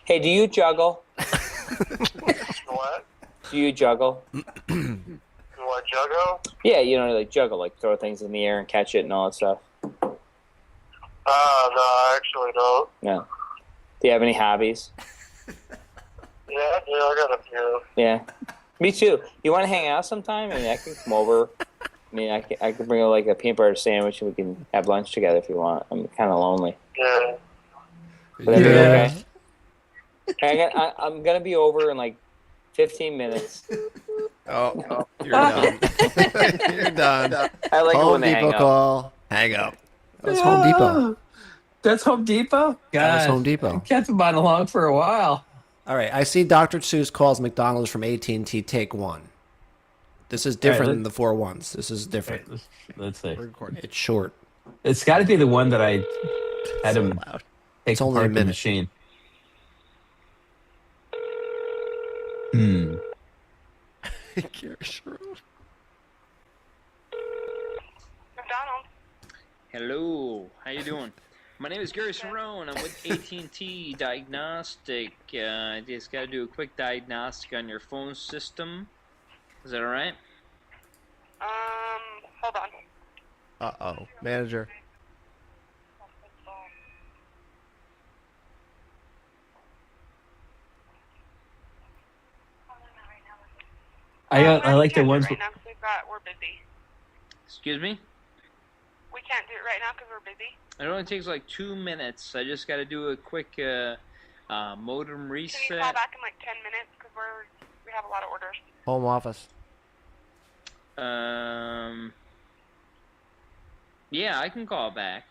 Hey, do you juggle? What? Do you juggle? You want Juggo? Yeah, you know, like juggle, like throw things in the air and catch it and all that stuff. No, I actually don't. No. Do you have any hobbies? Yeah, I got a few. Yeah. Me too. You want to hang out sometime? I mean, I can come over. I mean, I can bring like a peanut butter sandwich and we can have lunch together if you want. I'm kind of lonely. Yeah. Would that be okay? I'm gonna be over in like 15 minutes. Oh, you're done. You're done. I like it Home when they Depot hang up. call. Hang up. That's Home Depot. That's Home Depot? God. That was Home Depot. Kept them on along for a while. All right, I see Dr. Soos calls McDonald's from AT&T. Take one. This is different than the 4 ones. This is different. Right, let's see. It's short. It's got to be the one that I had him take It's only a apart the minute. machine. McDonald's. Hello, how you doing? My name is Gary Cerrone. I'm with AT&T Diagnostic. I just got to do a quick diagnostic on your phone system. Is that all right? Hold on. Uh-oh. Manager. I like the ones. Right now 'cause we're busy. Excuse me? We can't do it right now because we're busy. It only takes like 2 minutes. I just got to do a quick modem reset. Can you call back in like 10 minutes because we have a lot of orders. Home office. Yeah, I can call back.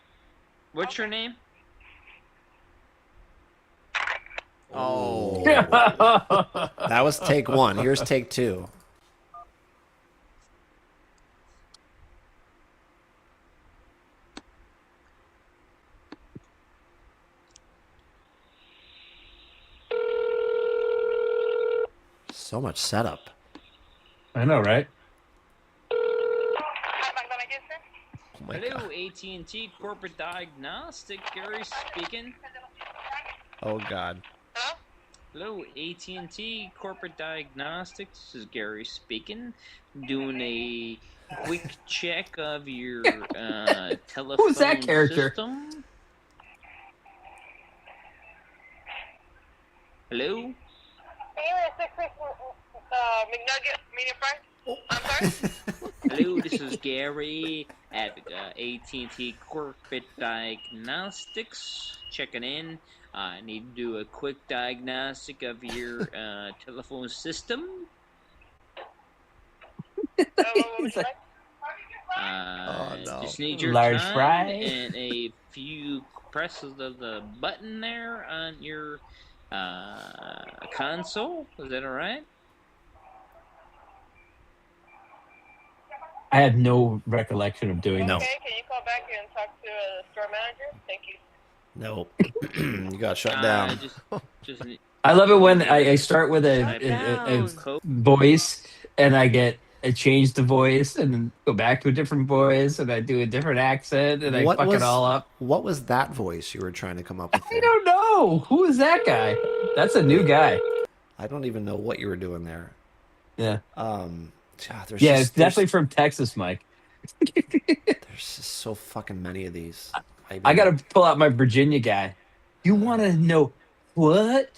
What's your name? Oh. That was take 1. Here's take 2. So much setup. I know, right? my Hello, God. AT&T Corporate Diagnostic. Gary speaking. Oh, God. Hello, AT&T Corporate Diagnostics. This is Gary speaking. Doing a quick check of your telephone Who's that character? system. Hello? McNugget, medium fry. I'm sorry. Hello, this is Gary at AT&T Corporate Diagnostics. Checking in. I need to do a quick diagnostic of your telephone system. Just need your Large time fry. and a few presses of the button there on your console. Is that all right? I have no recollection of doing that. Okay, can you call back and talk to the store manager? Thank you. Nope. You got shut down. Just I love it when I start with a voice and I change the voice and then go back to a different voice and I do a different accent and I fuck it all up. What was that voice you were trying to come up with? I don't know. Who is that guy? That's a new guy. I don't even know what you were doing there. Yeah. God, It's definitely from Texas, Mike. There's just so fucking many of these. I got to pull out my Virginia guy. You want to know what?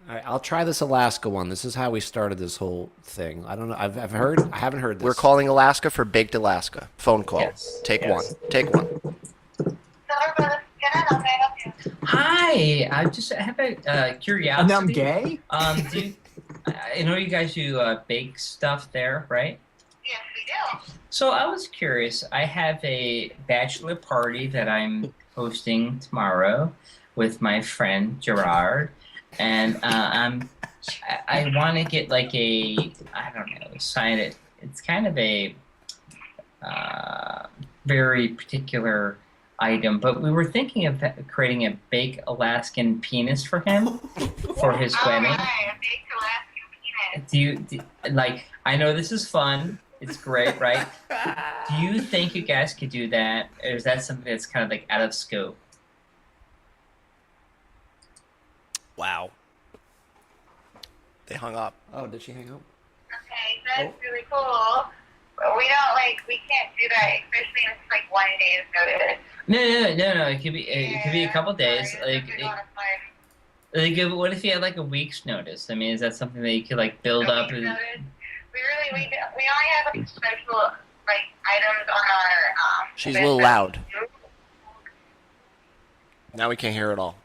All right, I'll try this Alaska one. This is how we started this whole thing. I don't know. I haven't heard this. We're calling Alaska for Baked Alaska. Phone call. Yes. Take Yes. one. Take one. Hi, I have a curiosity. And I'm gay? I know you guys do bake stuff there, right? Yes, we do. So I was curious. I have a bachelor party that I'm hosting tomorrow with my friend Gerard, and I want to get like I don't know, sign it. It's kind of a very particular item, but we were thinking of creating a baked Alaskan penis for him for his wedding. Right, a baked Alaskan penis. Do you like? I know this is fun. It's great, right? Do you think you guys could do that, or is that something that's kind of like out of scope? Wow. They hung up. Oh, did she hang up? Okay, that's really cool. But we can't do that, especially if it's like 1 day's notice. No. It could be a couple days. What if you had like a week's notice? I mean, is that something that you could like build up? We only have like special like items on our She's a little loud. Now we can't hear it all.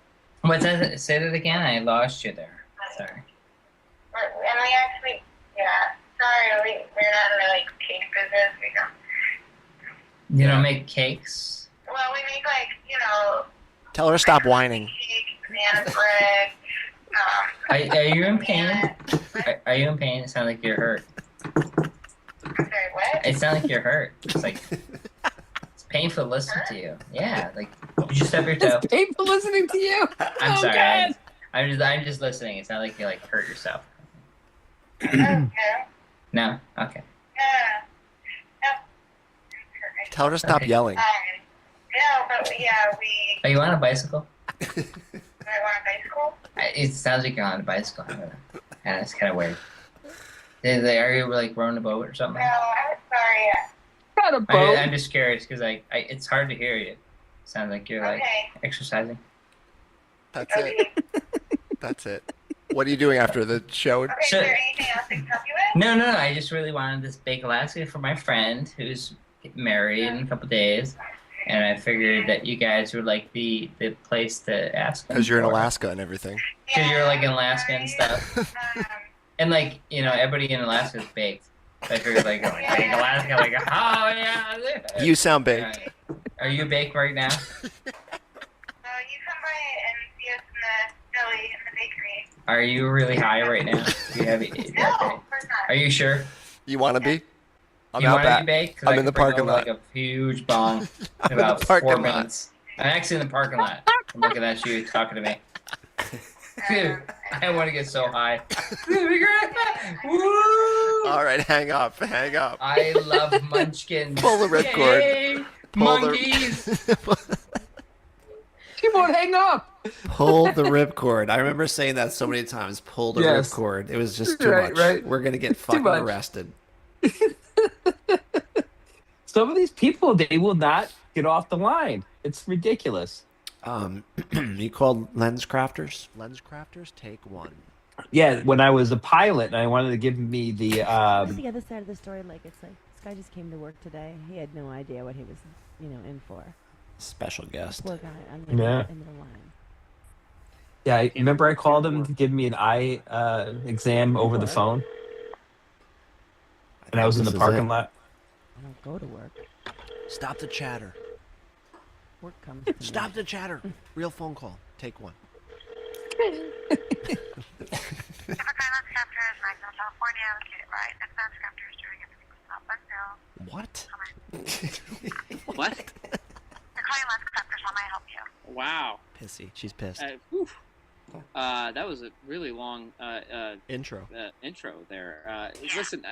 What's that? Say that again. I lost you there. Sorry. And we actually, sorry, we're not in the like cake business. We don't. You don't make cakes? Well, we make Tell her to stop whining. banana bread. Are you in pain? Are you in pain? It sounds like you're hurt. I'm sorry, what? It sounds like you're hurt. It's like it's painful to listen to you. Yeah, like did you stub your toe? It's painful listening to you. I'm Oh, sorry. God. I'm just listening. It's not like you like hurt yourself. No? Okay. Tell her to stop yelling. No, but we. Are you on a bicycle? Do I want a bicycle? It sounds like you're on a bicycle. I don't know. Yeah, it's kind of weird. Are you like rowing a boat or something? No, I'm sorry. Not a boat. I'm just curious because it's hard to hear you. Sounds like you're like exercising. That's it. That's it. What are you doing after the show? Okay, is there anything else I can help you with? No. I just really wanted this baked Alaska for my friend who's getting married in a couple days, and I figured that you guys were like the place to ask. Because you're in Alaska and everything. Because you're like in Alaska and stuff. And like everybody in Alaska is baked. So I figured like Alaska, like oh yeah. You sound baked. Right. Are you baked right now? You come by and see us in the deli in the bakery. Are you really high right now? Do you have No, of course not. Are you sure? You want to be? I'm you out want to back. be baked? 'Cause I'm I in the can bring parking over, lot. Like a huge bong I'm in in the about parking 4 lot. minutes. I'm actually in the parking lot. I'm looking at you talking to me. Dude, I want to get so high. Woo! All right, hang up. Hang up. I love munchkins. Pull the ripcord. Yay, Pull the- monkeys. She won't hang up. Pull the ripcord. I remember saying that so many times. Pull the Yes. ripcord. It was just too Right, much. right. We're gonna get fucking much. arrested. Some of these people, they will not get off the line. It's ridiculous. You called Lens Crafters? Lens Crafters, take one. Yeah, when I was a pilot and I wanted to give me the What's the other side of the story? Like, it's like this guy just came to work today. He had no idea what he was, in for. Special guest. Poor guy on the Yeah. end of the line. Yeah, I remember I called him to give me an eye exam over the phone. And I was in the This is parking it. lot. I don't go to work. Stop the chatter. Work comes to me. Stop the chatter. Real phone call. Take one. California, located right. That's not Scripters doing everything with Stop Bus Bill. What? What? You're calling Lens Crafters. How may I help you? Wow. Pissy. She's pissed. Whew. That was a really long Intro. Intro there. Listen,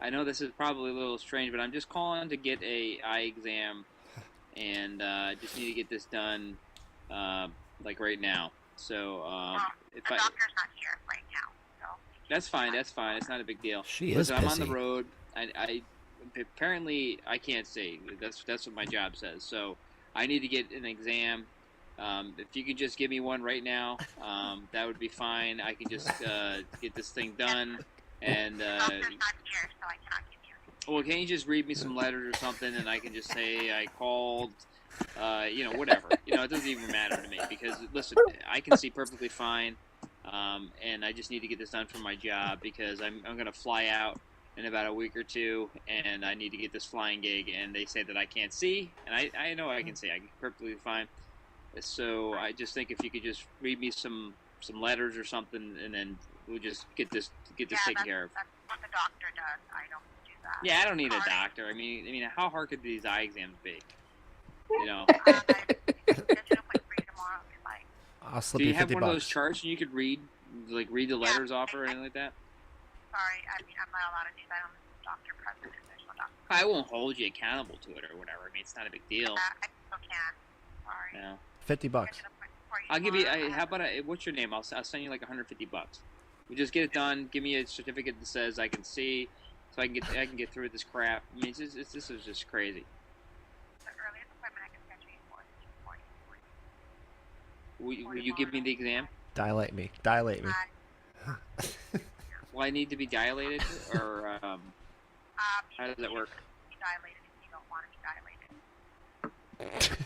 I know this is probably a little strange, but I'm just calling to get a eye exam, and I just need to get this done, like right now. So if the doctor's not here right now, so. That's fine. That's fine. It's not a big deal. She is Listen, I'm on the pissy. road. I apparently I can't see. That's what my job says. So I need to get an exam. If you could just give me one right now, that would be fine. I can just get this thing done. And Doctor's not here, so I cannot give you. well, can't you just read me some letters or something, and I can just say I called. Whatever. It doesn't even matter to me because listen, I can see perfectly fine. And I just need to get this done for my job because I'm going to fly out in about a week or two, and I need to get this flying gig, and they say that I can't see, and I know I can see. I can perfectly fine. So I just think if you could just read me some letters or something, and then we'll just get this taken care of. That's what the doctor does. I don't do that. Yeah, I don't need a doctor. I mean, how hard could these eye exams be? You know. I'll slip Do you you have 50 one of those bucks. charts and you could read the letters off or anything like that? Sorry, I mean, I'm not allowed to do that. I'm the doctor present. There's no doctor. I won't hold you accountable to it or whatever. I mean, it's not a big deal. I still can't. Sorry. Yeah. 50 bucks. I'll give you. How about what's your name? I'll send you like 150 bucks. We just get it done. Give me a certificate that says I can see, so I can get through this crap. I mean, this is just crazy. The earliest appointment I can schedule you for is 2:40. Will you give me the exam? Dilate me. Will I need to be dilated, or how does that work? Be dilated if you don't want to be dilated.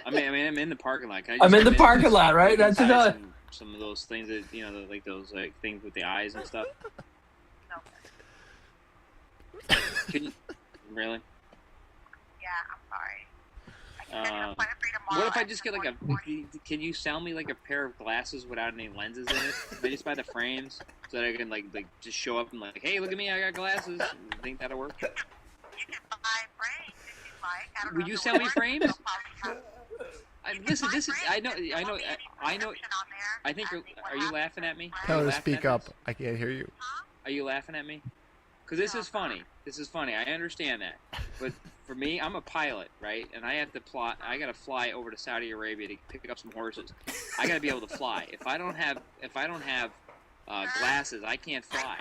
I mean, I'm in the parking lot. Can I I'm just in the come parking and lot, right? That's try enough. some of those things that like those things with the eyes and stuff. Can you, really? Yeah, I'm sorry. I can schedule an appointment for you tomorrow. What if I just get like can you sell me like a pair of glasses without any lenses in it? Can I just buy the frames so that I can like just show up and like, hey, look at me, I got glasses. You think that'll work? You can buy frames if you like. I don't Would know you if sell it me works. frames? They'll probably have- Listen, this is I know. I think are you laughing at me? Tell Are her you to laughing speak at up. this? I can't hear you. Are you laughing at me? Because this is funny. This is funny. I understand that. But for me, I'm a pilot, right? And I have to plot. I got to fly over to Saudi Arabia to pick up some horses. I got to be able to fly. If I don't have glasses, I can't fly. I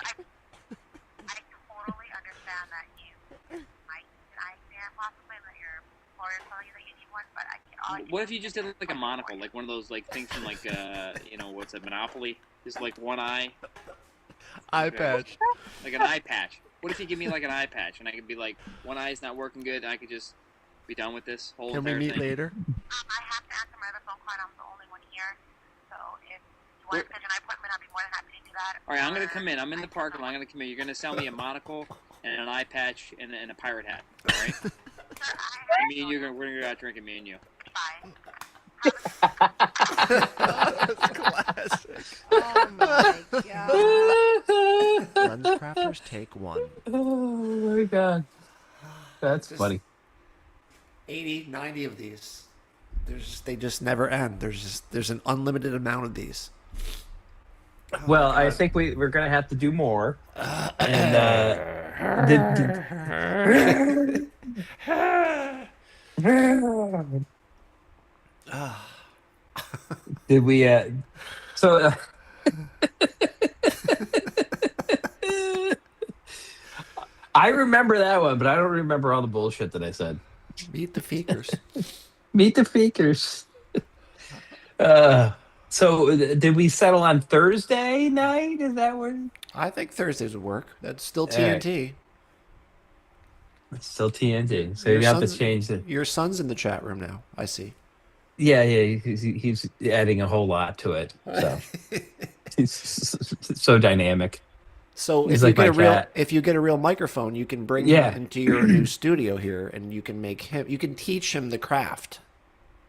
totally understand that you might need an eye exam possibly, that your employer telling you that you need one, but I can all What if you just did like a monocle, like one of those like things from like what's it, Monopoly? Just like one eye. Eye patch. Like an eye patch. What if you give me like an eye patch and I could be like, one eye's not working good, and I could just be done with this whole Can we entire meet thing? later? I have to answer my other phone call, and I'm the only one here. So if you want to schedule an eppointment, I'll be more than happy to do that. All right, I'm gonna come in. I'm in the parking lot. I'm gonna come in. You're gonna sell me a monocle and an eye patch and a pirate hat. All right. And me and we're gonna go out drinking. Me and you. Classic. Oh my god. Lens crafters take one. Oh my god. That's funny. 80, 90 of these. They just never end. There's an unlimited amount of these. Well, I think we're gonna have to do more. And did we? So. I remember that one, but I don't remember all the bullshit that I said. Meet the Feekers. Meet the Feekers. So did we settle on Thursday night? Is that where? I think Thursdays would work. That's still Yeah. TNT. It's still TNT. So you have to change it. Your son's in the chat room now. I see. Yeah, he's adding a whole lot to it. So he's so dynamic. So He's if like you get a real microphone, you can bring Yeah. him into your new studio here, and you can teach him the craft.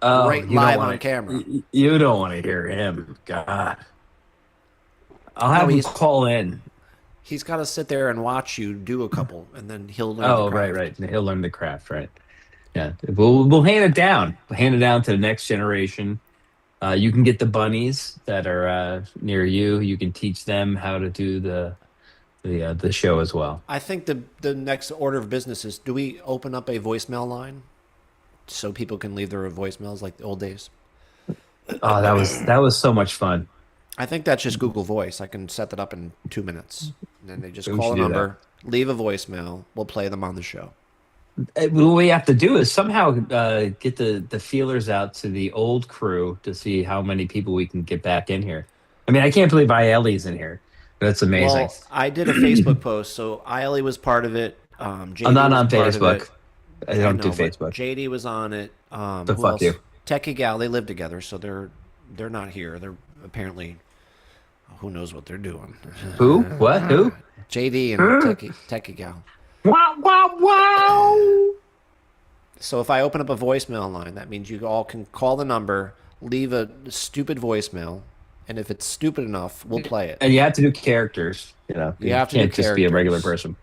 Oh, right you don't live wanna- on camera. You don't want to hear him. God. I'll have him call in. He's got to sit there and watch you do a couple, and then he'll learn Oh, the craft. right. He'll learn the craft, right? Yeah, we'll hand it down. We'll hand it down to the next generation. You can get the bunnies that are near you. You can teach them how to do the show as well. I think the next order of business is: do we open up a voicemail line so people can leave their voicemails like the old days? Oh, that was so much fun. I think that's just Google Voice. I can set that up in 2 minutes. And then they just We call a should do number, leave a voicemail. We'll play them on the show. What we have to do is somehow get the feelers out to the old crew to see how many people we can get back in here. I mean, I can't believe Ellie's in here. That's amazing. Well, I did a Facebook post, so Iley was part of it. JD I'm not was on part of Facebook. it. I don't do know, but Facebook. JD was on it. So Who fuck else? you. Techie Gal, they live together, so they're not here. They're apparently Who knows what they're doing? Who? What? Who? JD and Techie Gal. Wow! Wow! Wow! So if I open up a voicemail line, that means you all can call the number, leave a stupid voicemail, and if it's stupid enough, we'll play it. And you have to do characters. You know, You have to can't do just be a regular characters. person.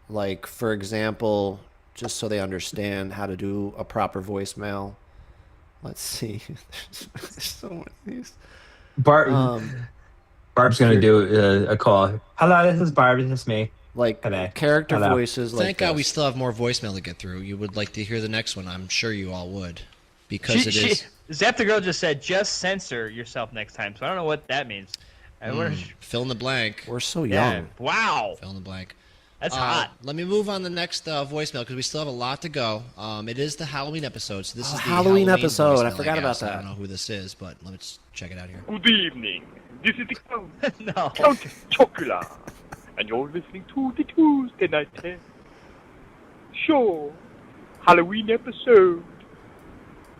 Like, for example, just so they understand how to do a proper voicemail. Let's see. There's so many of these. Barb's going to do a call. Hello, this is Barb. This is me. Like Hello. character Hello. voices. Like Thank God we this. still have more voicemail to get through. You would like to hear the next one. I'm sure you all would. Because it is... Zap the Girl just said, just censor yourself next time. So I don't know what that means. Fill in the blank. We're so Yeah. young. Wow. Fill in the blank. That's hot. Let me move on to the next voicemail because we still have a lot to go. It is the Halloween episode, so this is the Halloween episode. I voicemail, forgot about guess. I that. don't know who this is, but let's check it out here. Good evening. This is the no. Count Chocula, and you're listening to the Tuesday Night Show. Halloween episode.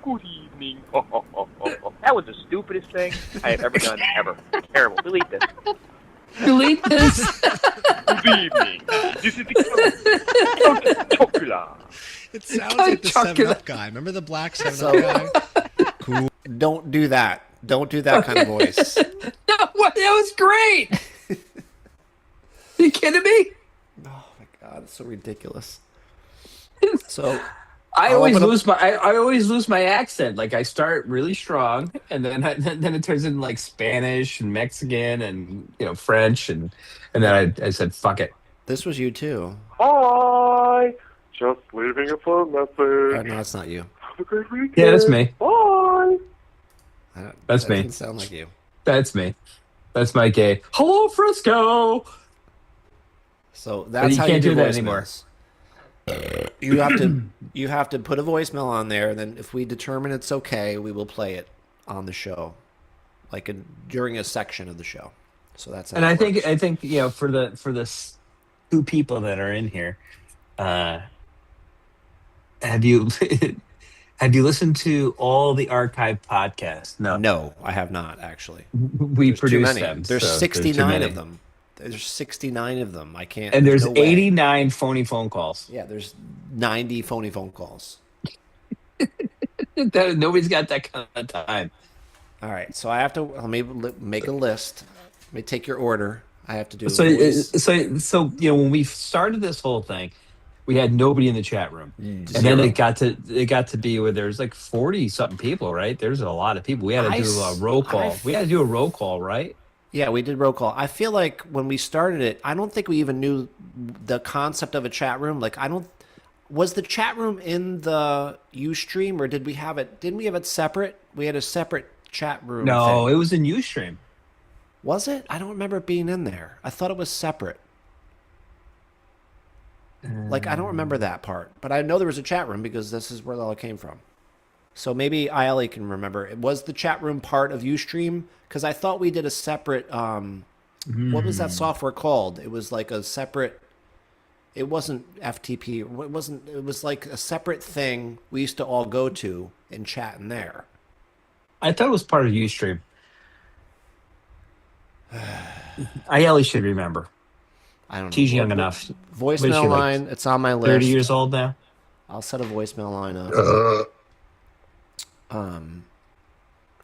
Good evening. That was the stupidest thing I have ever done, ever. Terrible. Delete this. Delete this. Good evening. This is the Count Chocula. It sounds like the 7-Up guy. Remember the black 7-Up So- guy? Cool. Don't do that. Don't do that kind of voice. No, what? That was great. You kidding me? Oh my god, it's so ridiculous. So I I'll always open up- lose my I always lose my accent. Like I start really strong, and then then it turns into like Spanish and Mexican and French, and then I said fuck it. This was you too. Hi. Just leaving a phone message. No, it's not you. Have a great weekend. Yeah, that's me. Bye. That's that me. Doesn't sound like you. That's me. That's my gay. Hello, Frisco. So But that's you how can't you do that voicemails. anymore. You have to put a voicemail on there, and then if we determine it's okay, we will play it on the show, like during a section of the show. So that's how And it I works. think for the two people that are in here, have you listened to all the archive podcasts? No, I have not actually. We There's too produce many. them. There's so too 69 many. of them. There's 69 of them. I can't. And there's no way. 89 phony phone calls. Yeah, there's 90 phony phone calls. Nobody's got that kind of time. All right, so I have to. Let me make a list. Let me take your order. I have to do. So voice. when we started this whole thing, we had nobody in the chat room, and then it got to be where there's like 40 something people. Right? There's a lot of people. We had to do a roll call. We had to do a roll call, right? Yeah, we did roll call. I feel like when we started it, I don't think we even knew the concept of a chat room. Like, was the chat room in the Ustream, or did we have it? Didn't we have it separate? We had a separate chat room. No, thing. it was in Ustream. Was it? I don't remember it being in there. I thought it was separate. Like, I don't remember that part, but I know there was a chat room because this is where it all came from. So maybe Iali can remember. Was the chat room part of Ustream? Because I thought we did a separate. What was that software called? It was like a separate. It wasn't FTP. It wasn't. It was like a separate thing we used to all go to and chat in there. I thought it was part of Ustream. Ayeli should remember. I don't know. She's young enough. What is she, Voicemail like, line. It's on my list. 30 years old now. I'll set a voicemail line up.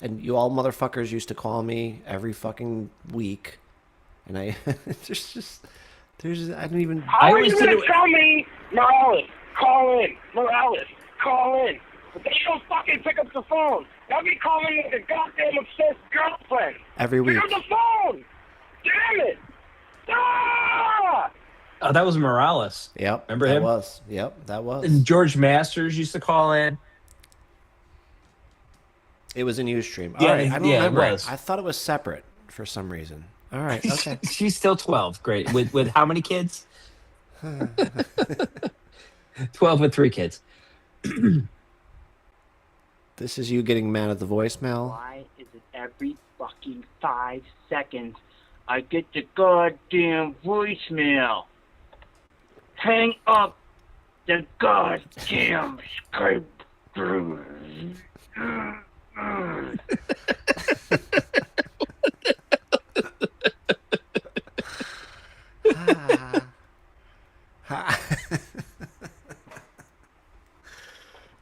And you all motherfuckers used to call me every fucking week, and I there's I don't even. How are you going to tell me, Morales, call in, Morales, call in? But they don't fucking pick up the phone. They'll be calling with a goddamn obsessed girlfriend. Every week. Pick up the phone! Damn it! Ah! Oh, that was Morales. Yep. Remember that him? Was. Yep, that was. And George Masters used to call in. It was in Ustream. Yeah, All right, I don't yeah, it remember. was. I thought it was separate for some reason. All right, okay. She's still 12. Great. With how many kids? 12 with 3 kids. This is you getting mad at the voicemail. Why is it every fucking 5 seconds I get the goddamn voicemail? Hang up the goddamn Skype.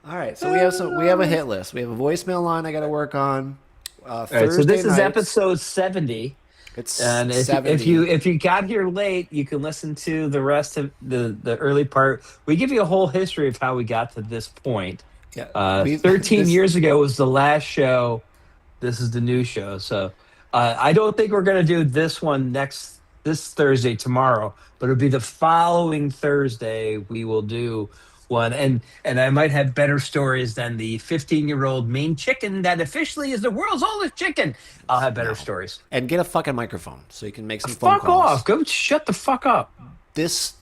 All right, so we have a hit list. We have a voicemail line I got to work on. All right, Thursday so this is nights. episode 70. It's And if 70. you got here late, you can listen to the rest of the early part. We give you a whole history of how we got to this point. Yeah, 13 years ago was the last show. This is the new show. So I don't think we're going to do this one this Thursday tomorrow, but it'll be the following Thursday. We will do one, and I might have better stories than the 15-year-old Maine chicken that officially is the world's oldest chicken. I'll have better stories. And get a fucking microphone so you can make some phone Fuck calls. off! Go shut the fuck up. This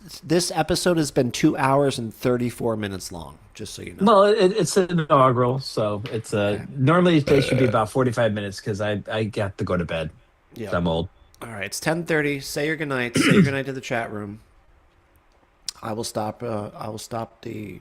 episode has been 2 hours and 34 minutes long. Just so you know. Well, it's an inaugural, so it's normally they should be about 45 minutes because I got to go to bed. Yeah. I'm old. All right, it's 10:30. Say your goodnight. Say your goodnight to the chat room. I will stop. I will stop the.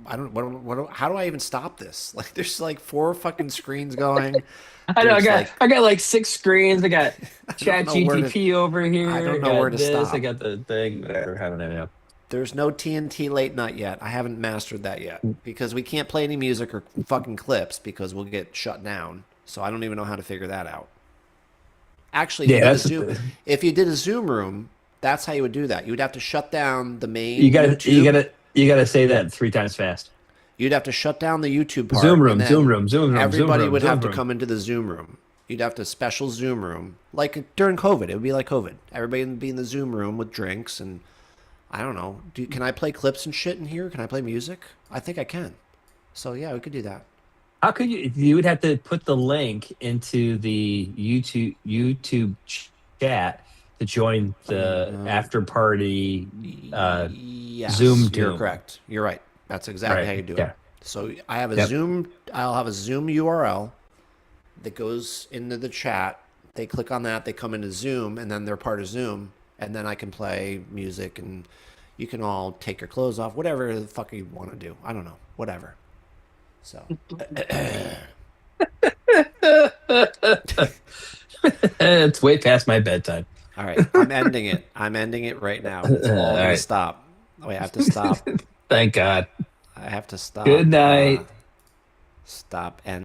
I don't. What? How do I even stop this? Like, there's like 4 fucking screens going. I know. I got like 6 screens. I got Chat know where GTP over here. I don't know where to stop. I got the thing. Whatever. I don't know. There's no TNT late night yet. I haven't mastered that yet because we can't play any music or fucking clips because we'll get shut down. So I don't even know how to figure that out. Actually, if you did a Zoom room, that's how you would do that. You would have to shut down the main. You gotta say that 3 times fast. You'd have to shut down the YouTube part. Zoom room. Everybody would have to come into the Zoom room. You'd have to special Zoom room, like during COVID. It would be like COVID. Everybody would be in the Zoom room with drinks and I don't know. Can I play clips and shit in here? Can I play music? I think I can. So yeah, we could do that. How could you? You would have to put the link into the YouTube chat to join the after party Yes, Zoom. You're correct. You're right. That's exactly how you do it. So I have a Zoom. I'll have a Zoom URL that goes into the chat. They click on that. They come into Zoom, and then they're part of Zoom. And then I can play music, and you can all take your clothes off, whatever the fuck you want to do. I don't know, whatever. So. It's way past my bedtime. All right, I'm ending it. I'm ending it right now. It's all going to stop. Oh, I have to stop. Thank God. I have to stop. Good night. Stop and.